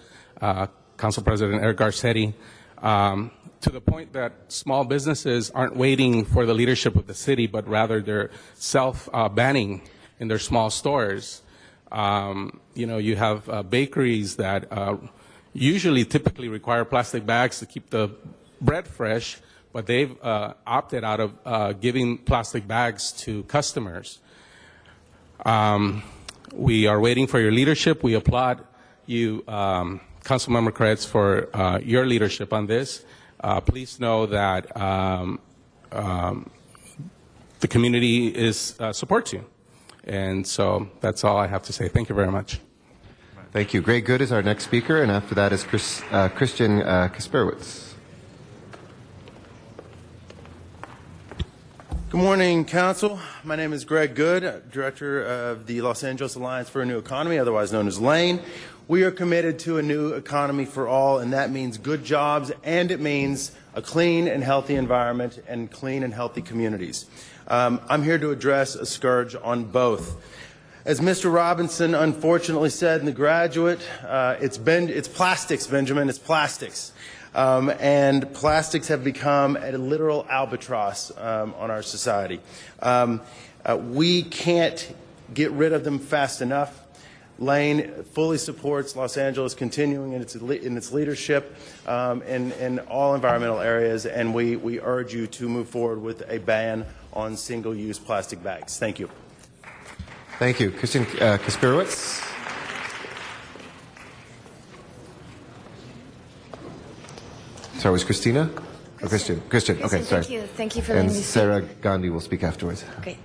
Council President Eric Garcetti, to the point that small businesses aren't waiting for the leadership of the city, but rather they're self-banning in their small stores. You have bakeries that typically require plastic bags to keep the bread fresh, but they've opted out of giving plastic bags to customers. We are waiting for your leadership. We applaud you, Councilmember Kretz, for your leadership on this. Please know that the community supports you. And so that's all I have to say. Thank you very much. Thank you. Greg Good is our next speaker, and after that is Christian Kasperowitz. Good morning, Council. My name is Greg Good, Director of the Los Angeles Alliance for a New Economy, otherwise known as LANE. We are committed to a new economy for all, and that means good jobs, and it means a clean and healthy environment and clean and healthy communities. I'm here to address a scourge on both. As Mr. Robinson unfortunately said in The Graduate, it's plastics, Benjamin, it's plastics. And plastics have become a literal albatross on our society. We can't get rid of them fast enough. LANE fully supports Los Angeles continuing in its leadership in all environmental areas, and we urge you to move forward with a ban on single-use plastic bags. Thank you. Thank you. Christian Kasperowitz. Sorry, was Christina? Or Christian? Christian. Okay, sorry. Thank you. Thank you for and letting me speak. Sarah Gandhi will speak afterwards. Okay.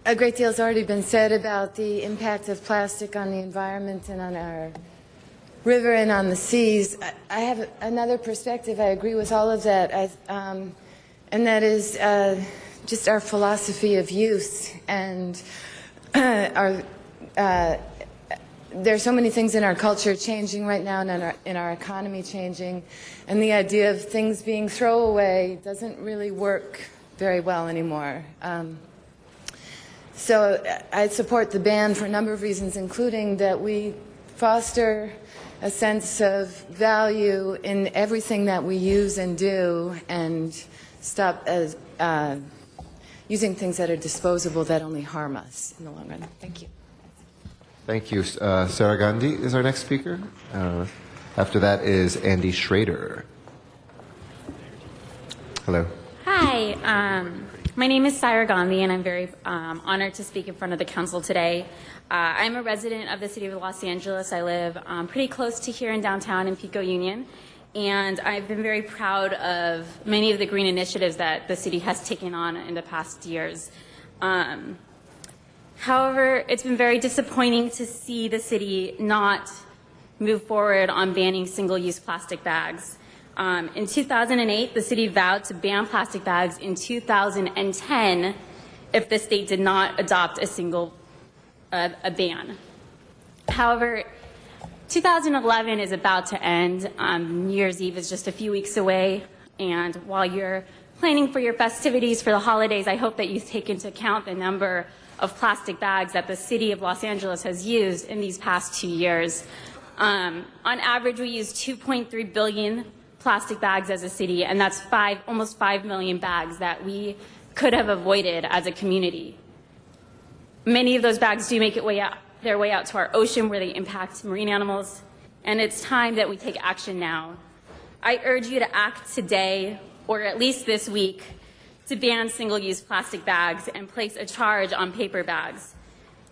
A great deal has already been said about the impact of plastic on the environment and on our river and on the seas. I have another perspective. I agree with all of that. And that is just our philosophy of use and there's so many things in our culture changing right now and in our economy changing, and the idea of things being throwaway doesn't really work very well anymore. So I support the ban for a number of reasons, including that we foster a sense of value in everything that we use and do, and stop using things that are disposable that only harm us in the long run. Thank you. Thank you. Sarah Gandhi is our next speaker. After that is Andy Schrader. Hello. Hi. My name is Sarah Gandhi, and I'm very honored to speak in front of the council today. I'm a resident of the city of Los Angeles. I live pretty close to here in downtown in Pico Union, and I've been very proud of many of the green initiatives that the city has taken on in the past years. However, it's been very disappointing to see the city not move forward on banning single-use plastic bags. In 2008, the city vowed to ban plastic bags in 2010 if the state did not adopt a ban. However, 2011 is about to end. New Year's Eve is just a few weeks away, and while you're planning for your festivities for the holidays, I hope that you take into account the number of plastic bags that the city of Los Angeles has used in these past 2 years. On average, we use 2.3 billion plastic bags as a city, and that's almost 5 million bags that we could have avoided as a community. Many of those bags do make their way out to our ocean, where they impact marine animals, and it's time that we take action now. I urge you to act today, or at least this week, to ban single-use plastic bags and place a charge on paper bags.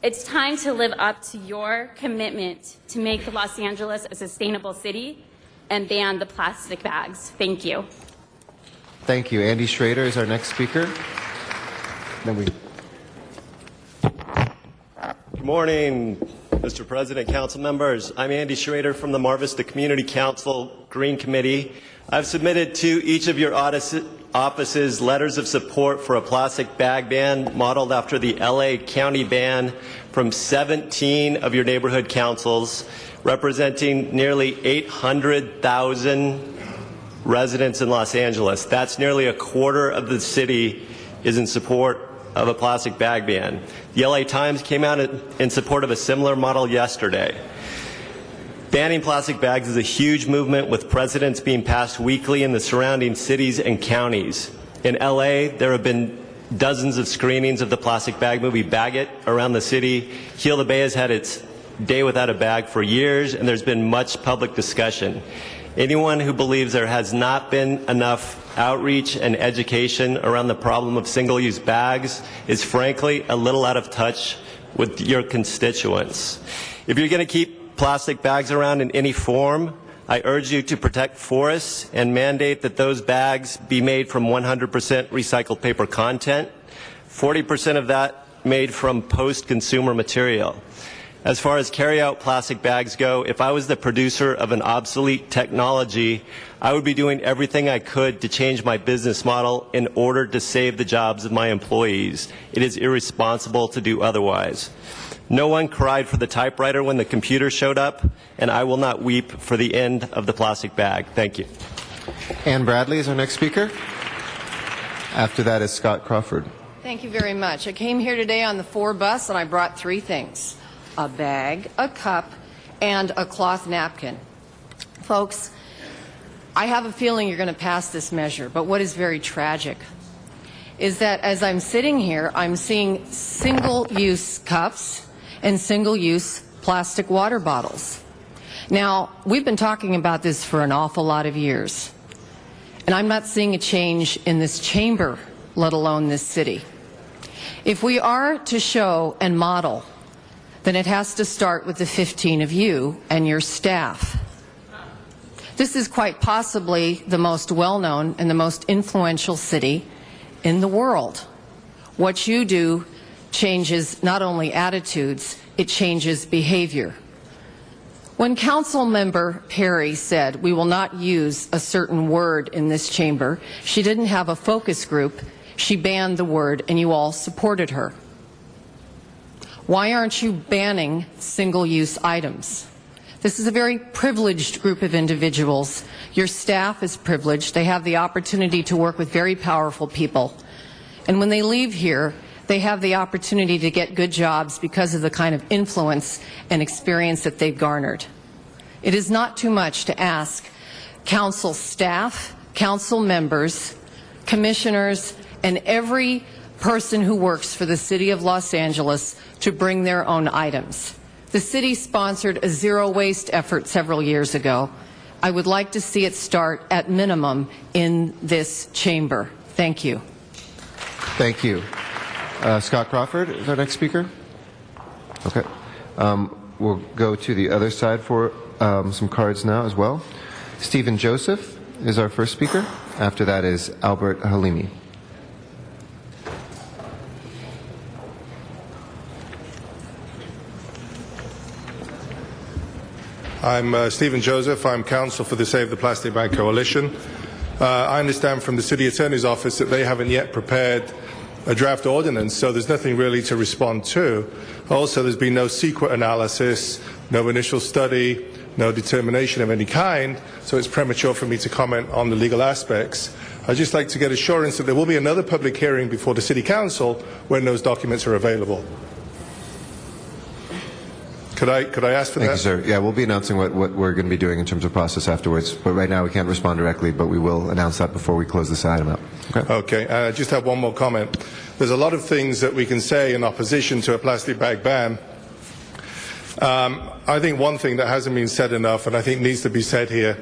It's time to live up to your commitment to make Los Angeles a sustainable city and ban the plastic bags. Thank you. Thank you. Andy Schrader is our next speaker. Good morning, Mr. President, council members, I'm Andy Schrader from the Mar Vista Community Council Green Committee. I've submitted to each of your offices letters of support for a plastic bag ban modeled after the LA County ban from 17 of your neighborhood councils, representing nearly 800,000 residents in Los Angeles. That's nearly a quarter of the city is in support of a plastic bag ban. The LA Times came out in support of a similar model yesterday. Banning plastic bags is a huge movement, with precedents being passed weekly in the surrounding cities and counties. In LA, there have been dozens of screenings of the plastic bag movie Bag It around the city. Heal the Bay has had its day without a bag for years, and there's been much public discussion. Anyone who believes there has not been enough outreach and education around the problem of single-use bags is frankly a little out of touch with your constituents. If you're going to keep plastic bags around in any form, I urge you to protect forests and mandate that those bags be made from 100% recycled paper content, 40% of that made from post-consumer material. As far as carry-out plastic bags go, if I was the producer of an obsolete technology, I would be doing everything I could to change my business model in order to save the jobs of my employees. It is irresponsible to do otherwise. No one cried for the typewriter when the computer showed up, and I will not weep for the end of the plastic bag. Thank you. Ann Bradley is our next speaker. After that is Scott Crawford. Thank you very much. I came here today on the 4 bus, and I brought 3 things: a bag, a cup, and a cloth napkin. Folks, I have a feeling you're going to pass this measure, but what is very tragic is that as I'm sitting here, I'm seeing single-use cups and single-use plastic water bottles. Now, we've been talking about this for an awful lot of years, and I'm not seeing a change in this chamber, let alone this city. If we are to show and model, then it has to start with the 15 of you and your staff. This is quite possibly the most well-known and the most influential city in the world. What you do changes not only attitudes, it changes behavior. When Council Member Perry said we will not use a certain word in this chamber, she didn't have a focus group. She banned the word, and you all supported her. Why aren't you banning single-use items? This is a very privileged group of individuals. Your staff is privileged. They have the opportunity to work with very powerful people. And when they leave here, they have the opportunity to get good jobs because of the kind of influence and experience that they've garnered. It is not too much to ask council staff, council members, commissioners, and every person who works for the City of Los Angeles to bring their own items. The city sponsored a zero-waste effort several years ago. I would like to see it start at minimum in this chamber. Thank you. Thank you. Scott Crawford is our next speaker. Okay. We'll go to the other side for some cards now as well. Stephen Joseph is our first speaker. After that is Albert Halimi. I'm Stephen Joseph. I'm counsel for the Save the Plastic Bag Coalition. I understand from the City Attorney's Office that they haven't yet prepared a draft ordinance, so there's nothing really to respond to. Also, there's been no secret analysis, no initial study, no determination of any kind, so it's premature for me to comment on the legal aspects. I'd just like to get assurance that there will be another public hearing before the City Council when those documents are available. Could I ask for that? Thank you, sir. Yeah, we'll be announcing what we're going to be doing in terms of process afterwards. But right now we can't respond directly, but we will announce that before we close this item up. Okay. I just have one more comment. There's a lot of things that we can say in opposition to a plastic bag ban. I think one thing that hasn't been said enough, and I think needs to be said here,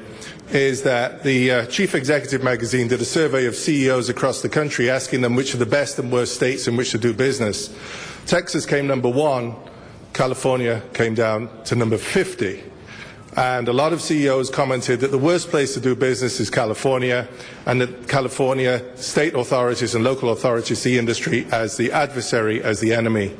is that the Chief Executive magazine did a survey of CEOs across the country asking them which are the best and worst states in which to do business. Texas came number 1. California came down to number 50. And a lot of CEOs commented that the worst place to do business is California, and that California state authorities and local authorities see industry as the adversary, as the enemy.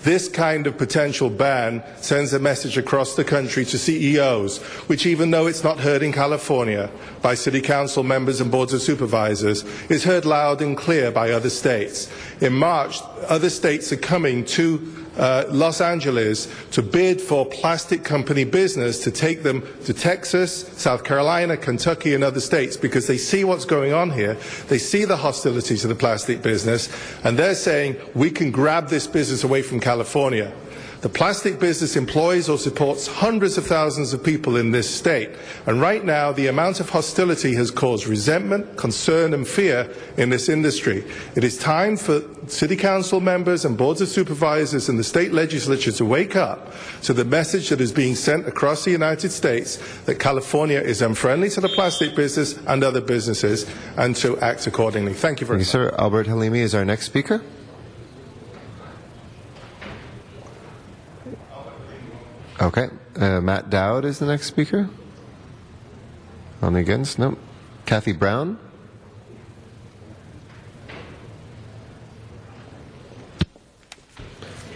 This kind of potential ban sends a message across the country to CEOs, which, even though it's not heard in California by city council members and boards of supervisors, is heard loud and clear by other states. In March, other states are coming to Los Angeles to bid for plastic company business to take them to Texas, South Carolina, Kentucky, and other states because they see what's going on here. They see the hostility to the plastic business, and they're saying we can grab this business away from California. The plastic business employs or supports hundreds of thousands of people in this state. And right now, the amount of hostility has caused resentment, concern, and fear in this industry. It is time for city council members and boards of supervisors and the state legislature to wake up to the message that is being sent across the United States that California is unfriendly to the plastic business and other businesses, and to act accordingly. Thank you very much. Sir. Albert Halimi is our next speaker. Okay. Matt Dowd is the next speaker. On the against? No. Kathy Brown.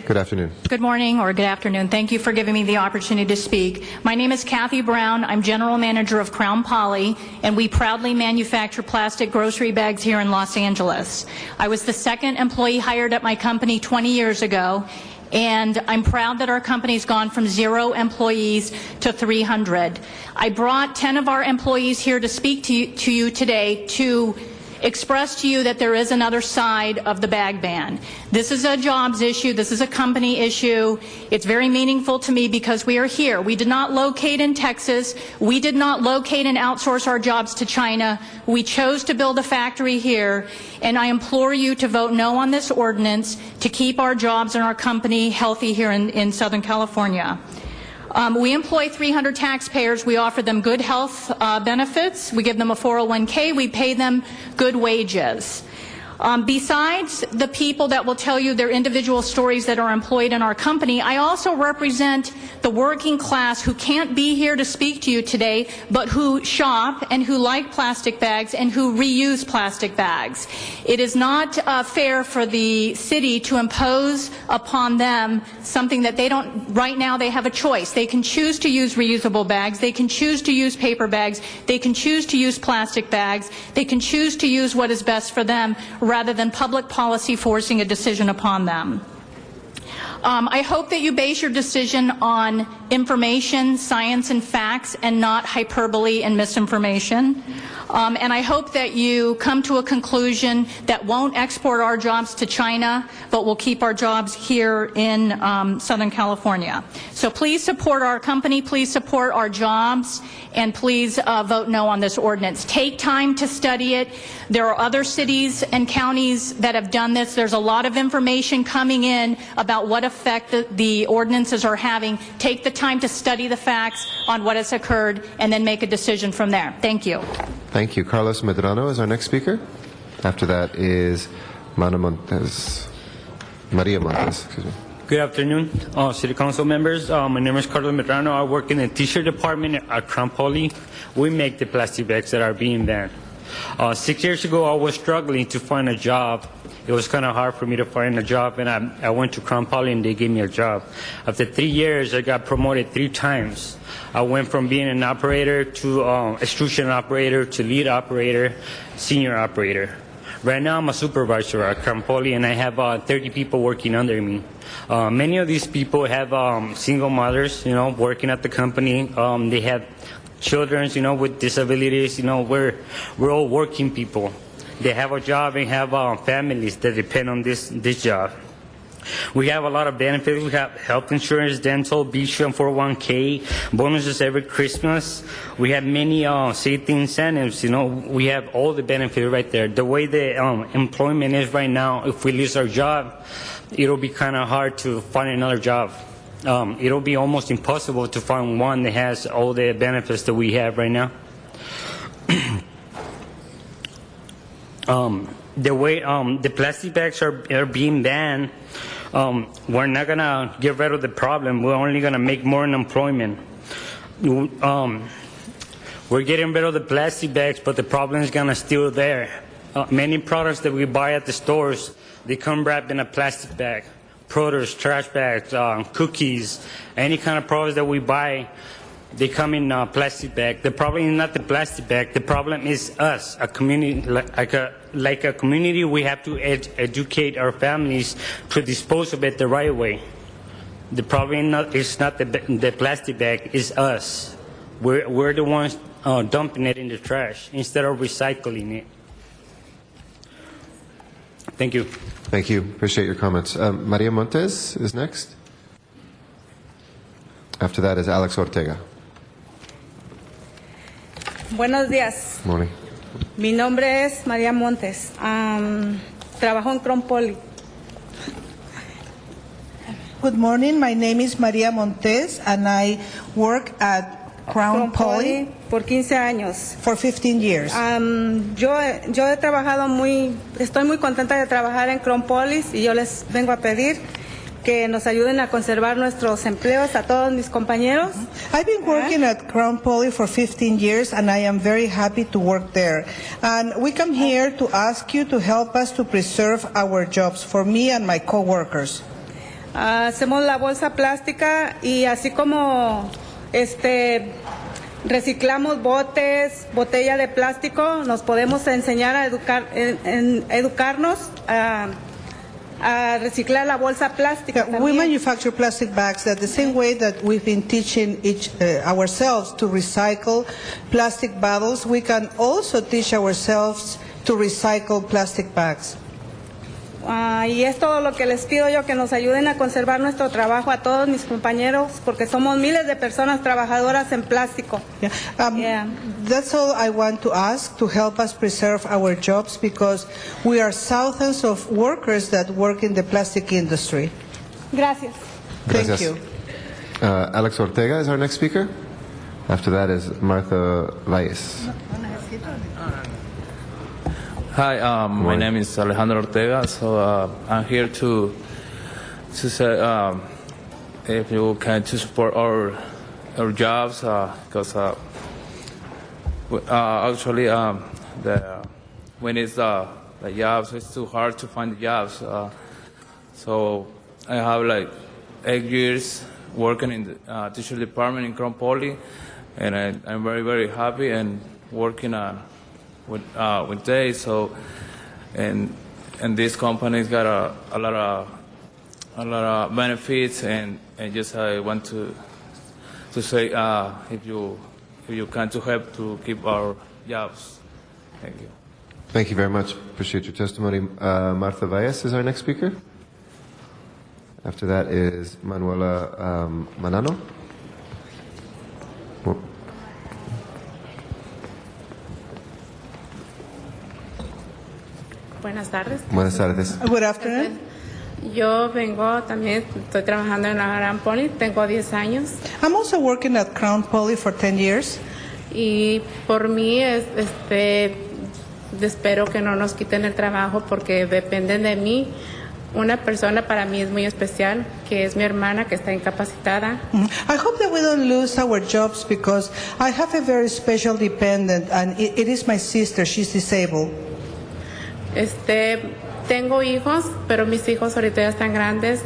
Good afternoon. Good morning or good afternoon. Thank you for giving me the opportunity to speak. My name is Kathy Brown. I'm General Manager of Crown Poly, and we proudly manufacture plastic grocery bags here in Los Angeles. I was the second employee hired at my company 20 years ago, and I'm proud that our company's gone from 0 employees to 300. I brought 10 of our employees here to speak to you today to express to you that there is another side of the bag ban. This is a jobs issue. This is a company issue. It's very meaningful to me because we are here. We did not locate in Texas. We did not locate and outsource our jobs to China. We chose to build a factory here, and I implore you to vote no on this ordinance to keep our jobs and our company healthy here in Southern California. We employ 300 taxpayers. We offer them good health benefits. We give them a 401k. We pay them good wages. Besides the people that will tell you their individual stories that are employed in our company, I also represent the working class who can't be here to speak to you today, but who shop and who like plastic bags and who reuse plastic bags. It is not fair for the city to impose upon them something that they don't. Right now they have a choice. They can choose to use reusable bags. They can choose to use paper bags. They can choose to use plastic bags. They can choose to use what is best for them, rather than public policy forcing a decision upon them. I hope that you base your decision on information, science, and facts, and not hyperbole and misinformation. And I hope that you come to a conclusion that won't export our jobs to China, but will keep our jobs here in Southern California. So please support our company, please support our jobs, and please vote no on this ordinance. Take time to study it. There are other cities and counties that have done this. There's a lot of information coming in about what effect the ordinances are having. Take the time to study the facts on what has occurred and then make a decision from there. Thank you. Thank you. Carlos Medrano is our next speaker. After that is Maria Montes. Excuse me. Good afternoon, City Council members. My name is Carlos Medrano. I work in the T-shirt department at Crown Poly. We make the plastic bags that are being banned. 6 years ago, I was struggling to find a job. It was kind of hard for me to find a job, and I went to Crown Poly and they gave me a job. After 3 years, I got promoted 3 times. I went from being an operator to extrusion operator to lead operator, senior operator. Right now, I'm a supervisor at Crown Poly, and I have 30 people working under me. Many of these people have single mothers, working at the company. They have children, with disabilities. We're all working people. They have a job and have families that depend on this job. We have a lot of benefits. We have health insurance, dental, beach and 401k, bonuses every Christmas. We have many safety incentives. We have all the benefits right there. The way the employment is right now, if we lose our job, it'll be kind of hard to find another job. It'll be almost impossible to find one that has all the benefits that we have right now. The way the plastic bags are being banned, we're not going to get rid of the problem. We're only going to make more unemployment. We're getting rid of the plastic bags, but the problem is going to still there. Many products that we buy at the stores, they come wrapped in a plastic bag. produce, trash bags, cookies, any kind of products that we buy, they come in a plastic bag. The problem is not the plastic bag. The problem is us, a community, like a community. We have to educate our families to dispose of it the right way. The problem is not the plastic bag. It's us. We're the ones dumping it in the trash instead of recycling it. Thank you. Thank you. Appreciate your comments. Maria Montes is next. After that is Alex Ortega. Buenos días. Morning. Mi nombre es María Montes. Trabajo en Crown Poly. Good morning. My name is Maria Montes, and I work at Crown Poly por 15 años. For 15 years. Yo he trabajado estoy muy contenta de trabajar en Crown Poly y yo les vengo a pedir que nos ayuden a conservar nuestros empleos a todos mis compañeros. I've been working at Crown Poly for 15 years, and I am very happy to work there. And we come here to ask you to help us to preserve our jobs for me and my coworkers. Hacemos la bolsa plástica y así como reciclamos botes, botella de plástico, nos podemos enseñar a educarnos a reciclar la bolsa plástica. We manufacture plastic bags that the same way that we've been teaching ourselves to recycle plastic bottles, we can also teach ourselves to recycle plastic bags. Y es todo lo que les pido yo, que nos ayuden a conservar nuestro trabajo a todos mis compañeros, porque somos miles de personas trabajadoras en plástico. That's all I want to ask, to help us preserve our jobs, because we are thousands of workers that work in the plastic industry. Gracias. Gracias. Thank you. Alex Ortega is our next speaker. After that is Martha Valles. Hi, my name is Alejandro Ortega. So I'm here to say if you can to support our jobs, because actually when it's the jobs, it's too hard to find the jobs. So I have like 8 years working in the teacher department in Crown Poly, and I'm very, very happy and working with they. So and this company's got a lot of benefits, and just I want to say if you can to help to keep our jobs. Thank you. Thank you very much. Appreciate your testimony. Martha Valles is our next speaker. After that is Manuela Manano. Buenas tardes. Buenas tardes. Good afternoon. Yo vengo también, estoy trabajando en la Crown Poly, tengo 10 años. I'm also working at Crown Poly for 10 years. Y por mí, espero que no nos quiten el trabajo porque dependen de mí. Una persona para mí es muy especial, que es mi hermana, que está incapacitada. I hope that we don't lose our jobs, because I have a very special dependent, and it is my sister. She's disabled. Tengo hijos, pero mis hijos ahorita ya están grandes.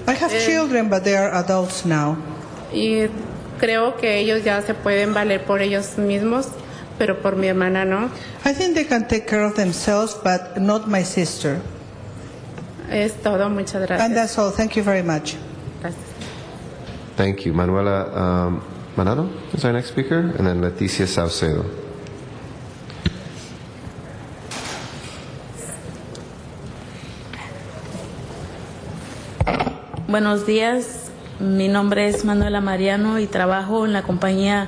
I have children, but they are adults now. Y creo que ellos ya se pueden valer por ellos mismos, pero por mi hermana no. I think they can take care of themselves, but not my sister. Es todo, muchas gracias. And that's all. Thank you very much. Gracias. Thank you. Manuela Manano is our next speaker, and then Leticia Saucedo. Buenos días, mi nombre es Manuela Mariano y trabajo en la compañía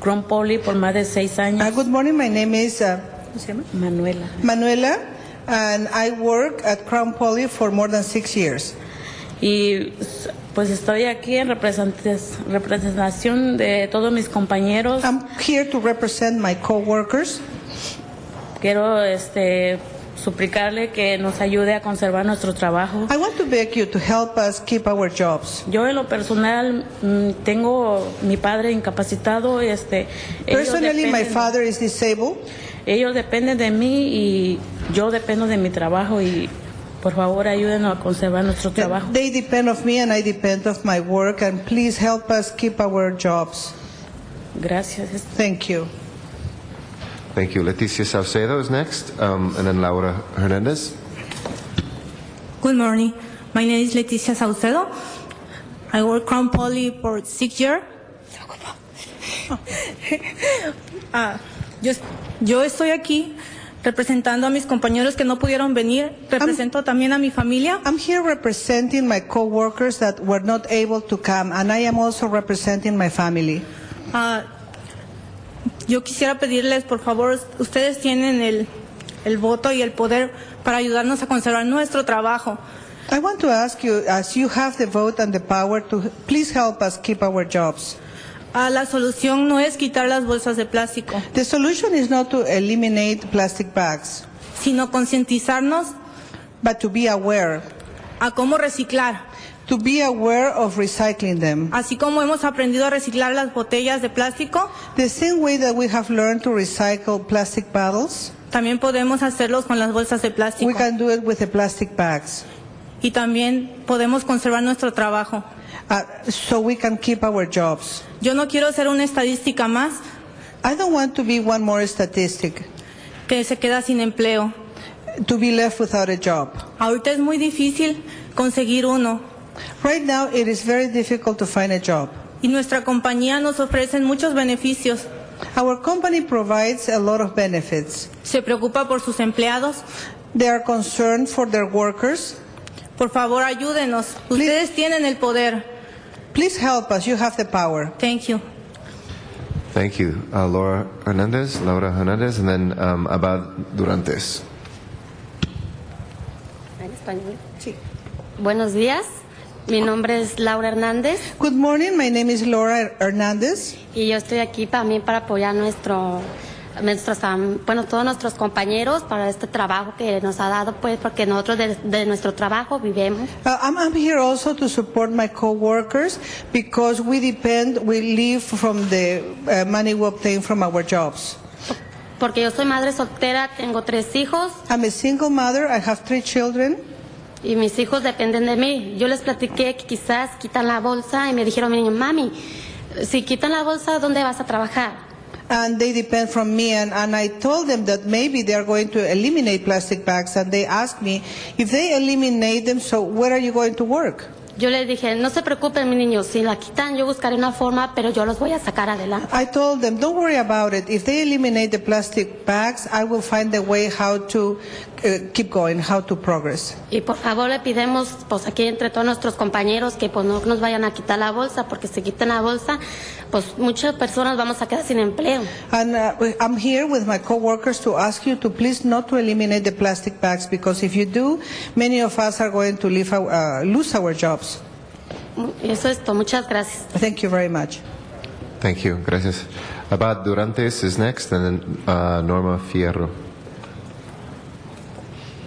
Crown Poly por más de 6 años. Good morning, my name is ¿cómo se llama? Manuela, and I work at Crown Poly for more than 6 years. Y pues estoy aquí en representación de todos mis compañeros. I'm here to represent my coworkers. Quiero suplicarle que nos ayude a conservar nuestro trabajo. I want to beg you to help us keep our jobs. Yo en lo personal tengo mi padre incapacitado. Personally, my father is disabled. Ellos dependen de mí y yo dependo de mi trabajo, y Por favor, ayúdenos a conservar nuestro trabajo. They depend on me and I depend on my work, and please help us keep our jobs. Gracias. Thank you. Thank you. Leticia Saucedo is next, and then Laura Hernandez. Good morning. My name is Leticia Saucedo. I work Crown Poly for 6 years. Yo estoy aquí representando a mis compañeros que no pudieron venir. Represento también a mi familia. I'm here representing my co-workers that were not able to come, and I am also representing my family. Yo quisiera pedirles, por favor, ustedes tienen el voto y el poder para ayudarnos a conservar nuestro trabajo. I want to ask you, as you have the vote and the power, to please help us keep our jobs. La solución no es quitar las bolsas de plástico. The solution is not to eliminate plastic bags, sino concientizarnos, but to be aware. A cómo reciclar. To be aware of recycling them. Así como hemos aprendido a reciclar las botellas de plástico, the same way that we have learned to recycle plastic bottles, también podemos hacerlos con las bolsas de plástico. We can do it with the plastic bags. Y también podemos conservar nuestro trabajo. So we can keep our jobs. Yo no quiero ser una estadística más. I don't want to be one more statistic. Que se queda sin empleo. To be left without a job. Ahorita es muy difícil conseguir uno. Right now it is very difficult to find a job. Y nuestra compañía nos ofrece muchos beneficios. Our company provides a lot of benefits. Se preocupa por sus empleados. They are concerned for their workers. Por favor, ayúdenos. Ustedes tienen el poder. Please help us. You have the power. Thank you. Thank you. Laura Hernandez, and then Abad Durantes. ¿En español? Sí. Buenos días. Mi nombre es Laura Hernández. Good morning. My name is Laura Hernández. Y yo estoy aquí también para apoyar todos nuestros compañeros para este trabajo que nos ha dado, pues, porque nosotros de nuestro trabajo vivimos. I'm here also to support my co-workers because we live from the money we obtain from our jobs. Porque yo soy madre soltera, tengo 3 hijos. I'm a single mother. I have 3 children. Y mis hijos dependen de mí. Yo les platiqué que quizás quitan la bolsa y me dijeron, mami, si quitan la bolsa, ¿dónde vas a trabajar? And they depend from me, and I told them that maybe they are going to eliminate plastic bags, and they asked me, if they eliminate them, so where are you going to work? Yo les dije, no se preocupen, mis niños, si la quitan yo buscaré una forma, pero yo los voy a sacar adelante. I told them, don't worry about it. If they eliminate the plastic bags, I will find a way how to keep going, how to progress. Y por favor le pidemos, pues aquí entre todos nuestros compañeros, que pues no nos vayan a quitar la bolsa, porque si quitan la bolsa, pues muchas personas vamos a quedar sin empleo. And I'm here with my co-workers to ask you to please not to eliminate the plastic bags, because if you do, many of us are going to lose our jobs. Eso es todo. Muchas gracias. Thank you very much. Thank you. Gracias. Abad Durantes is next, and then Norma Fierro.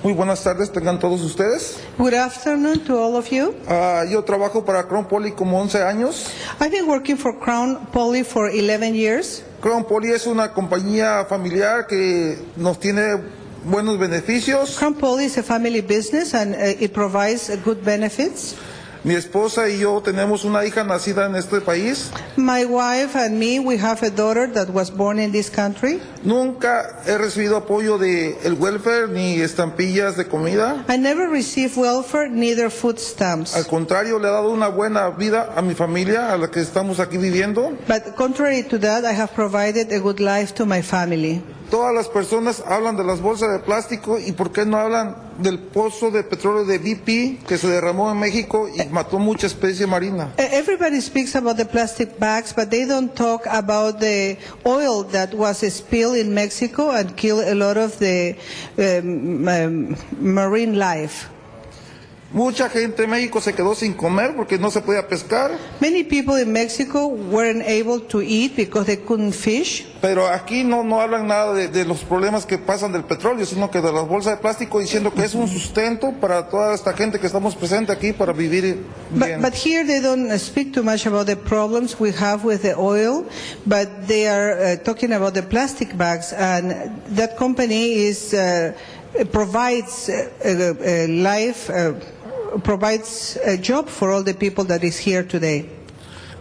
Muy buenas tardes, tengan todos ustedes. Good afternoon to all of you. Yo trabajo para Crown Poly como 11 años. I've been working for Crown Poly for 11 years. Crown Poly es una compañía familiar que nos tiene buenos beneficios. Crown Poly is a family business and it provides good benefits. Mi esposa y yo tenemos una hija nacida en este país. My wife and me, we have a daughter that was born in this country. Nunca he recibido apoyo de el welfare ni estampillas de comida. I never received welfare, neither food stamps. Al contrario, le he dado una buena vida a mi familia, a la que estamos aquí viviendo. But contrary to that, I have provided a good life to my family. Todas las personas hablan de las bolsas de plástico y ¿por qué no hablan del pozo de petróleo de BP que se derramó en México y mató mucha especie marina? Everybody speaks about the plastic bags, but they don't talk about the oil that was spilled in Mexico and killed a lot of the marine life. Mucha gente en México se quedó sin comer porque no se podía pescar. Many people in Mexico weren't able to eat because they couldn't fish. Pero aquí no hablan nada de los problemas que pasan del petróleo, sino que de las bolsas de plástico, diciendo que es un sustento para toda esta gente que estamos presentes aquí para vivir bien. But here they don't speak too much about the problems we have with the oil, but they are talking about the plastic bags, and that company is provides provides a job for all the people that is here today.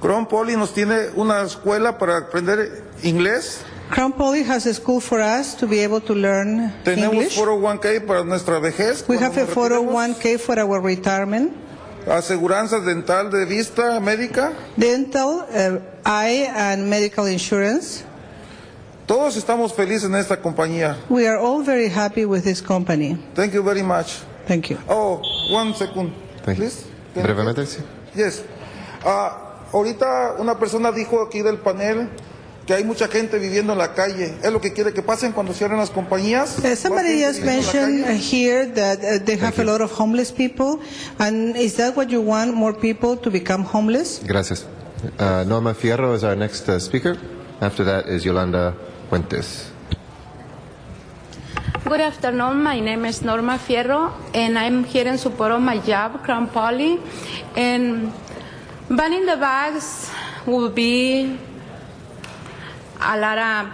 Crown Poly nos tiene una escuela para aprender inglés. Crown Poly has a school for us to be able to learn Tenemos English. 401k para nuestra vejez. We cuando have a nos retiremos. 401k for our retirement. Aseguranza dental de vista médica. Dental, eye and medical insurance. Todos estamos felices en esta compañía. We are all very happy with this company. Thank you very much. Thank you. Oh, 1 second, Thank you. please. Brevemente, sí. Yes. Ahorita una persona dijo aquí del panel que hay mucha gente viviendo en la calle. ¿Es lo que quiere que pasen cuando cierren las compañías? Somebody ¿Más just gente viviendo en la mentioned calle? here that they have a lot of homeless people. And is that what you want, more people to become homeless? Gracias. Norma Fierro is our next speaker. After that is Yolanda Fuentes. Good afternoon. My name is Norma Fierro, and I'm here in support of my job, Crown Poly. And banning the bags will be a lot of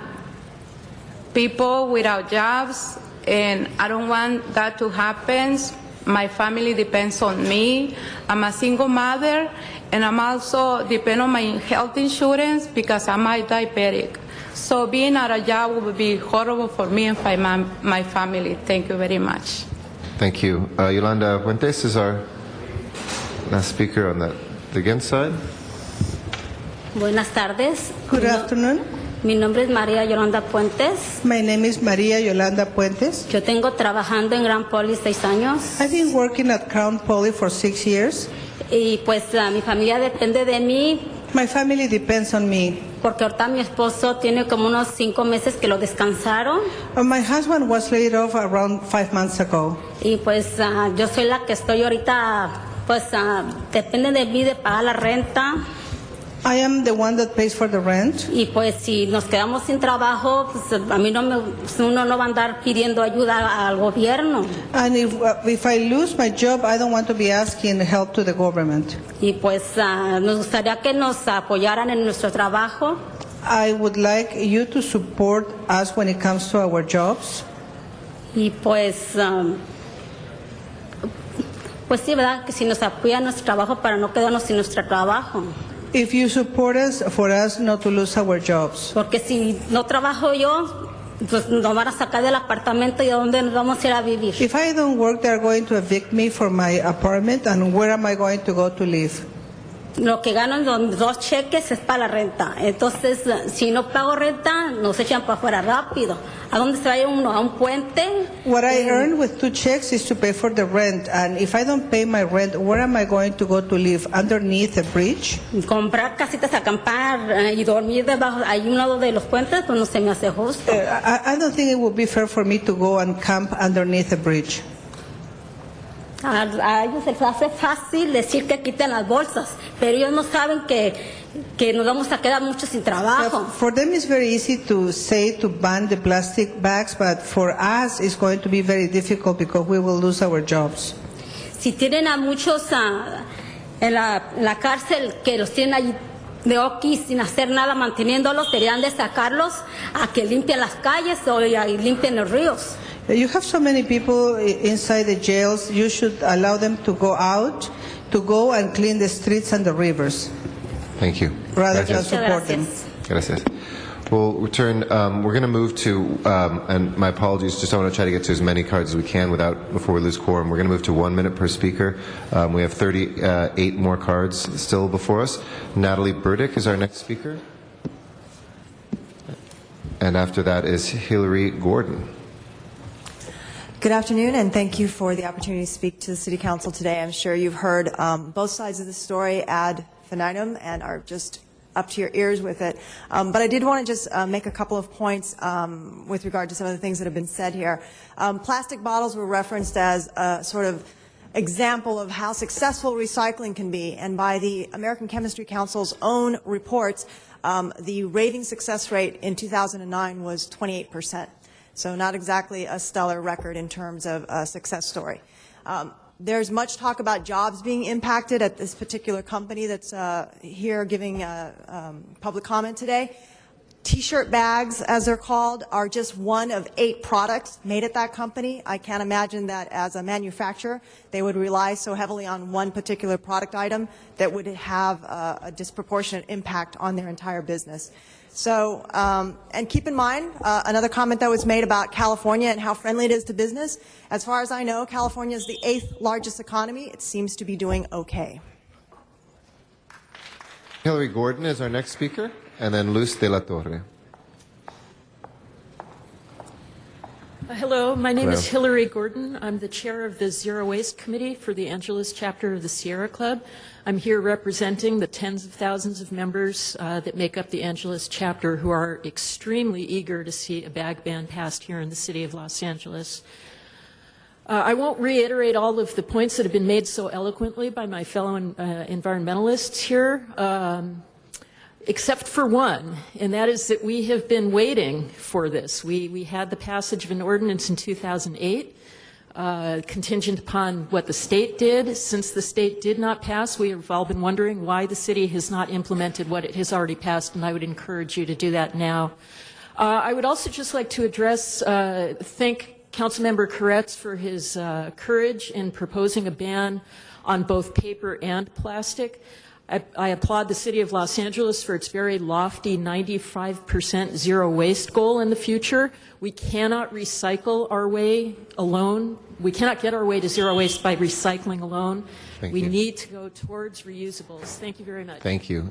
people without jobs, and I don't want that to happen. My family depends on me. I'm a single mother, and I'm also depend on my health insurance because I'm a diabetic. So being out of job would be horrible for me and my family. Thank you very much. Thank you. Yolanda Fuentes is our last speaker on the against side. Buenas tardes. Good afternoon. Mi nombre es María Yolanda Puentes. My name is Maria Yolanda Puentes. Yo tengo trabajando en Grand Poly 6 años. I've been working at Crown Poly for 6 years. Y pues mi familia depende de mí. My family depends on me. Porque ahorita mi esposo tiene como unos 5 meses que lo descansaron. My husband was laid off around 5 months ago. Y pues yo soy la que estoy ahorita, pues depende de mí de pagar la renta. I am the one that pays for the rent. Y pues si nos quedamos sin trabajo, pues a mí uno no va a andar pidiendo ayuda al gobierno. And if I lose my job, I don't want to be asking help to the government. Y pues nos gustaría que nos apoyaran en nuestro trabajo. I would like you to support us when it comes to our jobs. Y pues sí, ¿verdad? Que si nos apoyan nuestro trabajo para no quedarnos sin nuestro trabajo. If you support us, for us not to lose our jobs. Porque si no trabajo yo, pues nos van a sacar del apartamento y a dónde nos vamos a ir a vivir. If I don't work, they're going to evict me from my apartment, and where am I going to go to live? Lo que gano en 2 cheques es para la renta. Entonces, si no pago renta, nos echan para afuera rápido. ¿A dónde se va uno? ¿A un puente? What I earn with 2 checks is to pay for the rent, and if I don't pay my rent, where am I going to go to live? Underneath a bridge? Comprar casitas, acampar y dormir debajo, ahí un lado de los puentes, pues no se me hace justo. I don't think it would be fair for me to go and camp underneath a bridge. A ellos se les hace fácil decir que quiten las bolsas, pero ellos no saben que nos vamos a quedar muchos sin trabajo. For them it's very easy to say to ban the plastic bags, but for us it's going to be very difficult because we will lose our jobs. Si tienen a muchos en la cárcel que los tienen allí de oquis sin hacer nada manteniéndolos, deberían de sacarlos a que limpien las calles o limpien los ríos. You have so many people inside the jails, you should allow them to go out, to go and clean the streets and the rivers. Thank you. Rather than Gracias. support them. Gracias. We'll return. We're going to move to, and my apologies, just I want to try to get to as many cards as we can before we lose quorum. We're going to move to 1 minute per speaker. We have 38 more cards still before us. Natalie Burdick is our next speaker. And after that is Hillary Gordon. Good afternoon, and thank you for the opportunity to speak to the City Council today. I'm sure you've heard both sides of the story ad infinitum and are just up to your ears with it. But I did want to just make a couple of points with regard to some of the things that have been said here. Plastic bottles were referenced as a sort of example of how successful recycling can be, and by the American Chemistry Council's own reports, the rating success rate in 2009 was 28%. So not exactly a stellar record in terms of a success story. There's much talk about jobs being impacted at this particular company that's here giving public comment today. T-shirt bags, as they're called, are just one of 8 products made at that company. I can't imagine that as a manufacturer, they would rely so heavily on one particular product item that would have a disproportionate impact on their entire business. So, and keep in mind, another comment that was made about California and how friendly it is to business. As far as I know, California is the 8th largest economy. It seems to be doing okay. Hillary Gordon is our next speaker, and then Luz de la Torre. Hello, my name Hello. is Hillary Gordon. I'm the chair of the Zero Waste Committee for the Angeles chapter of the Sierra Club. I'm here representing the tens of thousands of members that make up the Angeles chapter who are extremely eager to see a bag ban passed here in the city of Los Angeles. I won't reiterate all of the points that have been made so eloquently by my fellow environmentalists here, except for one, and that is that we have been waiting for this. We had the passage of an ordinance in 2008, contingent upon what the state did. Since the state did not pass, we have all been wondering why the city has not implemented what it has already passed, and I would encourage you to do that now. I would also just like to thank Councilmember Koretz for his courage in proposing a ban on both paper and plastic. I applaud the City of Los Angeles for its very lofty 95% zero waste goal in the future. We cannot recycle our way alone. We cannot get our way to zero waste by recycling alone. We need to go towards reusables. Thank you very much. Thank you.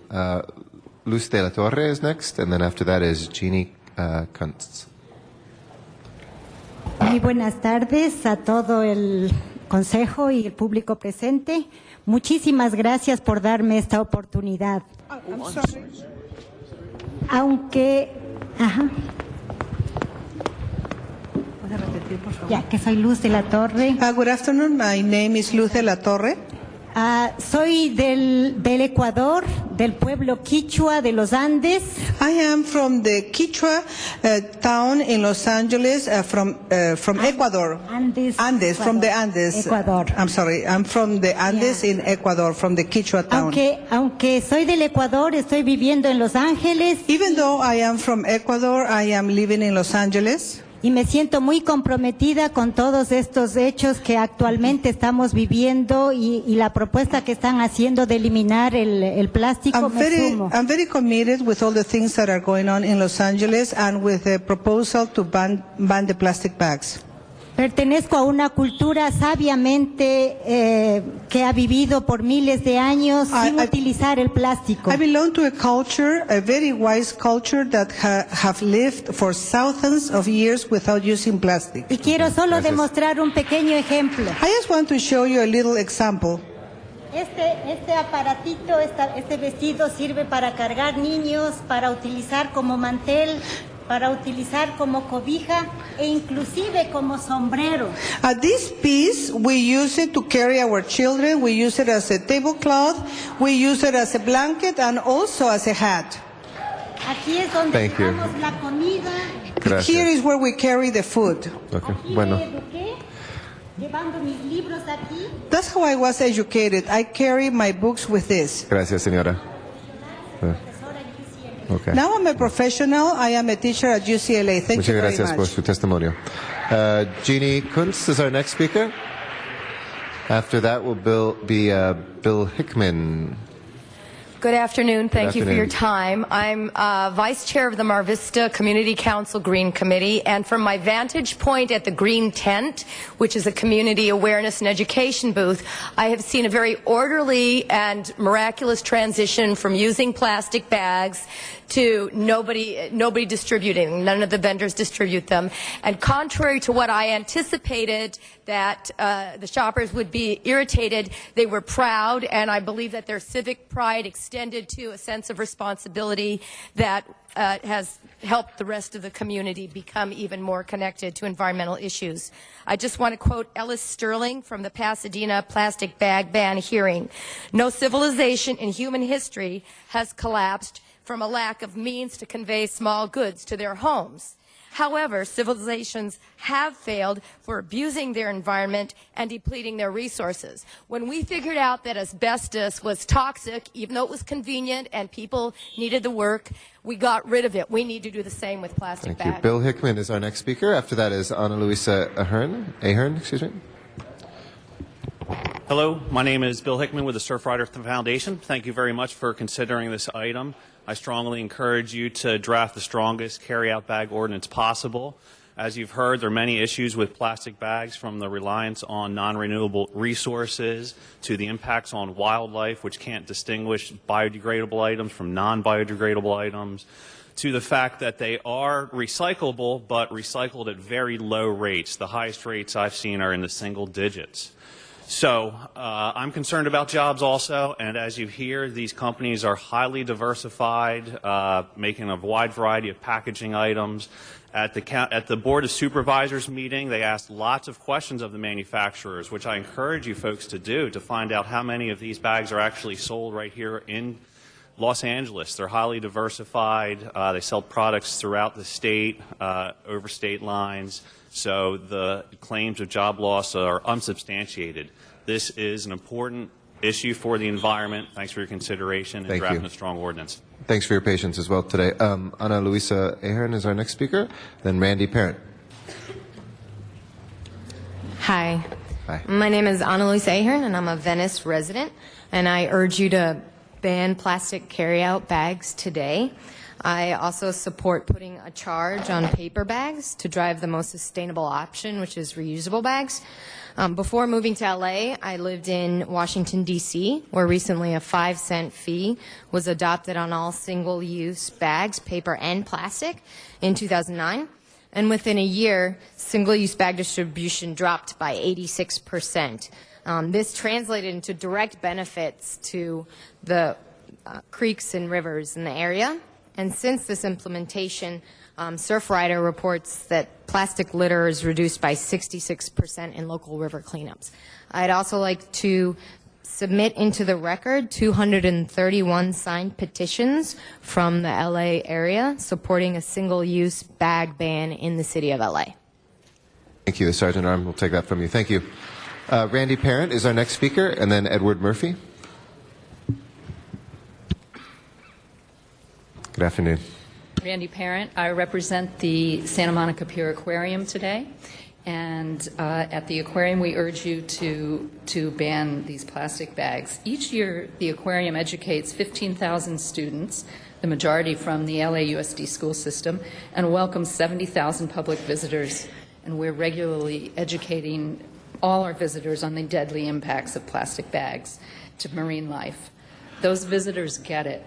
Luz de la Torre is next, and then after that is Jeannie Kuntz. Muy buenas tardes a todo el Consejo y el público presente. Muchísimas gracias por darme esta oportunidad. Aunque, ¿puedo repetir, por favor? Ya, que soy Luz de la Torre. Good afternoon. My name is Luz de la Torre. Soy del Ecuador, del pueblo Quichua de los Andes. I am from the Quichua town in Los Angeles, from Ecuador. Andes, from the Andes. Ecuador. I'm sorry, I'm from the Andes in Ecuador, from the Quichua town. Aunque soy del Ecuador, estoy viviendo en Los Ángeles. Even though I am from Ecuador, I am living in Los Angeles. Y me siento muy comprometida con todos estos hechos que actualmente estamos viviendo y la propuesta que están haciendo de eliminar el plástico. I'm very committed with all the things that are going on in Los Angeles and with the proposal to ban the plastic bags. Pertenezco a una cultura sabiamente que ha vivido por miles de años sin utilizar el plástico. I belong to a culture, a very wise culture that have lived for thousands of years without using plastic. Y quiero solo demostrar un pequeño ejemplo. I just want to show you a little example. Este aparatito, este vestido sirve para cargar niños, para utilizar como mantel, para utilizar como cobija e inclusive como sombrero. This piece, we use it to carry our children, we use it as a tablecloth, we use it as a blanket and also as a hat. Aquí es donde dejamos la comida. Gracias. Here is where we carry the food. Okay. Aquí Bueno. me eduqué, llevando mis libros aquí. That's how I was educated. I carry my books with this. Gracias, señora. Okay. Now I'm a professional. I am a teacher at UCLA. Thank Muchas you very gracias por much. su testimonio. Jeannie Kuntz is our next speaker. After that will be Bill Hickman. Good afternoon. Thank you for your afternoon. time. I'm Vice Chair of the Mar Vista Community Council Green Committee, and from my vantage point at the Green Tent, which is a community awareness and education booth, I have seen a very orderly and miraculous transition from using plastic bags to nobody distributing. None of the vendors distribute them. And contrary to what I anticipated, that the shoppers would be irritated, they were proud, and I believe that their civic pride extended to a sense of responsibility that has helped the rest of the community become even more connected to environmental issues. I just want to quote Ellis Sterling from the Pasadena plastic bag ban hearing. No civilization in human history has collapsed from a lack of means to convey small goods to their homes. However, civilizations have failed for abusing their environment and depleting their resources. When we figured out that asbestos was toxic, even though it was convenient and people needed the work, we got rid of it. We need to do the same with plastic Thank bags. you. Bill Hickman is our next speaker. After that is Ana Luisa Ahern. Hello, my name is Bill Hickman with the Surfrider Foundation. Thank you very much for considering this item. I strongly encourage you to draft the strongest carry-out bag ordinance possible. As you've heard, there are many issues with plastic bags, from the reliance on non-renewable resources to the impacts on wildlife, which can't distinguish biodegradable items from non-biodegradable items, to the fact that they are recyclable, but recycled at very low rates. The highest rates I've seen are in the single digits. So I'm concerned about jobs also, and as you hear, these companies are highly diversified, making a wide variety of packaging items. At the Board of Supervisors meeting, they asked lots of questions of the manufacturers, which I encourage you folks to do, to find out how many of these bags are actually sold right here in Los Angeles. They're highly diversified. They sell products throughout the state, over state lines. So the claims of job loss are unsubstantiated. This is an important issue for the environment. Thanks for your consideration and drafting a strong ordinance. Thanks for your patience as well today. Ana Luisa Ahern is our next speaker. Then Randy Parent. Hi. Hi. My name is Ana Luisa Ahern, and I'm a Venice resident. And I urge you to ban plastic carry-out bags today. I also support putting a charge on paper bags to drive the most sustainable option, which is reusable bags. Before moving to LA, I lived in Washington, D.C., where recently a 5-cent fee was adopted on all single-use bags, paper and plastic, in 2009. And within a year, single-use bag distribution dropped by 86%. This translated into direct benefits to the creeks and rivers in the area. And since this implementation, Surfrider reports that plastic litter is reduced by 66% in local river cleanups. I'd also like to submit into the record 231 signed petitions from the LA area supporting a single-use bag ban in the city of LA. Thank you, Sergeant Arm. We'll take that from you. Thank you. Randy Parent is our next speaker, and then Edward Murphy. Good afternoon. Randy Parent. I represent the Santa Monica Pier Aquarium today. And at the aquarium, we urge you to ban these plastic bags. Each year, the aquarium educates 15,000 students, the majority from the LAUSD school system, and welcomes 70,000 public visitors. And we're regularly educating all our visitors on the deadly impacts of plastic bags to marine life. Those visitors get it.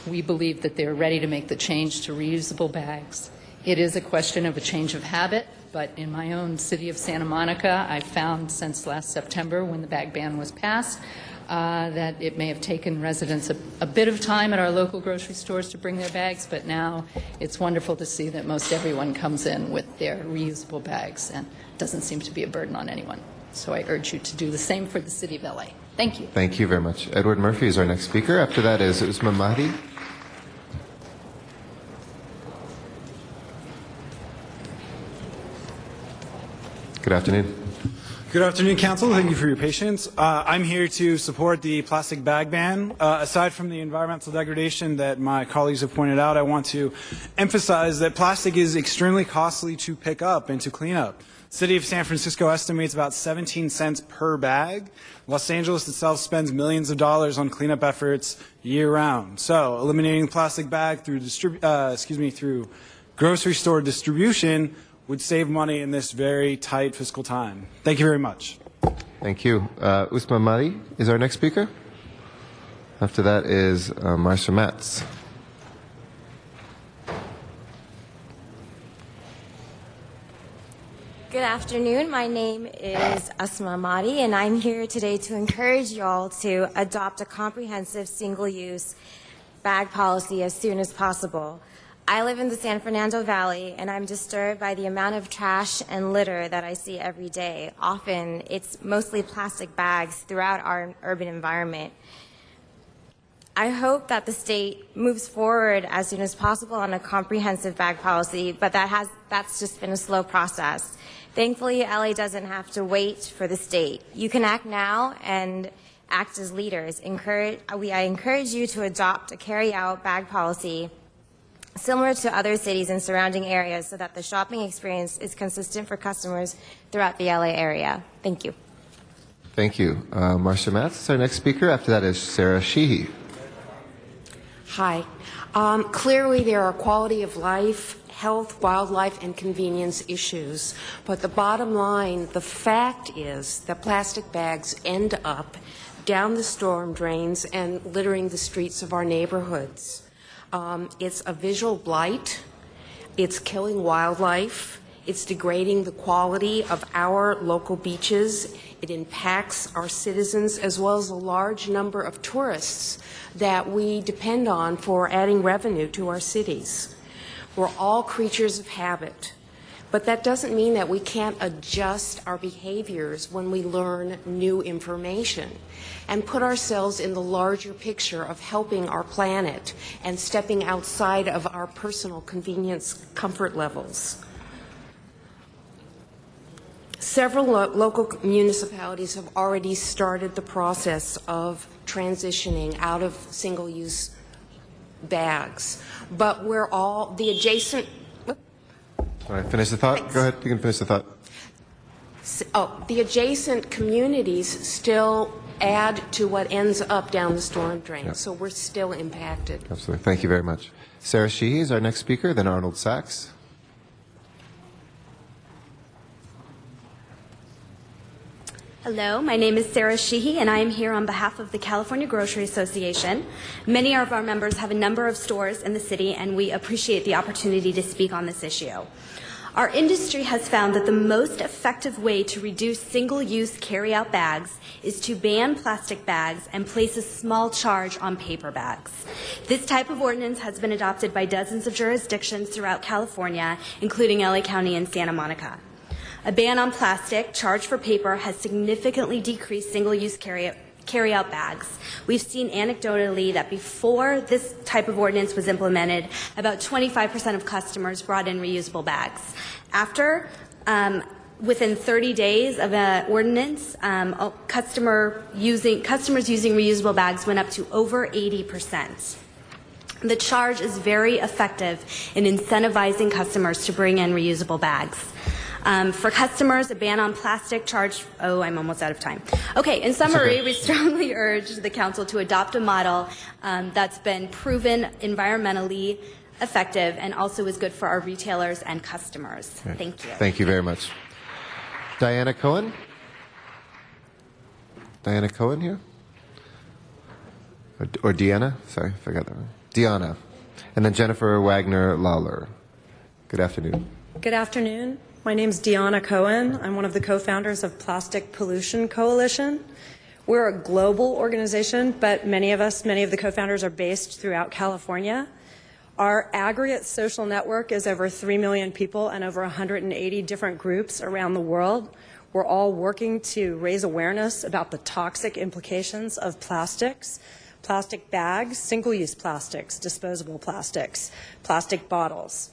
We believe that they're ready to make the change to reusable bags. It is a question of a change of habit, but in my own city of Santa Monica, I found since last September, when the bag ban was passed, that it may have taken residents a bit of time at our local grocery stores to bring their bags, but now it's wonderful to see that most everyone comes in with their reusable bags and doesn't seem to be a burden on anyone. So I urge you to do the same for the city of LA. Thank you. Thank you very much. Edward Murphy is our next speaker. After that is Usman Mahdi. Good afternoon. Good afternoon, Council. Thank you for your patience. I'm here to support the plastic bag ban. Aside from the environmental degradation that my colleagues have pointed out, I want to emphasize that plastic is extremely costly to pick up and to clean up. The City of San Francisco estimates about 17 cents per bag. Los Angeles itself spends millions of dollars on cleanup efforts year-round. So eliminating the plastic bag through through grocery store distribution would save money in this very tight fiscal time. Thank you very much. Thank you. Usman Mahdi is our next speaker. After that is Marcia Matz. Good afternoon. My name is Asma Mahdi, and I'm here today to encourage you all to adopt a comprehensive single-use bag policy as soon as possible. I live in the San Fernando Valley, and I'm disturbed by the amount of trash and litter that I see every day. Often, it's mostly plastic bags throughout our urban environment. I hope that the state moves forward as soon as possible on a comprehensive bag policy, but that's just been a slow process. Thankfully, LA doesn't have to wait for the state. You can act now and act as leaders. I encourage you to adopt a carry-out bag policy similar to other cities and surrounding areas so that the shopping experience is consistent for customers throughout the LA area. Thank you. Thank you. Marcia Matz is our next speaker. After that is Sarah Sheehy. Hi. Clearly, there are quality of life, health, wildlife, and convenience issues. But the bottom line, the fact is that plastic bags end up down the storm drains and littering the streets of our neighborhoods. It's a visual blight. It's killing wildlife. It's degrading the quality of our local beaches. It impacts our citizens as well as a large number of tourists that we depend on for adding revenue to our cities. We're all creatures of habit, but that doesn't mean that we can't adjust our behaviors when we learn new information and put ourselves in the larger picture of helping our planet and stepping outside of our personal convenience comfort levels. Several local municipalities have already started the process of transitioning out of single-use bags, but we're all the adjacent. All right, finish the thought. Thanks. Go ahead. You can finish the thought. The adjacent communities still add to what ends up down the storm drain, Yep. so we're still impacted. Absolutely. Thank you very much. Sarah Sheehy is our next speaker, then Arnold Sachs. Hello, my name is Sarah Sheehy, and I am here on behalf of the California Grocery Association. Many of our members have a number of stores in the city, and we appreciate the opportunity to speak on this issue. Our industry has found that the most effective way to reduce single-use carry-out bags is to ban plastic bags and place a small charge on paper bags. This type of ordinance has been adopted by dozens of jurisdictions throughout California, including LA County and Santa Monica. A ban on plastic, charge for paper, has significantly decreased single-use carry-out bags. We've seen anecdotally that before this type of ordinance was implemented, about 25% of customers brought in reusable bags. After, within 30 days of an ordinance, customers using reusable bags went up to over 80%. The charge is very effective in incentivizing customers to bring in reusable bags. For customers, a ban on plastic charge, I'm almost out of time. Okay, in summary, we strongly urge the council to adopt a model that's been proven environmentally effective and also is good for our retailers and customers. Right. Thank you. Thank you very much. Diana Cohen? Diana Cohen here? Or Deanna? Sorry, I forgot that one. Deanna. And then Jennifer Wagner Lawler. Good afternoon. Good afternoon. My name is Deanna Cohen. I'm one of the co-founders of Plastic Pollution Coalition. We're a global organization, but many of the co-founders are based throughout California. Our aggregate social network is over 3 million people and over 180 different groups around the world. We're all working to raise awareness about the toxic implications of plastics, plastic bags, single-use plastics, disposable plastics, plastic bottles.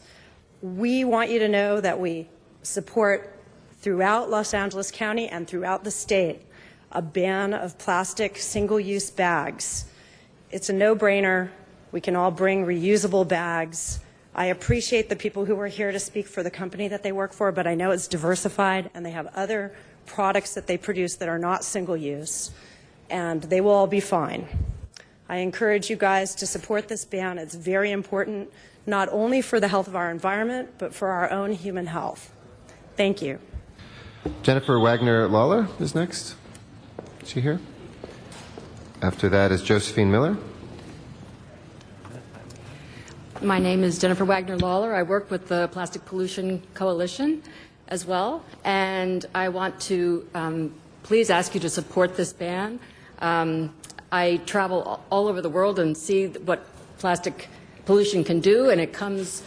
We want you to know that we support throughout Los Angeles County and throughout the state a ban of plastic single-use bags. It's a no-brainer. We can all bring reusable bags. I appreciate the people who are here to speak for the company that they work for, but I know it's diversified and they have other products that they produce that are not single-use, and they will all be fine. I encourage you guys to support this ban. It's very important, not only for the health of our environment, but for our own human health. Thank you. Jennifer Wagner Lawler is next. Is she here? After that is Josephine Miller. My name is Jennifer Wagner Lawler. I work with the Plastic Pollution Coalition as well, and I want to please ask you to support this ban. I travel all over the world and see what plastic pollution can do, and it comes,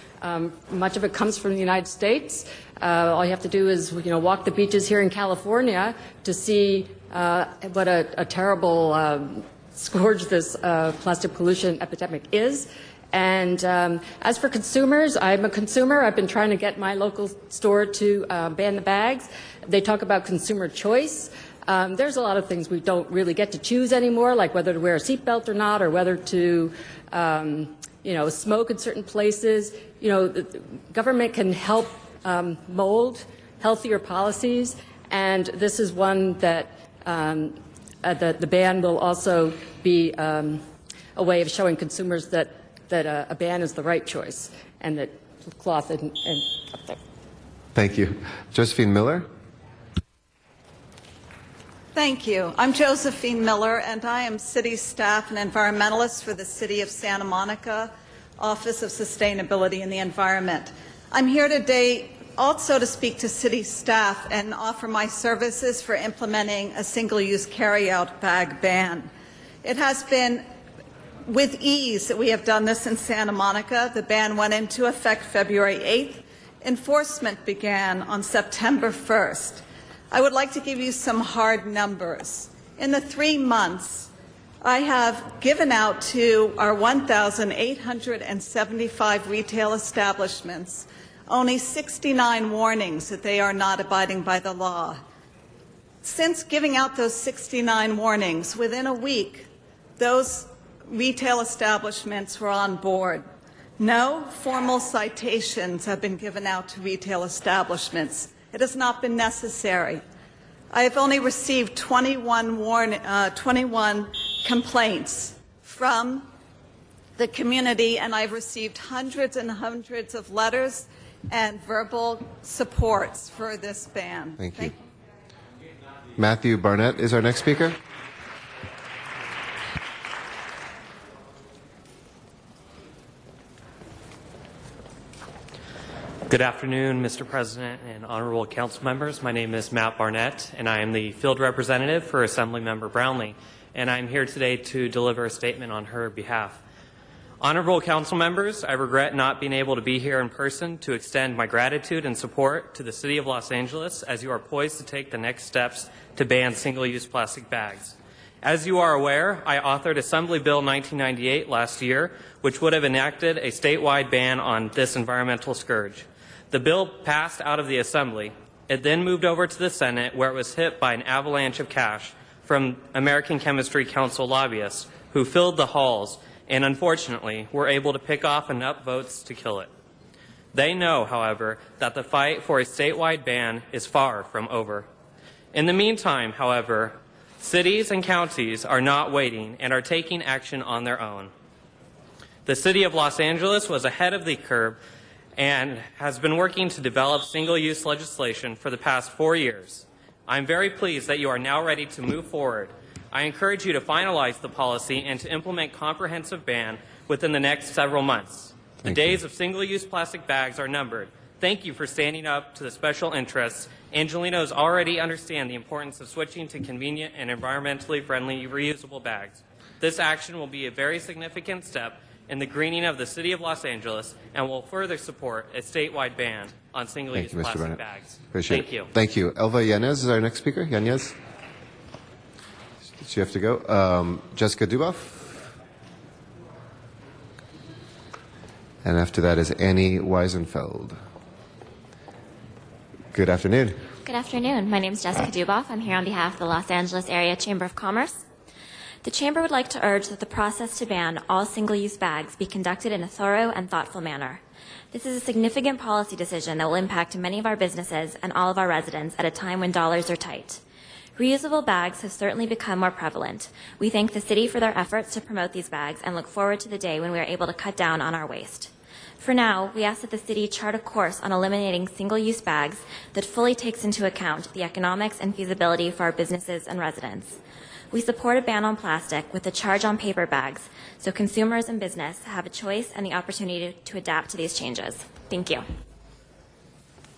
much of it comes from the United States. All you have to do is, walk the beaches here in California to see what a terrible scourge this plastic pollution epidemic is. And as for consumers, I'm a consumer. I've been trying to get my local store to ban the bags. They talk about consumer choice. There's a lot of things we don't really get to choose anymore, like whether to wear a seatbelt or not, or whether to, smoke in certain places. The government can help mold healthier policies, and this is one that the ban will also be a way of showing consumers that a ban is the right choice, and that cloth and up there. Thank you. Josephine Miller. Thank you. I'm Josephine Miller, and I am city staff and environmentalist for the City of Santa Monica Office of Sustainability and the Environment. I'm here today also to speak to city staff and offer my services for implementing a single-use carry-out bag ban. It has been with ease that we have done this in Santa Monica. The ban went into effect February 8th. Enforcement began on September 1st. I would like to give you some hard numbers. In the 3 months, I have given out to our 1,875 retail establishments only 69 warnings that they are not abiding by the law. Since giving out those 69 warnings, within a week, those retail establishments were on board. No formal citations have been given out to retail establishments. It has not been necessary. I have only received 21 complaints from the community, and I've received hundreds and hundreds of letters and verbal supports for this ban. Thank you. Matthew Barnett is our next speaker. Good afternoon, Mr. President and honorable council members. My name is Matt Barnett, and I am the field representative for Assemblymember Brownlee, and I'm here today to deliver a statement on her behalf. Honorable council members, I regret not being able to be here in person to extend my gratitude and support to the City of Los Angeles as you are poised to take the next steps to ban single-use plastic bags. As you are aware, I authored Assembly Bill 1998 last year, which would have enacted a statewide ban on this environmental scourge. The bill passed out of the Assembly. It then moved over to the Senate, where it was hit by an avalanche of cash from American Chemistry Council lobbyists who filled the halls and unfortunately were able to pick off enough votes to kill it. They know, however, that the fight for a statewide ban is far from over. In the meantime, however, cities and counties are not waiting and are taking action on their own. The City of Los Angeles was ahead of the curve and has been working to develop single-use legislation for the past 4 years. I'm very pleased that you are now ready to move forward. I encourage you to finalize the policy and to implement comprehensive ban within the next several months. The days of single-use plastic bags are numbered. Thank you for standing up to the special interests. Angelenos already understand the importance of switching to convenient and environmentally friendly reusable bags. This action will be a very significant step in the greening of the City of Los Angeles and will further support a statewide ban on single-use plastic bags. Thank you. Thank you. Elva Yanez is our next speaker. Yanez? Did you have to go? Jessica Duboff? And after that is Annie Weisenfeld. Good afternoon. Good afternoon. My name is Jessica Duboff. I'm here on behalf of the Los Angeles Area Chamber of Commerce. The Chamber would like to urge that the process to ban all single-use bags be conducted in a thorough and thoughtful manner. This is a significant policy decision that will impact many of our businesses and all of our residents at a time when dollars are tight. Reusable bags have certainly become more prevalent. We thank the city for their efforts to promote these bags and look forward to the day when we are able to cut down on our waste. For now, we ask that the city chart a course on eliminating single-use bags that fully takes into account the economics and feasibility for our businesses and residents. We support a ban on plastic with a charge on paper bags so consumers and business have a choice and the opportunity to adapt to these changes. Thank you.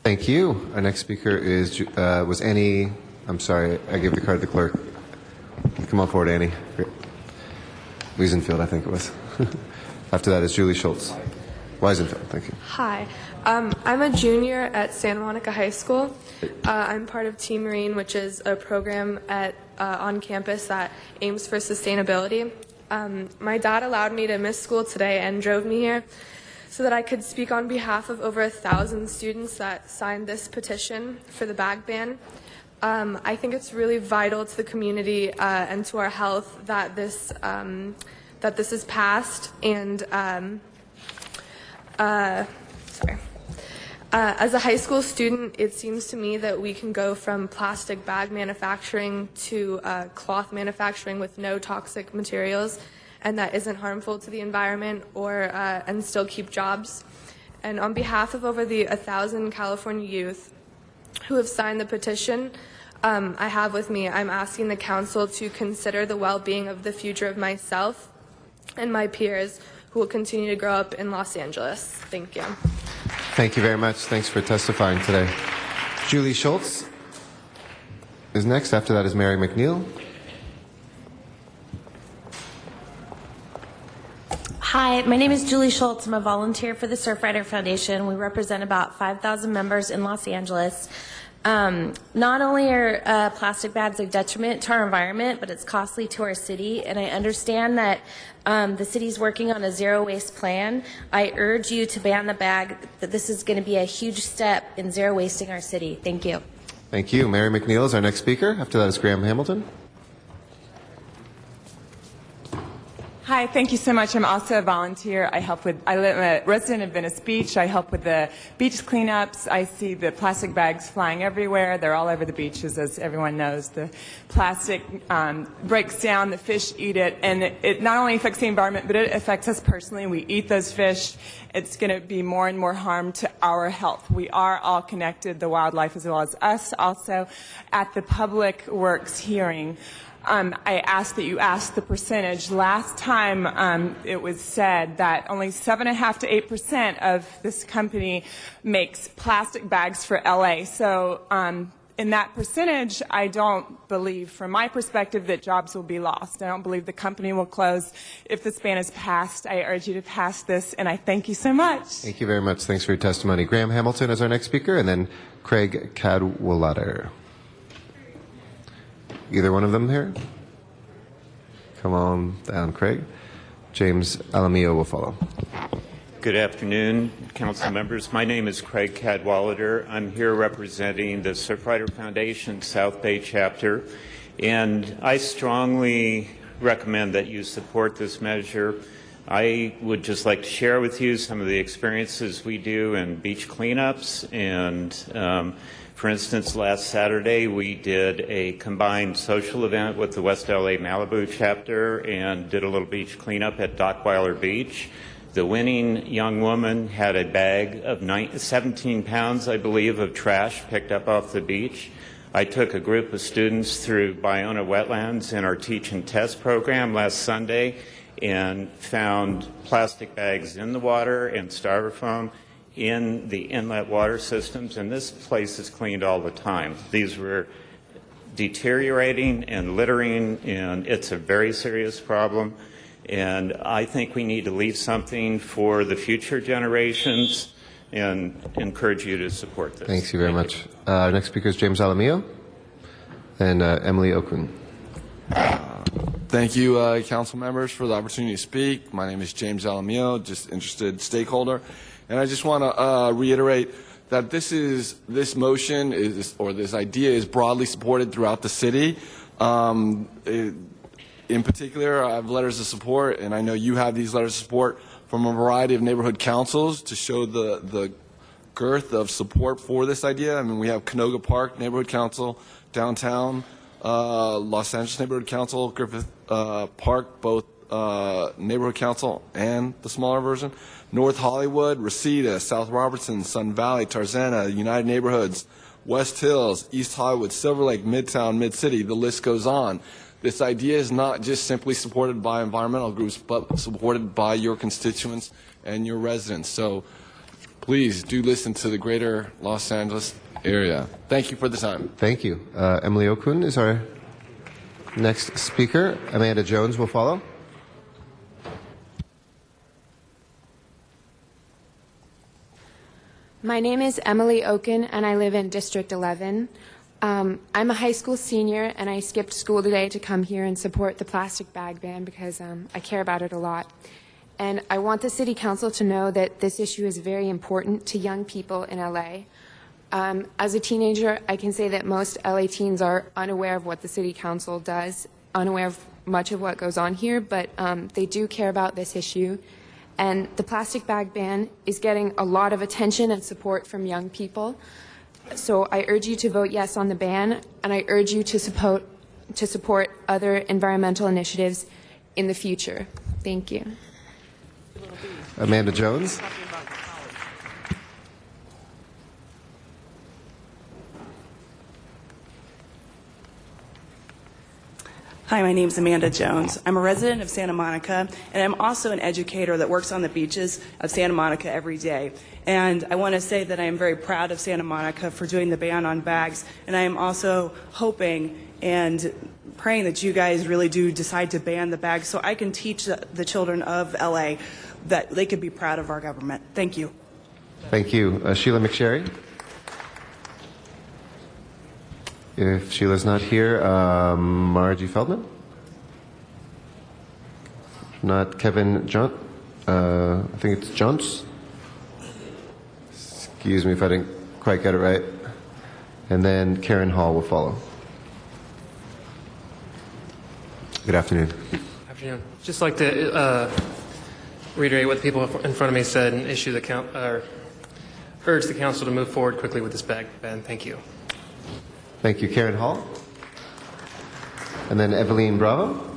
Thank you. Our next speaker was Annie. I'm sorry, I gave the card to the clerk. Come on forward, Annie. Wiesenfeld, I think it was. After that is Julie Schultz. Weisenfeld, thank you. Hi, I'm a junior at Santa Monica High School. I'm part of Team Marine, which is a program on campus that aims for sustainability. My dad allowed me to miss school today and drove me here so that I could speak on behalf of over 1,000 students that signed this petition for the bag ban. I think it's really vital to the community and to our health that this is passed. And as a high school student, it seems to me that we can go from plastic bag manufacturing to cloth manufacturing with no toxic materials, and that isn't harmful to the environment and still keep jobs. And on behalf of over 1,000 California youth who have signed the petition I have with me, I'm asking the council to consider the well-being of the future of myself and my peers who will continue to grow up in Los Angeles. Thank you. Thank you very much. Thanks for testifying today. Julie Schultz is next. After that is Mary McNeil. Hi, my name is Julie Schultz. I'm a volunteer for the Surfrider Foundation. We represent about 5,000 members in Los Angeles. Not only are plastic bags a detriment to our environment, but it's costly to our city. And I understand that the city's working on a zero waste plan. I urge you to ban the bag, that this is going to be a huge step in zero wasting our city. Thank you. Thank you. Mary McNeil is our next speaker. After that is Graham Hamilton. Hi, thank you so much. I'm also a volunteer. I'm a resident of Venice Beach. I help with the beach cleanups. I see the plastic bags flying everywhere. They're all over the beaches, as everyone knows. The plastic breaks down, the fish eat it, and it not only affects the environment, but it affects us personally. We eat those fish. It's going to be more and more harm to our health. We are all connected, the wildlife as well as us. Also, at the Public Works hearing, I asked that you ask the percentage. Last time it was said that only 7.5% to 8% of this company makes plastic bags for LA. So in that percentage, I don't believe, from my perspective, that jobs will be lost. I don't believe the company will close if this ban is passed. I urge you to pass this, and I thank you so much. Thank you very much. Thanks for your testimony. Graham Hamilton is our next speaker, and then Craig Cadwallader. Either one of them here? Come on down, Craig. James Alamillo will follow. Good afternoon, council members. My name is Craig Cadwallader. I'm here representing the Surfrider Foundation South Bay chapter, and I strongly recommend that you support this measure. I would just like to share with you some of the experiences we do in beach cleanups. And for instance, last Saturday we did a combined social event with the West LA Malibu chapter and did a little beach cleanup at Dockweiler Beach. The winning young woman had a bag of 17 pounds, I believe, of trash picked up off the beach. I took a group of students through Ballona Wetlands in our Teach and Test program last Sunday and found plastic bags in the water and styrofoam in the inlet water systems, and this place is cleaned all the time. These were deteriorating and littering, and it's a very serious problem. And I think we need to leave something for the future generations and encourage you to support this. Thank you very much. Our next speaker is James Alamillo and Emily Okun. Thank you, council members, for the opportunity to speak. My name is James Alamillo, just interested stakeholder. And I just want to reiterate that this motion or this idea is broadly supported throughout the city. In particular, I have letters of support, and I know you have these letters of support from a variety of neighborhood councils to show the girth of support for this idea. I mean, we have Canoga Park Neighborhood Council, Downtown, Los Angeles Neighborhood Council, Griffith Park, both Neighborhood Council and the smaller version, North Hollywood, Reseda, South Robertson, Sun Valley, Tarzana, United Neighborhoods, West Hills, East Hollywood, Silver Lake, Midtown, Mid-City, the list goes on. This idea is not just simply supported by environmental groups, but supported by your constituents and your residents. So please do listen to the greater Los Angeles area. Thank you for the time. Thank you. Emily Okun is our next speaker. Amanda Jones will follow. My name is Emily Oken, and I live in District 11. I'm a high school senior, and I skipped school today to come here and support the plastic bag ban because I care about it a lot. And I want the City Council to know that this issue is very important to young people in LA. As a teenager, I can say that most LA teens are unaware of what the City Council does, unaware of much of what goes on here, but they do care about this issue. And the plastic bag ban is getting a lot of attention and support from young people. So I urge you to vote yes on the ban, and I urge you to support other environmental initiatives in the future. Thank you. Amanda Jones. Hi, my name is Amanda Jones. I'm a resident of Santa Monica, and I'm also an educator that works on the beaches of Santa Monica every day. And I want to say that I am very proud of Santa Monica for doing the ban on bags, and I am also hoping and praying that you guys really do decide to ban the bags so I can teach the children of LA that they could be proud of our government. Thank you. Thank you. Sheila McSherry. If Sheila's not here, Margie Feldman? Not Kevin John? I think it's Johns. Excuse me if I didn't quite get it right. And then Karen Hall will follow. Good afternoon. Afternoon. Just like to reiterate what the people in front of me said and urge the council to move forward quickly with this bag ban. Thank you. Thank you, Karen Hall. And then Eveline Bravo.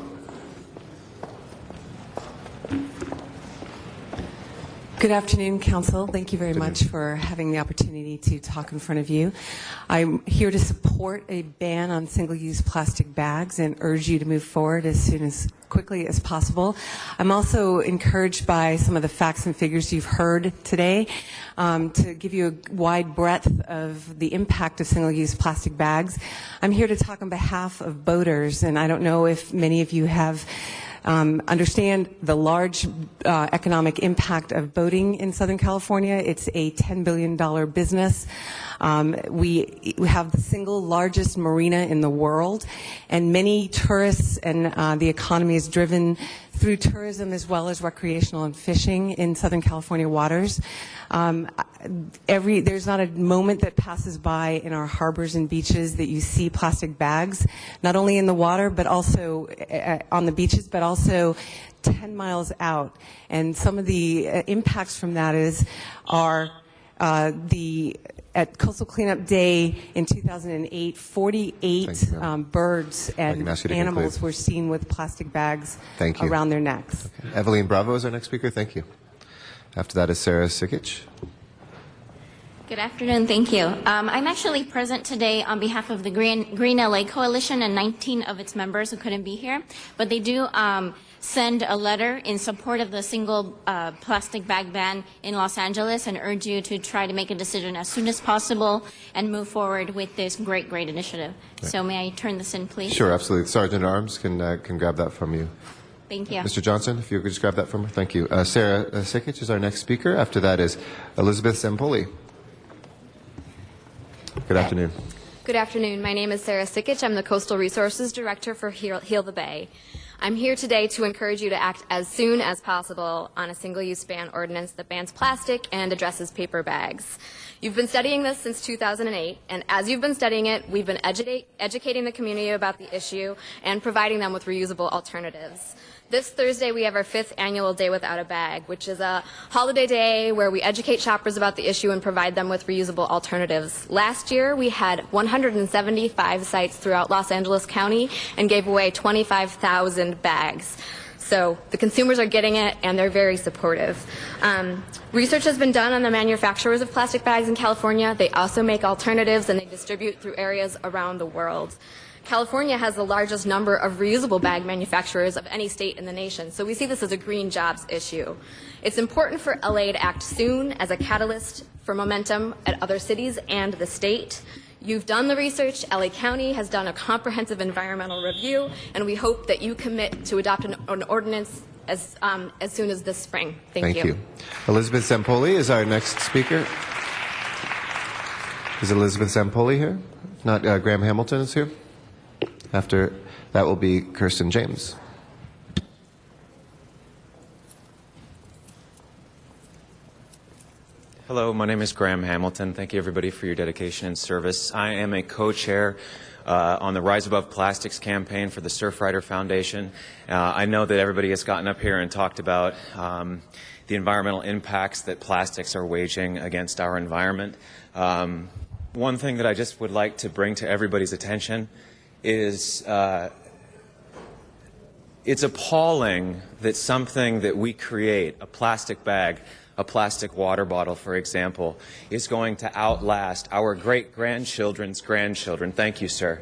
Good afternoon, Council. Thank you very much for having the opportunity to talk in front of you. I'm here to support a ban on single-use plastic bags and urge you to move forward as quickly as possible. I'm also encouraged by some of the facts and figures you've heard today to give you a wide breadth of the impact of single-use plastic bags. I'm here to talk on behalf of boaters, and I don't know if many of you have understand the large economic impact of boating in Southern California. It's a $10 billion business. We have the single largest marina in the world, and many tourists and the economy is driven through tourism as well as recreational and fishing in Southern California waters. There's not a moment that passes by in our harbors and beaches that you see plastic bags, not only in the water, but also on the beaches, but also 10 miles out. And some of the impacts from that at Coastal Cleanup Day in 2008, 48 birds and animals were seen with plastic bags around their necks. Okay. Eveline Bravo is our next speaker. Thank you. After that is Sarah Sikic. Good afternoon. Thank you. I'm actually present today on behalf of the Green LA Coalition and 19 of its members who couldn't be here, but they do send a letter in support of the single plastic bag ban in Los Angeles and urge you to try to make a decision as soon as possible and move forward with this great initiative. Right. So may I turn this in, please? Sure, absolutely. Sergeant at Arms can grab that from you. Thank you. Mr. Johnson, if you could just grab that from her. Thank you. Sarah Sikic is our next speaker. After that is Elizabeth Zampoli. Good afternoon. Good afternoon. My name is Sarah Sikic. I'm the Coastal Resources Director for Heal the Bay. I'm here today to encourage you to act as soon as possible on a single-use ban ordinance that bans plastic and addresses paper bags. You've been studying this since 2008, and as you've been studying it, we've been educating the community about the issue and providing them with reusable alternatives. This Thursday, we have our 5th annual Day Without a Bag, which is a holiday day where we educate shoppers about the issue and provide them with reusable alternatives. Last year, we had 175 sites throughout Los Angeles County and gave away 25,000 bags. So the consumers are getting it, and they're very supportive. Research has been done on the manufacturers of plastic bags in California. They also make alternatives, and they distribute through areas around the world. California has the largest number of reusable bag manufacturers of any state in the nation, so we see this as a green jobs issue. It's important for LA to act soon as a catalyst for momentum at other cities and the state. You've done the research. LA County has done a comprehensive environmental review, and we hope that you commit to adopt an ordinance as soon as this spring. Thank you. Elizabeth Zampoli is our next speaker. Is Elizabeth Zampoli here? If not, Graham Hamilton is here. After that will be Kirsten James. Hello, my name is Graham Hamilton. Thank you, everybody, for your dedication and service. I am a co-chair on the Rise Above Plastics campaign for the Surfrider Foundation. I know that everybody has gotten up here and talked about the environmental impacts that plastics are waging against our environment. One thing that I just would like to bring to everybody's attention is it's appalling that something that we create, a plastic bag, a plastic water bottle, for example, is going to outlast our great-grandchildren's grandchildren. Thank you, sir.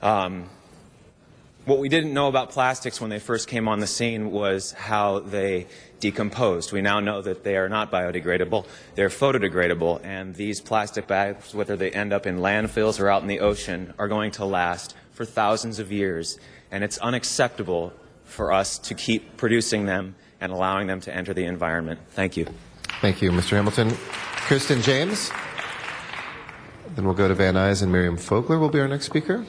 What we didn't know about plastics when they first came on the scene was how they decomposed. We now know that they are not biodegradable, they're photodegradable, and these plastic bags, whether they end up in landfills or out in the ocean, are going to last for thousands of years, and it's unacceptable for us to keep producing them and allowing them to enter the environment. Thank you. Thank you, Mr. Hamilton. Kirsten James. Then we'll go to Van Nuys, and Miriam Fogler will be our next speaker.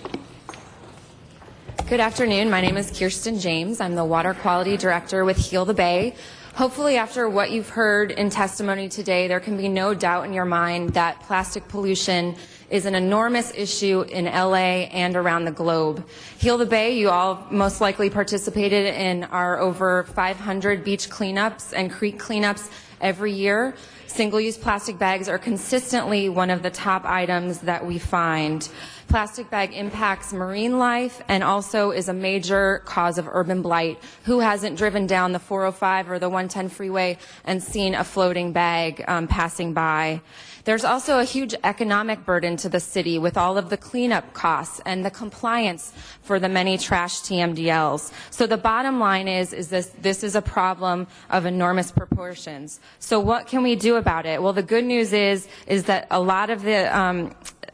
Good afternoon. My name is Kirsten James. I'm the Water Quality Director with Heal the Bay. Hopefully, after what you've heard in testimony today, there can be no doubt in your mind that plastic pollution is an enormous issue in LA and around the globe. Heal the Bay, you all most likely participated in our over 500 beach cleanups and creek cleanups every year. Single-use plastic bags are consistently one of the top items that we find. Plastic bag impacts marine life and also is a major cause of urban blight. Who hasn't driven down the 405 or the 110 freeway and seen a floating bag passing by? There's also a huge economic burden to the city with all of the cleanup costs and the compliance for the many trash TMDLs. So the bottom line is this is a problem of enormous proportions. So what can we do about it? Well, the good news is that a lot of the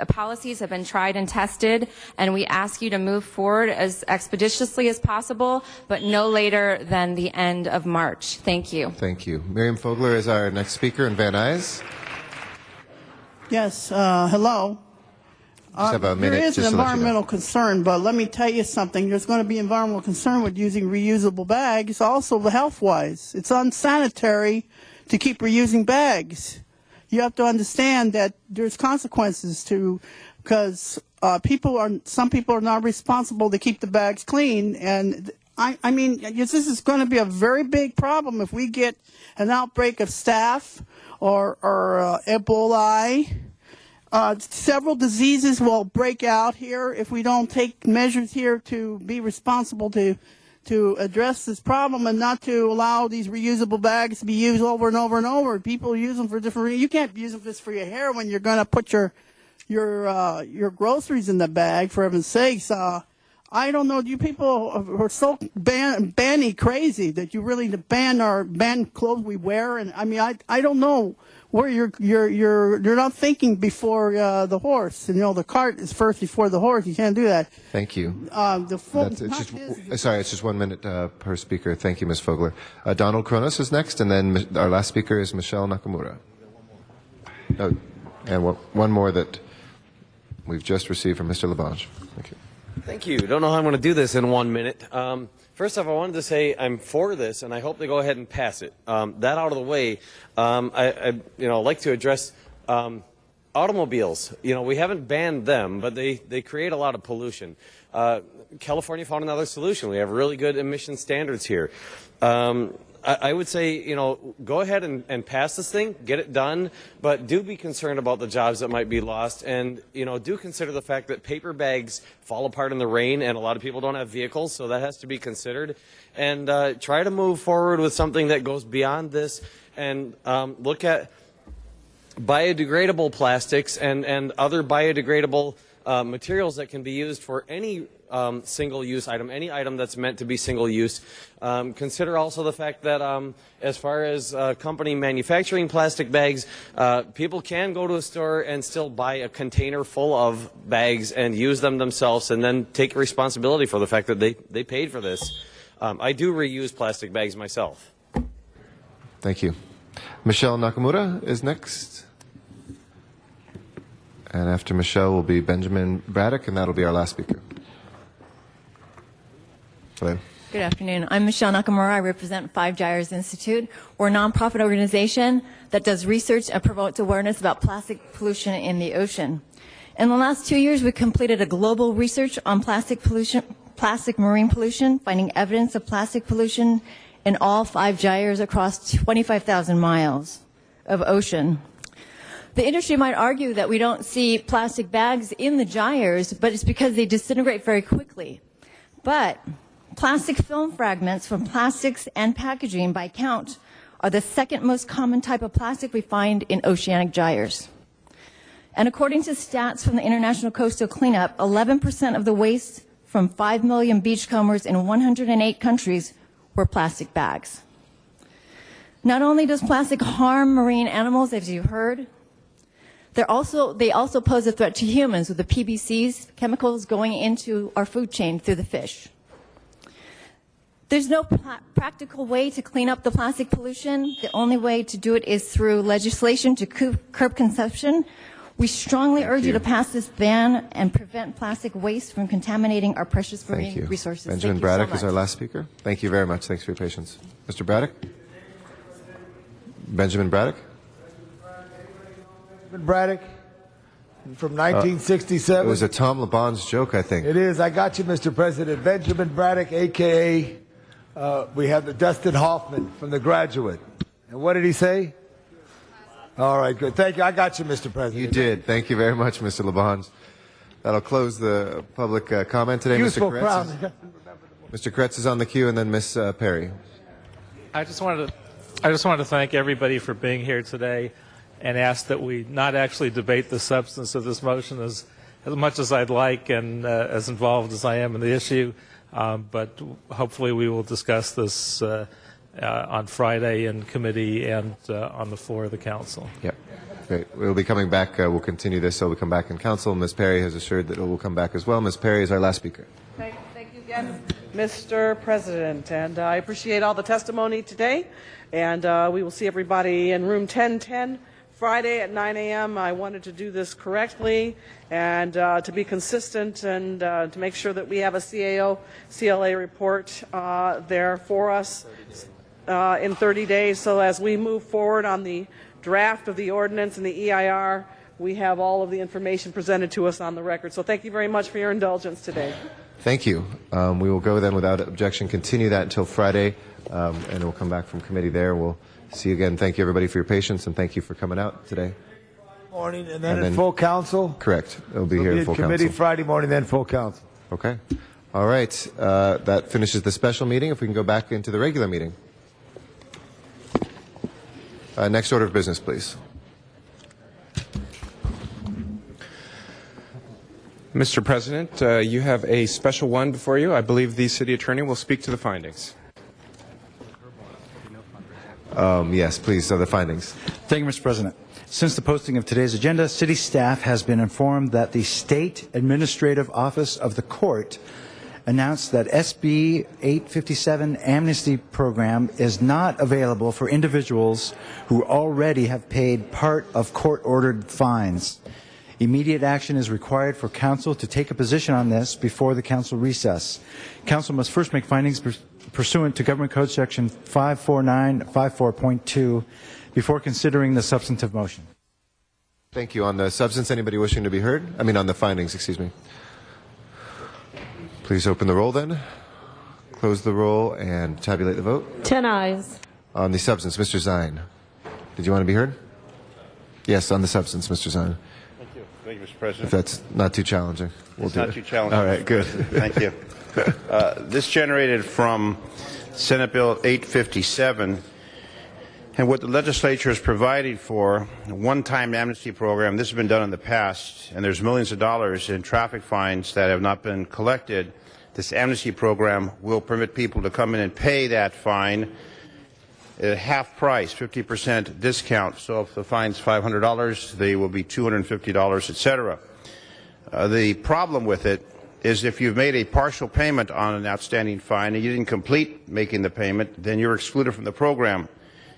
policies have been tried and tested, and we ask you to move forward as expeditiously as possible, but no later than the end of March. Thank you. Thank you. Miriam Fogler is our next speaker, and Van Nuys. Yes, hello. Just have a minute, there is just an to let you know. environmental concern, but let me tell you something. There's going to be environmental concern with using reusable bags, also health-wise. It's unsanitary to keep reusing bags. You have to understand that there's consequences because some people are not responsible to keep the bags clean, and I mean, this is going to be a very big problem if we get an outbreak of staph or Ebola. Several diseases will break out here if we don't take measures here to be responsible to address this problem and not to allow these reusable bags to be used over and over and over. People use them for different reasons. You can't use them just for your hair when you're going to put your groceries in the bag, for heaven's sakes. I don't know. You people are so banny crazy that you really ban clothes we wear. And I mean, I don't know where you're not thinking before the horse. And, the cart is first before the horse. You can't do that. Thank you. It's just 1 minute per speaker. Thank you, Ms. Fogler. Donald Kronos is next, and then our last speaker is Michelle Nakamura. Oh, and one more that we've just received from Mr. Labange. Thank you. Thank you. Don't know how I'm going to do this in 1 minute. First off, I wanted to say I'm for this, and I hope they go ahead and pass it. That out of the way, I'd like to address automobiles. We haven't banned them, but they create a lot of pollution. California found another solution. We have really good emission standards here. I would say, go ahead and pass this thing, get it done, but do be concerned about the jobs that might be lost, and, do consider the fact that paper bags fall apart in the rain, and a lot of people don't have vehicles, so that has to be considered. And try to move forward with something that goes beyond this, and look at biodegradable plastics and other biodegradable materials that can be used for any single-use item, any item that's meant to be single-use. Consider also the fact that as far as company manufacturing plastic bags, people can go to a store and still buy a container full of bags and use them themselves and then take responsibility for the fact that they paid for this. I do reuse plastic bags myself. Thank you. Michelle Nakamura is next. And after Michelle will be Benjamin Braddock, and that'll be our last speaker. Elaine. Good afternoon. I'm Michelle Nakamura. I represent Five Gyres Institute. We're a nonprofit organization that does research and promotes awareness about plastic pollution in the ocean. In the last 2 years, we completed a global research on plastic marine pollution, finding evidence of plastic pollution in all 5 gyres across 25,000 miles of ocean. The industry might argue that we don't see plastic bags in the gyres, but it's because they disintegrate very quickly. But plastic film fragments from plastics and packaging, by count, are the second most common type of plastic we find in oceanic gyres. And according to stats from the International Coastal Cleanup, 11% of the waste from 5 million beachcombers in 108 countries were plastic bags. Not only does plastic harm marine animals, as you heard, they also pose a threat to humans with the PBCs, chemicals going into our food chain through the fish. There's no practical way to clean up the plastic pollution. The only way to do it is through legislation to curb consumption. We strongly urge you to pass this ban and prevent plastic waste from contaminating our precious marine resources. Benjamin Braddock is our last speaker. Thank you very much. Thanks for your patience. Mr. Braddock? Benjamin Braddock? Benjamin Braddock from 1967. It was a Tom LeBon's joke, I think. It is. I got you, Mr. President. Benjamin Braddock, a.k.a. We have the Dustin Hoffman from The Graduate. And what did he say? All right, good. Thank you. I got you, Mr. President. You did. Thank you very much, Mr. LeBon. That'll close the public comment today. Useful Mr. crowd. Mr. Kretz is on the queue, and then Ms. Perry. I just wanted to thank everybody for being here today and ask that we not actually debate the substance of this motion as much as I'd like and as involved as I am in the issue. But hopefully we will discuss this on Friday in committee and on the floor of the council. Yep. Great. We'll be coming back. We'll continue this, so we'll come back in council. Ms. Perry has assured that it will come back as well. Ms. Perry is our last speaker. Thank you again, Mr. President. And I appreciate all the testimony today. And we will see everybody in room 1010 Friday at 9 a.m. I wanted to do this correctly and to be consistent and to make sure that we have a CLA report there for us in 30 days. So as we move forward on the draft of the ordinance and the EIR, we have all of the information presented to us on the record. So thank you very much for your indulgence today. Thank you. We will go then without objection, continue that until Friday, and we'll come back from committee there. We'll see you again. Thank you, everybody, for your patience, and thank you for coming out today. Morning, and then in full council? Correct. It'll be here in full committee council. Friday morning, then full council. Okay. All right. That finishes the special meeting. If we can go back into the regular meeting. Next order of business, please. Mr. President, you have a special one before you. I believe the city attorney will speak to the findings. Yes, please. So the findings. Thank you, Mr. President. Since the posting of today's agenda, city staff has been informed that the State Administrative Office of the Court announced that SB 857 amnesty program is not available for individuals who already have paid part of court-ordered fines. Immediate action is required for council to take a position on this before the council recess. Council must first make findings pursuant to Government Code Section 54954.2 before considering the substantive motion. Thank you. On the substance, anybody wishing to be heard? I mean, on the findings, excuse me. Please open the roll then. Close the roll and tabulate the vote. 10 ayes. On the substance, Mr. Zine. Did you want to be heard? Yes, on the substance, Mr. Zine. Thank you. Thank you, Mr. President. If that's not too challenging, we'll it's do not it. too challenging. All right, good. Thank you. This generated from Senate Bill 857, and what the legislature is providing for, a one-time amnesty program. This has been done in the past, and there's millions of dollars in traffic fines that have not been collected. This amnesty program will permit people to come in and pay that fine at half price, 50% discount. So if the fine's $500, they will be $250, etc. The problem with it is if you've made a partial payment on an outstanding fine and you didn't complete making the payment, then you're excluded from the program.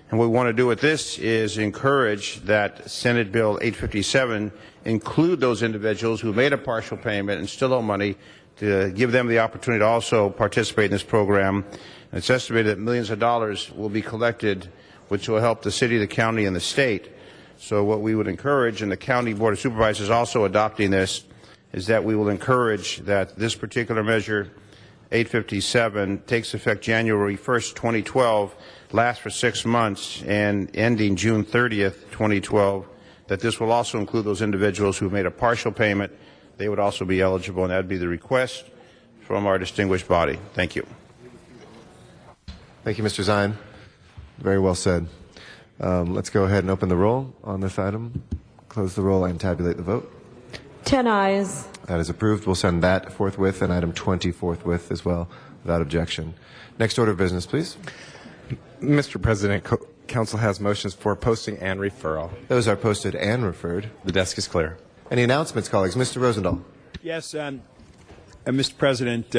And what we want to do with this is encourage that Senate Bill 857 include those individuals who made a partial payment and still owe money, to give them the opportunity to also participate in this program. And it's estimated that millions of dollars will be collected, which will help the city, the county, and the state. So what we would encourage, and the County Board of Supervisors also adopting this, is that we will encourage that this particular measure, 857, takes effect January 1st, 2012, lasts for 6 months, and ending June 30th, 2012, that this will also include those individuals who made a partial payment. They would also be eligible, and that would be the request from our distinguished body. Thank you. Thank you, Mr. Zine. Very well said. Let's go ahead and open the roll on this item, close the roll, and tabulate the vote. 10 ayes. That is approved. We'll send that forthwith and item 20 forthwith as well, without objection. Next order of business, please. Mr. President, Council has motions for posting and referral. Those are posted and referred. The desk is clear. Any announcements, colleagues? Mr. Rosendahl. Yes, Mr. President,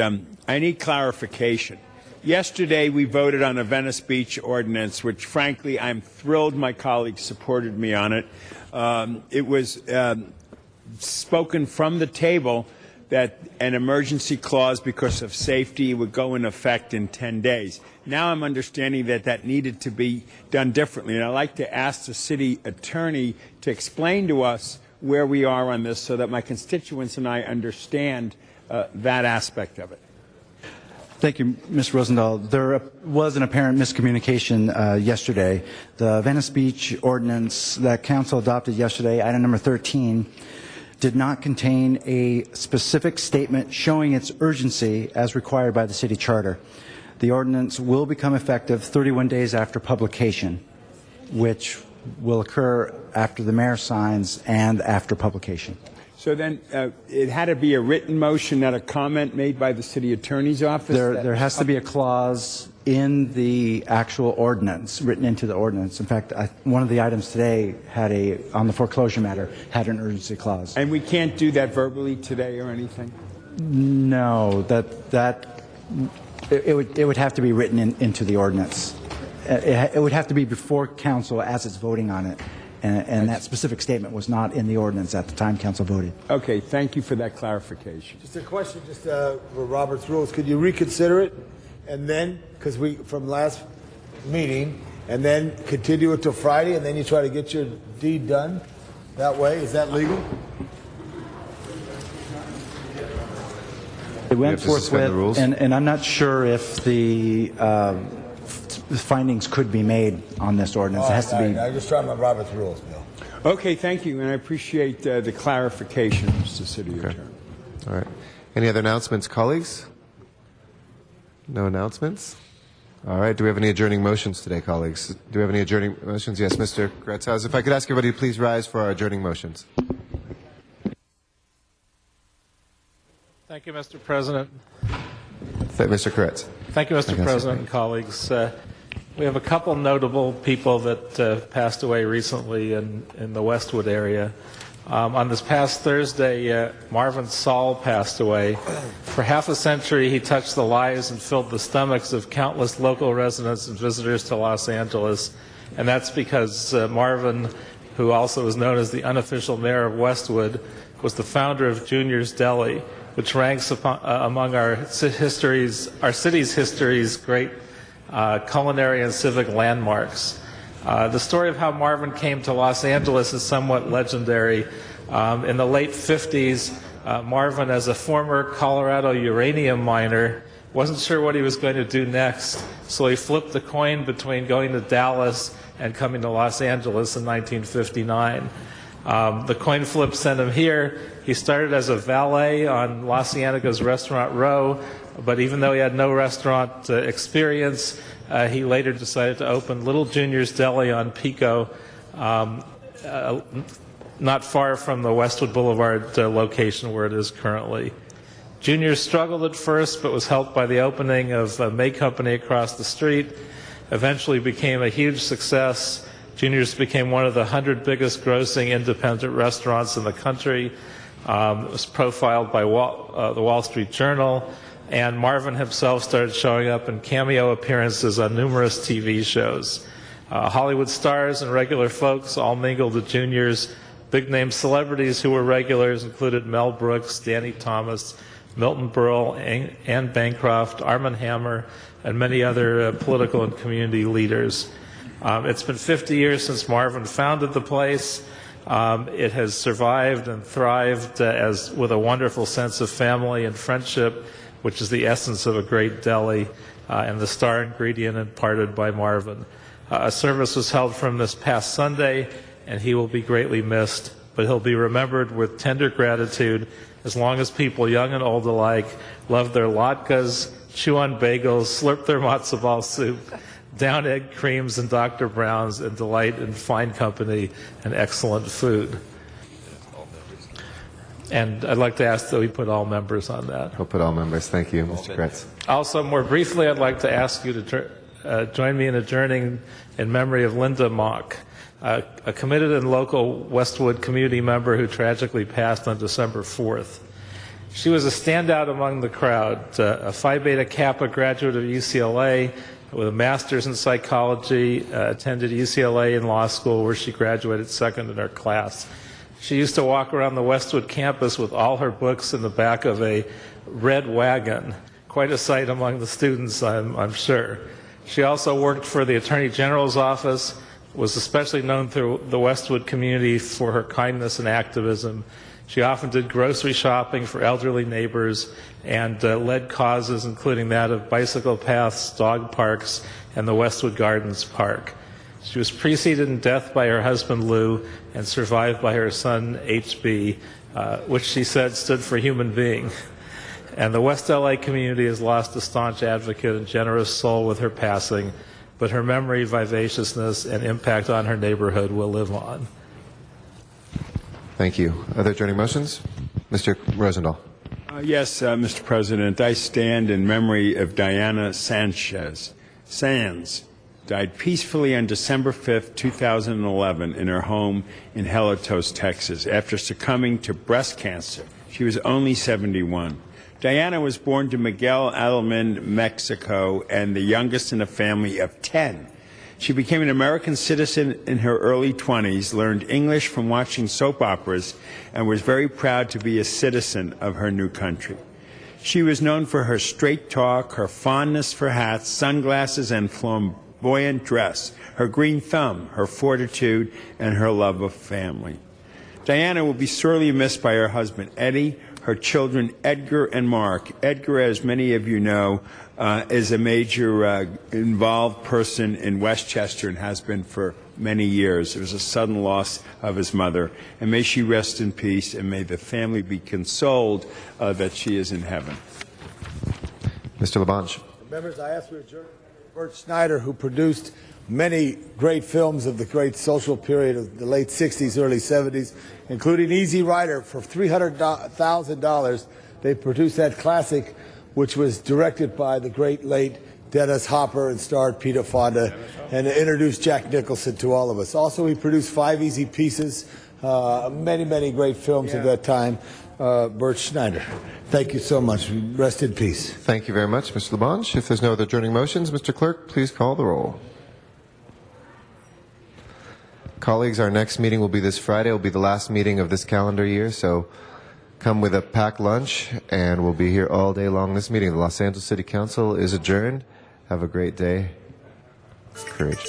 I need clarification. Yesterday, we voted on a Venice Beach ordinance, which, frankly, I'm thrilled my colleagues supported me on it. It was spoken from the table that an emergency clause because of safety would go in effect in 10 days. Now I'm understanding that that needed to be done differently, and I'd like to ask the city attorney to explain to us where we are on this so that my constituents and I understand that aspect of it. Thank you, Mr. Rosendahl. There was an apparent miscommunication yesterday. The Venice Beach ordinance that Council adopted yesterday, item number 13, did not contain a specific statement showing its urgency as required by the city charter. The ordinance will become effective 31 days after publication, which will occur after the mayor signs and after publication. So then it had to be a written motion, not a comment made by the city attorney's office? There has to be a clause in the actual ordinance, written into the ordinance. In fact, one of the items today had on the foreclosure matter, had an urgency clause. And we can't do that verbally today or anything? No, it would have to be written into the ordinance. It would have to be before council as it's voting on it. And that specific statement was not in the ordinance at the time council voted. Okay, thank you for that clarification. Just a question, for Robert's rules. Could you reconsider it, and then, because from last meeting, and then continue it till Friday, and then you try to get your deed done that way? Is that legal? It went forthwith, and I'm not sure if the findings could be made on this ordinance. It has to be. I just trying my Robert's rules, Bill. Okay, thank you, and I appreciate the clarification, Mr. City Attorney. All right. Any other announcements, colleagues? No announcements? All right. Do we have any adjourning motions today, colleagues? Do we have any adjourning motions? Yes, Mr. Gretzhaus. If I could ask everybody to please rise for our adjourning motions. Thank you, Mr. President. Mr. Kretz. Thank you, Mr. President and colleagues. We have a couple notable people that passed away recently in the Westwood area. On this past Thursday, Marvin Saul passed away. For half a century, he touched the lives and filled the stomachs of countless local residents and visitors to Los Angeles. And that's because Marvin, who also was known as the unofficial mayor of Westwood, was the founder of Junior's Deli, which ranks among our city's great culinary and civic landmarks. The story of how Marvin came to Los Angeles is somewhat legendary. In the late 50s, Marvin, as a former Colorado uranium miner, wasn't sure what he was going to do next, so he flipped the coin between going to Dallas and coming to Los Angeles in 1959. The coin flip sent him here. He started as a valet on La Cienaga's Restaurant Row, but even though he had no restaurant experience, he later decided to open Little Junior's Deli on Pico, not far from the Westwood Boulevard location where it is currently. Junior struggled at first, but was helped by the opening of May Company across the street. Eventually became a huge success. Junior's became one of the 100 biggest grossing independent restaurants in the country. It was profiled by the Wall Street Journal, and Marvin himself started showing up in cameo appearances on numerous TV shows. Hollywood stars and regular folks all mingled with juniors. Big-name celebrities who were regulars included Mel Brooks, Danny Thomas, Milton Berle, Anne Bancroft, Armand Hammer, and many other political and community leaders. It's been 50 years since Marvin founded the place. It has survived and thrived with a wonderful sense of family and friendship, which is the essence of a great deli, and the star ingredient imparted by Marvin. A service was held from this past Sunday, and he will be greatly missed, but he'll be remembered with tender gratitude as long as people young and old alike love their latkes, chew on bagels, slurp their matzo ball soup, down egg creams and Dr. Brown's, and delight in fine company and excellent food. And I'd like to ask that we put all members on that. We'll put all members. Thank you, Mr. Kretz. Also, more briefly, I'd like to ask you to join me in adjourning in memory of Linda Mock, a committed and local Westwood community member who tragically passed on December 4th. She was a standout among the crowd, a Phi Beta Kappa graduate of UCLA with a master's in psychology, attended UCLA in law school where she graduated second in her class. She used to walk around the Westwood campus with all her books in the back of a red wagon, quite a sight among the students, I'm sure. She also worked for the Attorney General's office, was especially known through the Westwood community for her kindness and activism. She often did grocery shopping for elderly neighbors and led causes including that of bicycle paths, dog parks, and the Westwood Gardens Park. She was preceded in death by her husband Lou and survived by her son HB, which she said stood for human being. And the West LA community has lost a staunch advocate and generous soul with her passing, but her memory, vivaciousness, and impact on her neighborhood will live on. Thank you. Other adjourning motions? Mr. Rosendahl. Yes, Mr. President. I stand in memory of Diana Sands, died peacefully on December 5th, 2011, in her home in Helitos, Texas, after succumbing to breast cancer. She was only 71. Diana was born to Miguel Adelman, Mexico, and the youngest in a family of 10. She became an American citizen in her early 20s, learned English from watching soap operas, and was very proud to be a citizen of her new country. She was known for her straight talk, her fondness for hats, sunglasses, and flamboyant dress, her green thumb, her fortitude, and her love of family. Diana will be sorely missed by her husband, Eddie, her children, Edgar and Mark. Edgar, as many of you know, is a major involved person in Westchester and has been for many years. It was a sudden loss of his mother. And may she rest in peace, and may the family be consoled that she is in heaven. Mr. LaBonge. Members, I ask we adjourn. Bert Schneider, who produced many great films of the great social period of the late 60s, early 70s, including Easy Rider for $300,000. They produced that classic, which was directed by the great late Dennis Hopper and starred Peter Fonda, and introduced Jack Nicholson to all of us. Also, he produced 5 Easy Pieces, many, many great films of that time. Bert Schneider. Thank you so much. Rest in peace. Thank you very much, Mr. LaBonge. If there's no other adjourning motions, Mr. Clerk, please call the roll. Colleagues, our next meeting will be this Friday. It will be the last meeting of this calendar year, so come with a packed lunch, and we'll be here all day long this meeting. The Los Angeles City Council is adjourned. Have a great day. Courage.